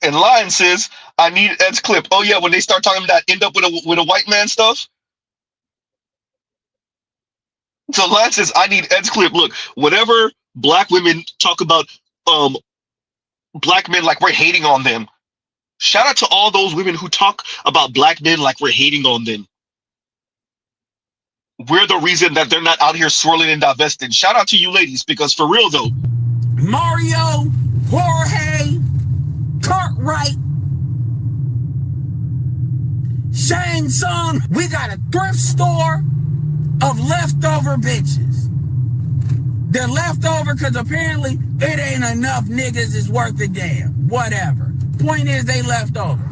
And Lion says, I need Ed's clip. Oh yeah, when they start talking about end up with a white man stuff. So Lion says, I need Ed's clip. Look, whenever black women talk about black men like we're hating on them, shout out to all those women who talk about black men like we're hating on them. We're the reason that they're not out here swirling and divesting. Shout out to you ladies, because for real though. Mario, Jorge, Cartwright, Shang Tsung, we got a thrift store of leftover bitches. They're leftover because apparently it ain't enough niggas is worth a damn. Whatever. Point is they left over.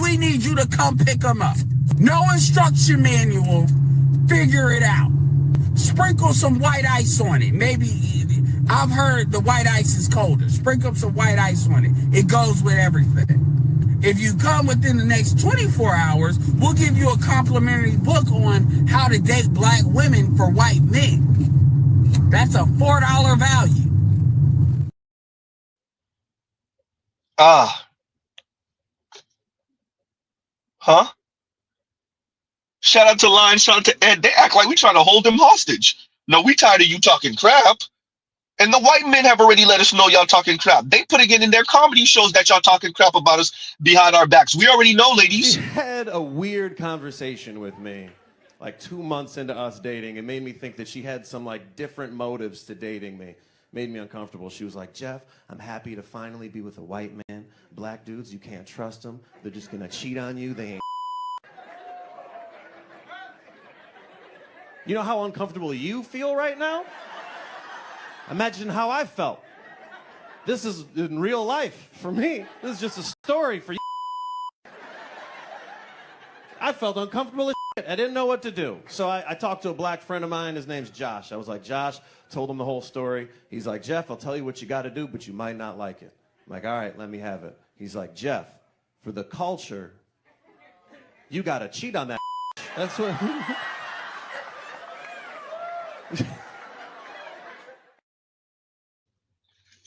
We need you to come pick them up. No instruction manual. Figure it out. Sprinkle some white ice on it. Maybe, I've heard the white ice is colder. Sprinkle some white ice on it. It goes with everything. If you come within the next 24 hours, we'll give you a complimentary book on how to date black women for white men. That's a $4 value. Ah. Huh? Shout out to Lion, shout out to Ed. They act like we trying to hold them hostage. No, we tired of you talking crap. And the white men have already let us know y'all talking crap. They putting it in their comedy shows that y'all talking crap about us behind our backs. We already know, ladies. She had a weird conversation with me, like 2 months into us dating. It made me think that she had some like different motives to dating me. Made me uncomfortable. She was like, Jeff, I'm happy to finally be with a white man. Black dudes, you can't trust them. They're just gonna cheat on you. They ain't. You know how uncomfortable you feel right now? Imagine how I felt. This is in real life for me. This is just a story for you. I felt uncomfortable as shit. I didn't know what to do. So I talked to a black friend of mine. His name's Josh. I was like, Josh, told him the whole story. He's like, Jeff, I'll tell you what you got to do, but you might not like it. I'm like, all right, let me have it. He's like, Jeff, for the culture, you got to cheat on that. That's what...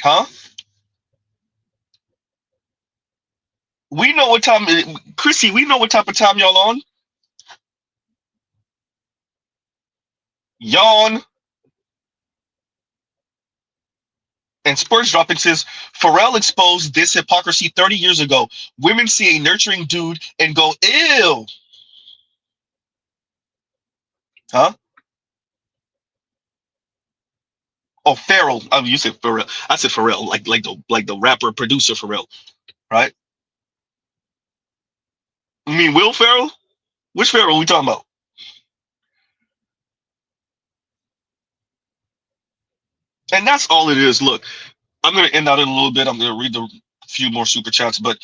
Huh? We know what time, Chrissy, we know what type of time y'all on. Yawn. And Spurs dropping says, Pharrell exposed this hypocrisy 30 years ago. Women see a nurturing dude and go, ew. Huh? Oh, Pharrell. I mean, you said Pharrell. I said Pharrell, like the rapper producer Pharrell, right? You mean Will Ferrell? Which Pharrell are we talking about? And that's all it is. Look, I'm going to end out in a little bit. I'm going to read the few more super chats, but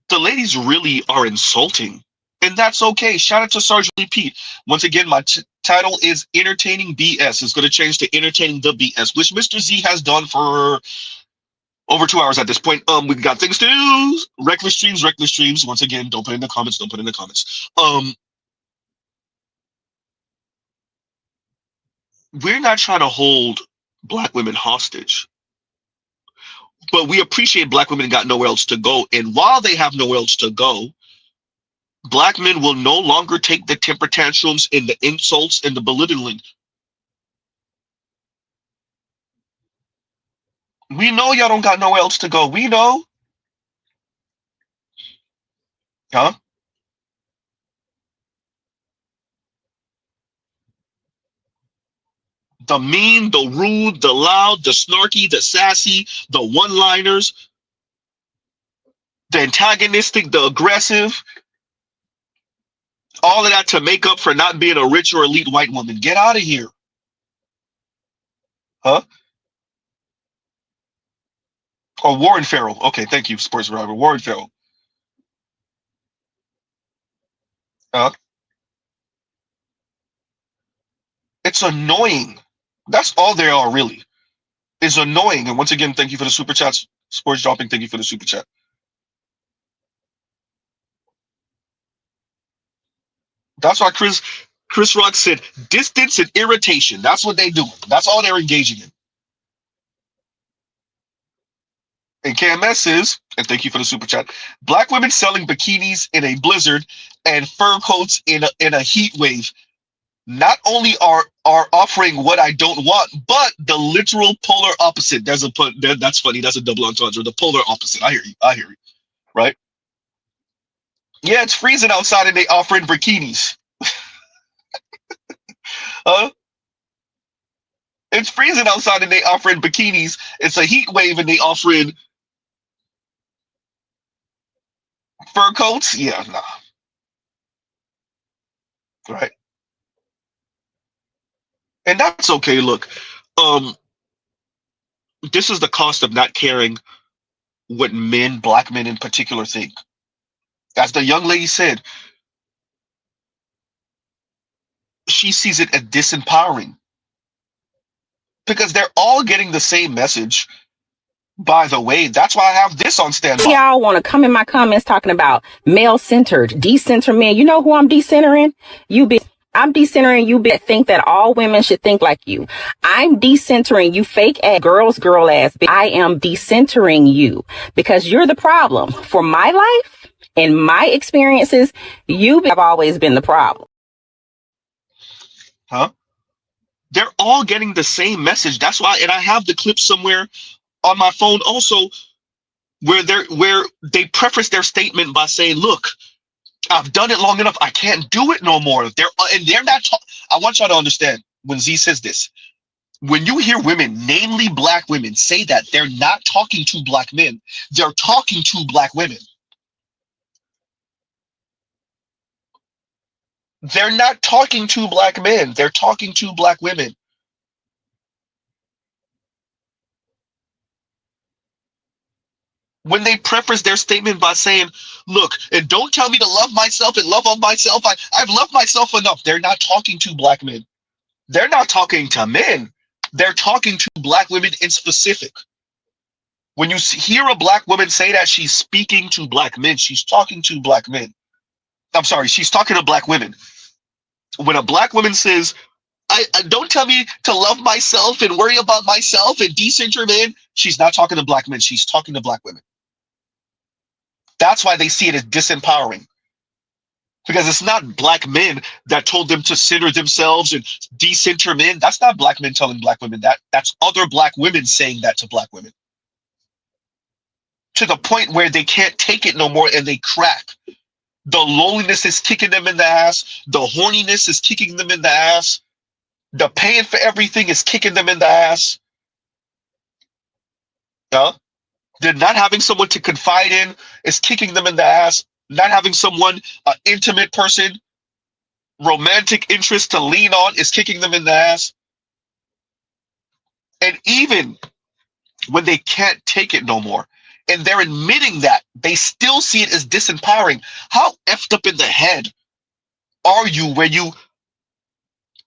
the ladies really are insulting. And that's okay. Shout out to Sergeant Lee Pete. Once again, my title is Entertaining BS. It's going to change to Entertaining the BS, which Mr. Z has done for over 2 hours at this point. We got things to do. Reckless streams. Once again, don't put in the comments. Don't put in the comments. We're not trying to hold black women hostage, but we appreciate black women got nowhere else to go. And while they have nowhere else to go, black men will no longer take the temper tantrums and the insults and the belittling. We know y'all don't got nowhere else to go. We know. Huh? The mean, the rude, the loud, the snarky, the sassy, the one-liners, the antagonistic, the aggressive, all of that to make up for not being a rich or elite white woman. Get out of here. Huh? Oh, Warren Farrell. Okay, thank you, sports driver. Warren Farrell. It's annoying. That's all they are, really. It's annoying. And once again, thank you for the super chats. Sports dropping, thank you for the super chat. That's why Chris Rock said distance and irritation. That's what they do. That's all they're engaging in. And KMS says, and thank you for the super chat, black women selling bikinis in a blizzard and fur coats in a heat wave not only are offering what I don't want, but the literal polar opposite. That's funny. That's a double entendre. The polar opposite. I hear you. Right? Yeah, it's freezing outside and they offering bikinis. Huh? It's freezing outside and they offering bikinis. It's a heat wave and they offering fur coats. Yeah, nah. Right. And that's okay. Look, this is the cost of not caring what men, black men in particular, think. As the young lady said, she sees it as disempowering because they're all getting the same message. By the way, that's why I have this on standby. Y'all want to come in my comments talking about male-centered, decenter men. You know who I'm decentering? I'm decentering you that think that all women should think like you. I'm decentering you fake ass girl ass. I am decentering you because you're the problem. For my life and my experiences, you have always been the problem. Huh? They're all getting the same message. That's why, and I have the clip somewhere on my phone also where they preface their statement by saying, look, I've done it long enough. I can't do it no more. They're not. I want y'all to understand when Z says this. When you hear women, namely black women, say that, they're not talking to black men. They're talking to black women. They're not talking to black men. They're talking to black women. When they preface their statement by saying, look, and don't tell me to love myself and love on myself. I've loved myself enough. They're not talking to black men. They're not talking to men. They're talking to black women in specific. When you hear a black woman say that, she's speaking to black men. She's talking to black men. I'm sorry, she's talking to black women. When a black woman says, I don't tell me to love myself and worry about myself and decenter men, she's not talking to black men. She's talking to black women. That's why they see it as disempowering. Because it's not black men that told them to center themselves and decenter men. That's not black men telling black women that. That's other black women saying that to black women. To the point where they can't take it no more and they crack. The loneliness is kicking them in the ass. The horniness is kicking them in the ass. The paying for everything is kicking them in the ass. They're not having someone to confide in is kicking them in the ass. Not having someone, an intimate person, romantic interest to lean on is kicking them in the ass. And even when they can't take it no more, and they're admitting that, they still see it as disempowering. How effed up in the head are you where you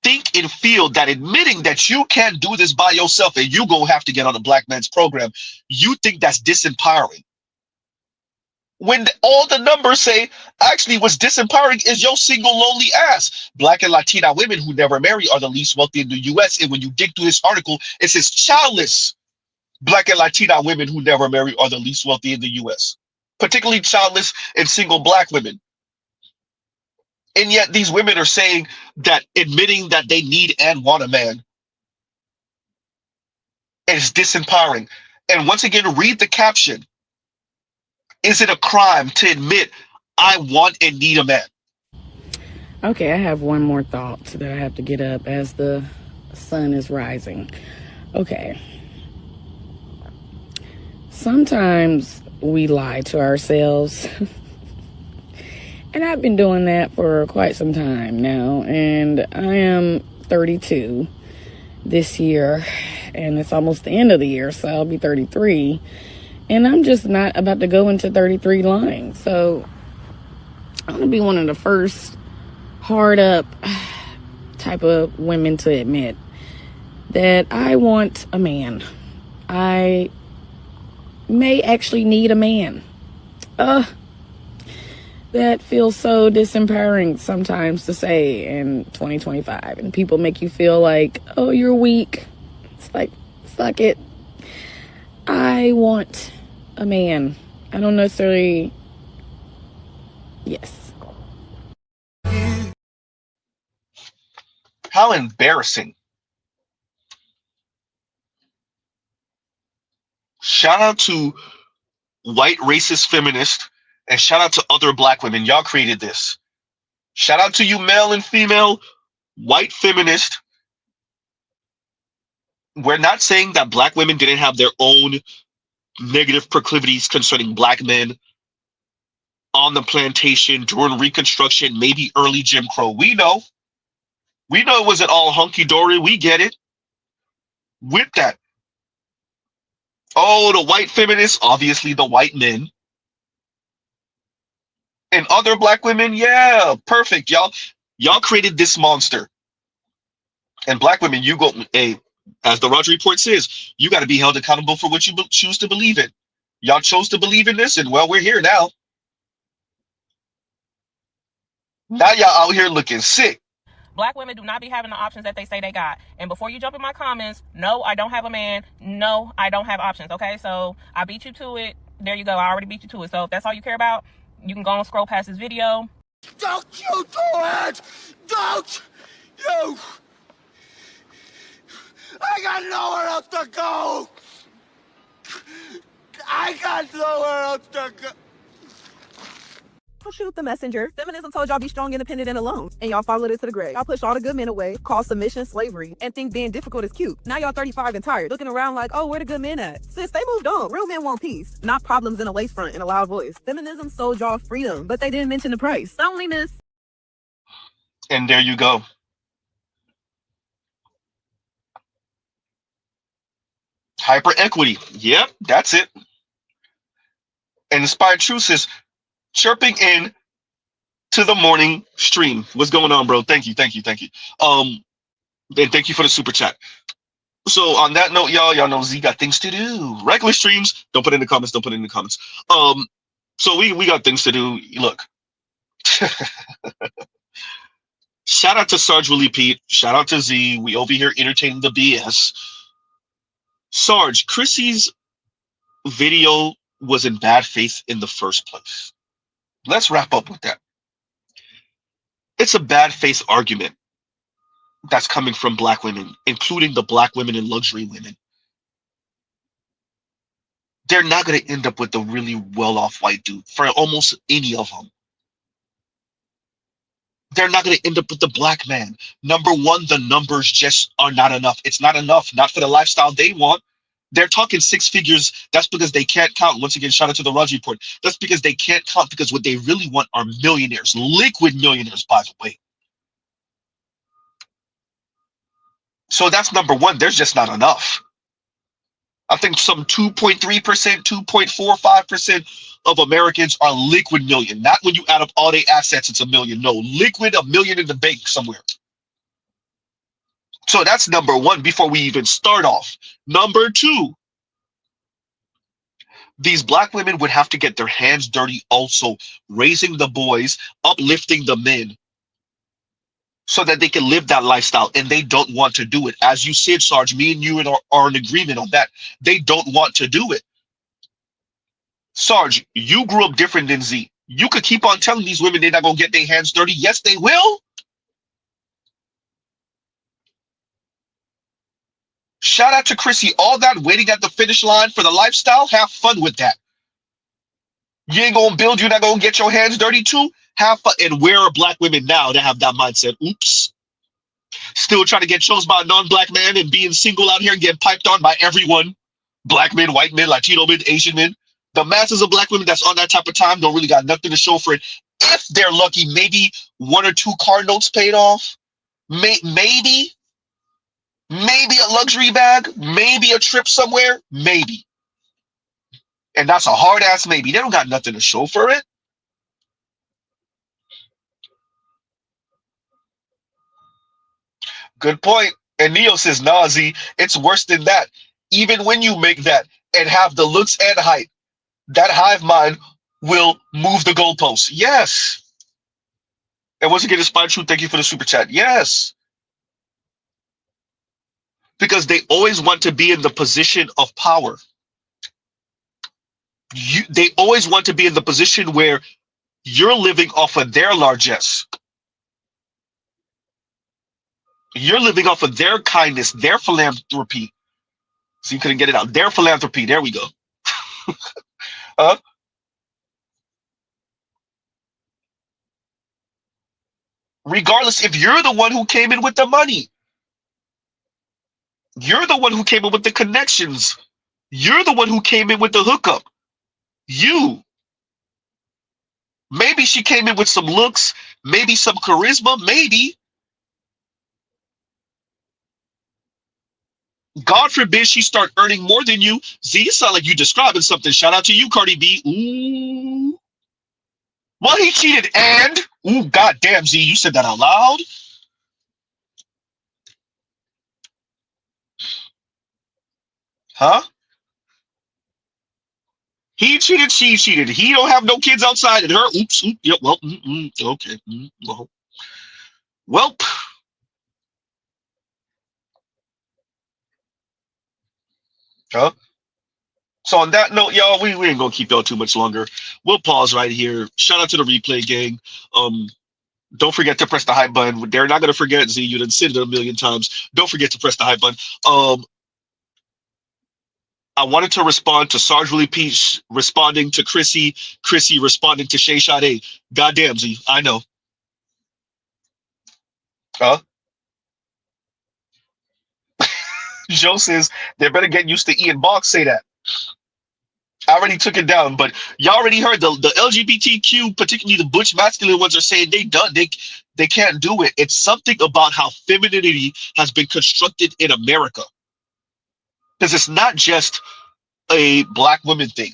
think and feel that admitting that you can't do this by yourself and you gonna have to get on a black man's program, you think that's disempowering? When all the numbers say actually what's disempowering is your single lonely ass. Black and Latina women who never marry are the least wealthy in the US. And when you dig through this article, it says childless Black and Latina women who never marry are the least wealthy in the US, particularly childless and single black women. And yet these women are saying that admitting that they need and want a man is disempowering. And once again, read the caption. Is it a crime to admit I want and need a man? Okay, I have one more thought that I have to get up as the sun is rising. Okay. Sometimes we lie to ourselves. And I've been doing that for quite some time now. And I am 32 this year. And it's almost the end of the year, so I'll be 33. And I'm just not about to go into 33 lying. So I'm going to be one of the first hard up type of women to admit that I want a man. I may actually need a man. That feels so disempowering sometimes to say in 2025. And people make you feel like, oh, you're weak. It's like, fuck it. I want a man. I don't necessarily... Yes. How embarrassing. Shout out to white racist feminists and shout out to other black women. Y'all created this. Shout out to you male and female white feminists. We're not saying that black women didn't have their own negative proclivities concerning black men on the plantation during Reconstruction, maybe early Jim Crow. We know it wasn't all hunky-dory. We get it. With that, oh, the white feminists, obviously the white men. And other black women, yeah, perfect. Y'all created this monster. And black women, you go, hey, as the Roger Report says, you got to be held accountable for what you choose to believe in. Y'all chose to believe in this, and well, we're here now. Now y'all out here looking sick. Black women do not be having the options that they say they got. And before you jump in my comments, no, I don't have a man. No, I don't have options. Okay, so I beat you to it. There you go. I already beat you to it. So if that's all you care about, you can go and scroll past this video. Don't you do it! Don't you! I got nowhere else to go! I got nowhere else to go! Don't shoot the messenger. Feminism told y'all be strong, independent, and alone. And y'all followed it to the grave. Y'all pushed all the good men away, called submission slavery, and think being difficult is cute. Now y'all 35 and tired, looking around like, oh, where the good men at? Sis, they moved on. Real men want peace, not problems in a lace front and a loud voice. Feminism sold y'all freedom, but they didn't mention the price. Loneliness. And there you go. Hyper equity. Yep, that's it. And Inspired Truth is chirping in to the morning stream. What's going on, bro? Thank you. And thank you for the super chat. So on that note, y'all know Z got things to do. Regular streams, don't put it in the comments. So we got things to do. Look. Shout out to Sarge Willie Pete. Shout out to Z. We over here entertaining the BS. Sarge, Chrissy's video was in bad faith in the first place. Let's wrap up with that. It's a bad faith argument that's coming from black women, including the black women and luxury women. They're not going to end up with a really well-off white dude for almost any of them. They're not going to end up with the black man. Number one, the numbers just are not enough. It's not enough, not for the lifestyle they want. They're talking six figures. That's because they can't count. Once again, shout out to the Raj report. That's because they can't count, because what they really want are millionaires, liquid millionaires, by the way. So that's number one. There's just not enough. I think some 2.3%, 2.45% of Americans are liquid million. Not when you add up all their assets, it's a million. No, liquid, a million in the bank somewhere. So that's number one before we even start off. Number two, these black women would have to get their hands dirty also, raising the boys, uplifting the men, so that they can live that lifestyle, and they don't want to do it. As you said, Sarge, me and you are in agreement on that. They don't want to do it. Sarge, you grew up different than Z. You could keep on telling these women they're not going to get their hands dirty. Yes, they will. Shout out to Chrissy. All that waiting at the finish line for the lifestyle, have fun with that. You ain't going to build, you're not going to get your hands dirty too? Have fun. And where are black women now that have that mindset? Oops. Still trying to get chose by a non-black man and being single out here and getting piped on by everyone. Black men, white men, Latino men, Asian men. The masses of black women that's on that type of time don't really got nothing to show for it. If they're lucky, maybe one or two car notes paid off. Maybe a luxury bag. Maybe a trip somewhere. Maybe. And that's a hard-ass maybe. They don't got nothing to show for it. Good point. And Neo says, nah, Z, it's worse than that. Even when you make that and have the looks and height, that hive mind will move the goalposts. Yes. And once again, Spine Truth, thank you for the super chat. Yes. Because they always want to be in the position of power. They always want to be in the position where you're living off of their largesse. You're living off of their kindness, their philanthropy. So you couldn't get it out. Their philanthropy. There we go. Regardless, if you're the one who came in with the money, you're the one who came in with the connections, you're the one who came in with the hookup. Maybe she came in with some looks, maybe some charisma, maybe. God forbid she start earning more than you. Z, you sound like you describing something. Shout out to you, Cardi B. Ooh. Well, he cheated and... Ooh, goddamn, Z, you said that out loud? Huh? He cheated, she cheated. He don't have no kids outside and her. Oops. Yep, well, okay. Well. Huh? So on that note, y'all, we ain't gonna keep y'all too much longer. We'll pause right here. Shout out to the replay gang. Don't forget to press the hype button. They're not gonna forget, Z. You done said it a million times. Don't forget to press the hype button. I wanted to respond to Sarge Willie Peach responding to Chrissy responding to Shay Sade. Goddamn, Z, I know. Huh? Joe says they better get used to Ian Box say that. I already took it down, but y'all already heard the LGBTQ, particularly the butch masculine ones, are saying they can't do it. It's something about how femininity has been constructed in America. Because it's not just a black woman thing.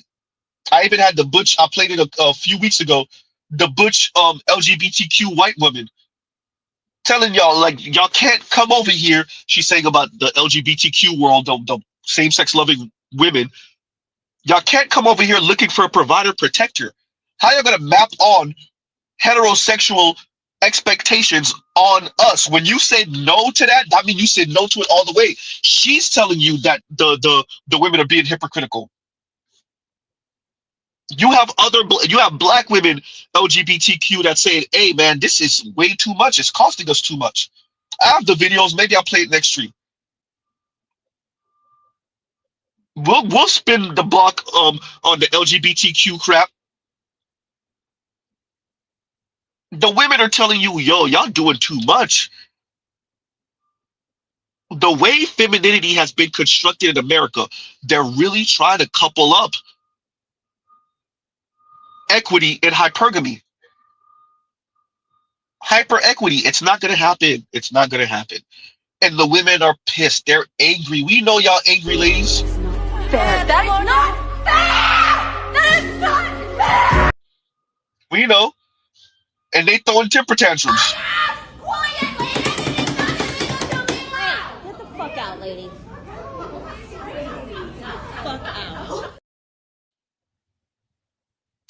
I even had the butch, I played it a few weeks ago, the butch LGBTQ white woman telling y'all, like, y'all can't come over here. She's saying about the LGBTQ world, the same-sex loving women. Y'all can't come over here looking for a provider protector. How y'all gonna map on heterosexual expectations on us? When you said no to that, I mean you said no to it all the way. She's telling you that the women are being hypocritical. You have black women LGBTQ that saying, "Hey man, this is way too much. It's costing us too much." I have the videos. Maybe I'll play it next stream. We'll spin the block on the LGBTQ crap. The women are telling you, "Yo, y'all doing too much." The way femininity has been constructed in America, they're really trying to couple up equity and hypergamy. Hyper equity. It's not gonna happen. It's not gonna happen. And the women are pissed. They're angry. We know y'all angry ladies. That's not fair! That is not fair! We know. And they throwing temper tantrums. Get the fuck out, lady. Fuck out.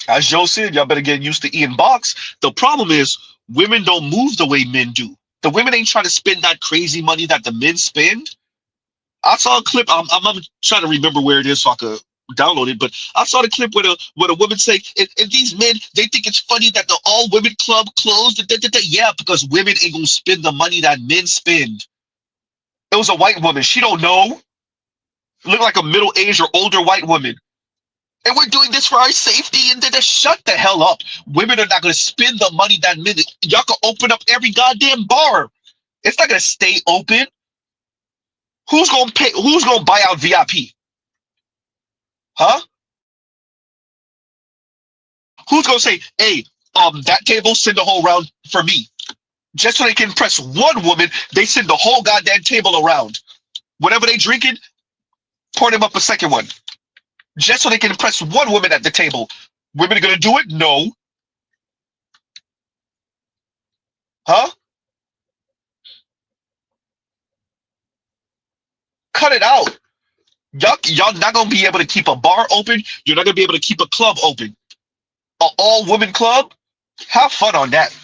As Joe said, y'all better get used to eating box. The problem is women don't move the way men do. The women ain't trying to spend that crazy money that the men spend. I saw a clip. I'm trying to remember where it is so I could download it. But I saw the clip where a woman say, and these men, they think it's funny that the all women club closed. Yeah, because women ain't gonna spend the money that men spend. It was a white woman. She don't know. Looked like a middle-aged or older white woman. And we're doing this for our safety. And then shut the hell up. Women are not gonna spend the money that men. Y'all can open up every goddamn bar. It's not gonna stay open. Who's gonna pay? Who's gonna buy out VIP? Huh? Who's gonna say, "Hey, that table, send the whole round for me"? Just so they can impress one woman, they send the whole goddamn table around. Whatever they drinking, pour them up a second one. Just so they can impress one woman at the table. Women are gonna do it? No. Huh? Cut it out. Y'all not gonna be able to keep a bar open. You're not gonna be able to keep a club open. An all-woman club? Have fun on that.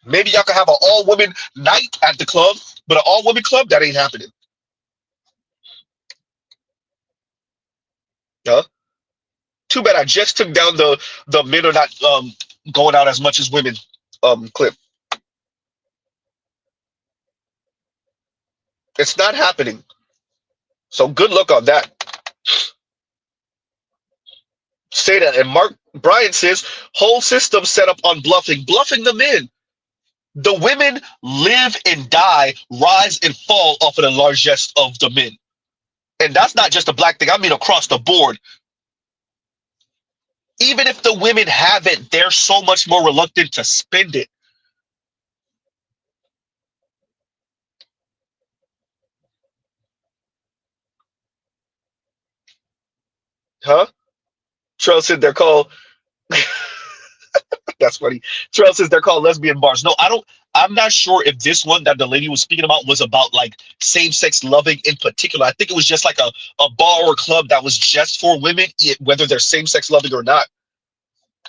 Maybe y'all can have an all-woman night at the club, but an all-woman club, that ain't happening. Huh? Too bad I just took down the men are not going out as much as women clip. It's not happening. So good luck on that. Say that. And Mark Bryan says, whole system set up on bluffing the men. The women live and die, rise and fall off of the largesse of the men. And that's not just a black thing. I mean across the board. Even if the women have it, they're so much more reluctant to spend it. Huh? Trail said they're called that's funny. Trail says they're called lesbian bars. No, I'm not sure if this one that the lady was speaking about was about like same-sex loving in particular. I think it was just like a bar or club that was just for women, whether they're same-sex loving or not.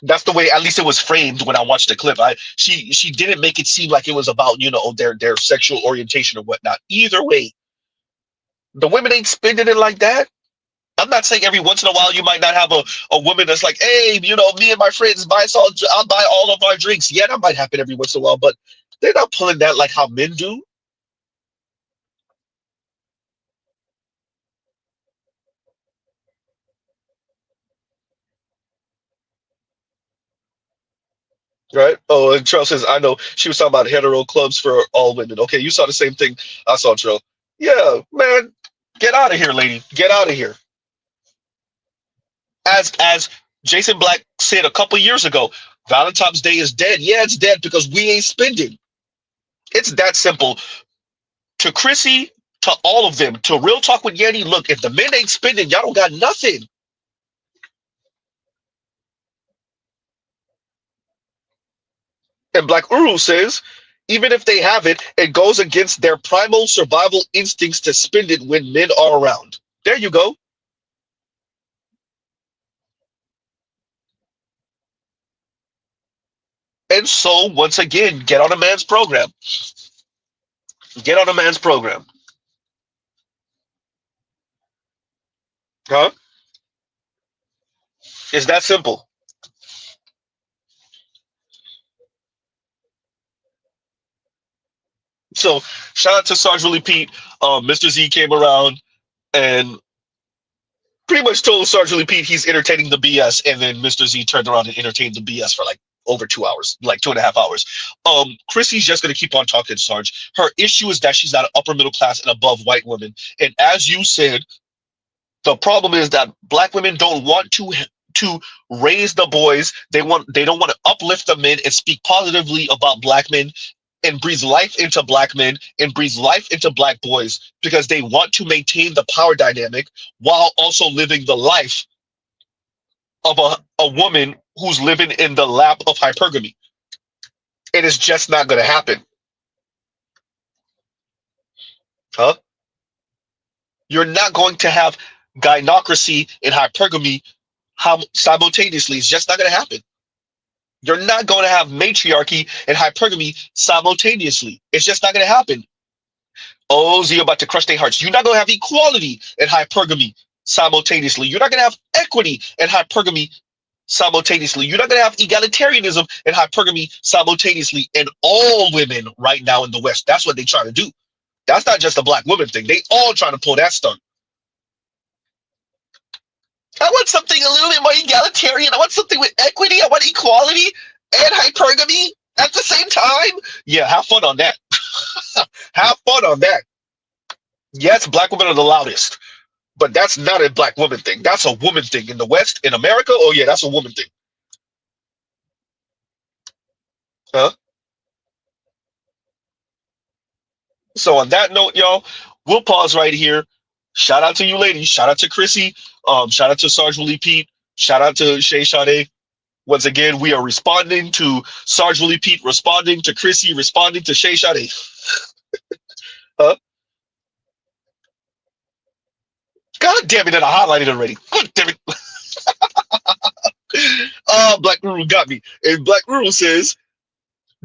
That's the way at least it was framed when I watched the clip. She didn't make it seem like it was about, their sexual orientation or whatnot. Either way, the women ain't spending it like that. I'm not saying every once in a while you might not have a woman that's like, hey, me and my friends I'll buy all of our drinks. Yeah, that might happen every once in a while, but they're not pulling that like how men do. Right? Oh, and Charles says, I know she was talking about hetero clubs for all women. Okay, you saw the same thing I saw, Charles. Yeah, man, get out of here, lady. Get out of here. As Jason Black said a couple years ago, Valentine's Day is dead. Yeah, it's dead because we ain't spending. It's that simple. To Chrissy, to all of them, to Real Talk with Yanni, look, if the men ain't spending, y'all don't got nothing. And Black Uru says, even if they have it, it goes against their primal survival instincts to spend it when men are around. There you go. And so, once again, get on a man's program. Get on a man's program. Huh? It's that simple. So shout out to Sarge Willie Pete. Mr. Z came around and pretty much told Sarge Willie Pete he's entertaining the BS, and then Mr. Z turned around and entertained the BS for like over 2 hours, like 2.5 hours. Chrissy's just gonna keep on talking, Sarge. Her issue is that she's not an upper middle class and above white woman. And as you said, the problem is that black women don't want to raise the boys. They don't want to uplift the men and speak positively about black men and breathe life into black men and breathe life into black boys because they want to maintain the power dynamic while also living the life of a woman who's living in the lap of hypergamy. And it's just not going to happen. Huh? You're not going to have gynocracy and hypergamy simultaneously. It's just not going to happen. You're not going to have matriarchy and hypergamy simultaneously. It's just not going to happen. Oh, you're about to crush their hearts. You're not going to have equality and hypergamy simultaneously. You're not going to have equity and hypergamy simultaneously. You're not going to have egalitarianism and hypergamy simultaneously. And all women right now in the West, that's what they try to do. That's not just a black woman thing. They all trying to pull that stunt. I want something a little bit more egalitarian. I want something with equity. I want equality and hypergamy at the same time. Yeah, have fun on that. Have fun on that. Yes, black women are the loudest, but that's not a black woman thing. That's a woman thing. In the West, in America, oh yeah, that's a woman thing. Huh? So on that note, y'all, we'll pause right here. Shout out to you ladies. Shout out to Chrissy. Shout out to Sarge Willie Pete. Shout out to Shay Sade. Once again, we are responding to Sarge Willie Pete, responding to Chrissy, responding to Shay Sade. Huh? God damn it, that I highlighted already. God damn it. Black Ruru got me. And Black Ruru says,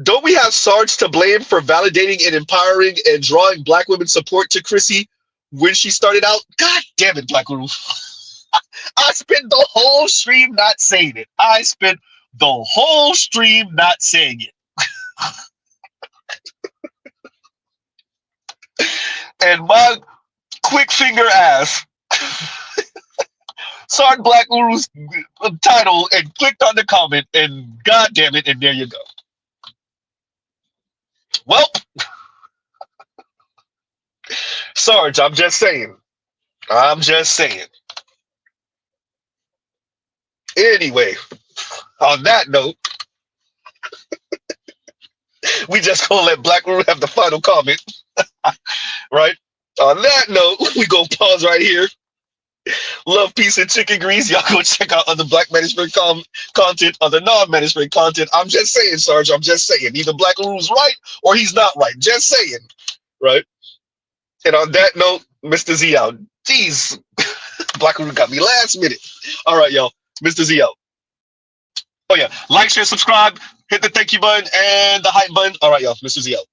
don't we have Sarge to blame for validating and empowering and drawing black women's support to Chrissy when she started out? God damn it, Black Ruru. I spent the whole stream not saying it. I spent the whole stream not saying it. And my quick finger ass saw Black Guru's title and clicked on the comment, and god damn it, and there you go. Well, Sarge, I'm just saying. I'm just saying. Anyway, on that note, we just gonna let Black Guru have the final comment. Right? On that note, we gonna pause right here. Love, peace, and chicken grease. Y'all go check out other Black Management content, other non-management content. I'm just saying, Sarge, I'm just saying. Either Black Guru's right or he's not right. Just saying. Right? And on that note, Mr. Z out. Jeez. Black Guru got me last minute. All right, y'all. Mr. Z out. Oh, yeah. Like, share, subscribe. Hit the thank you button and the hype button. All right, y'all. Mr. Z out.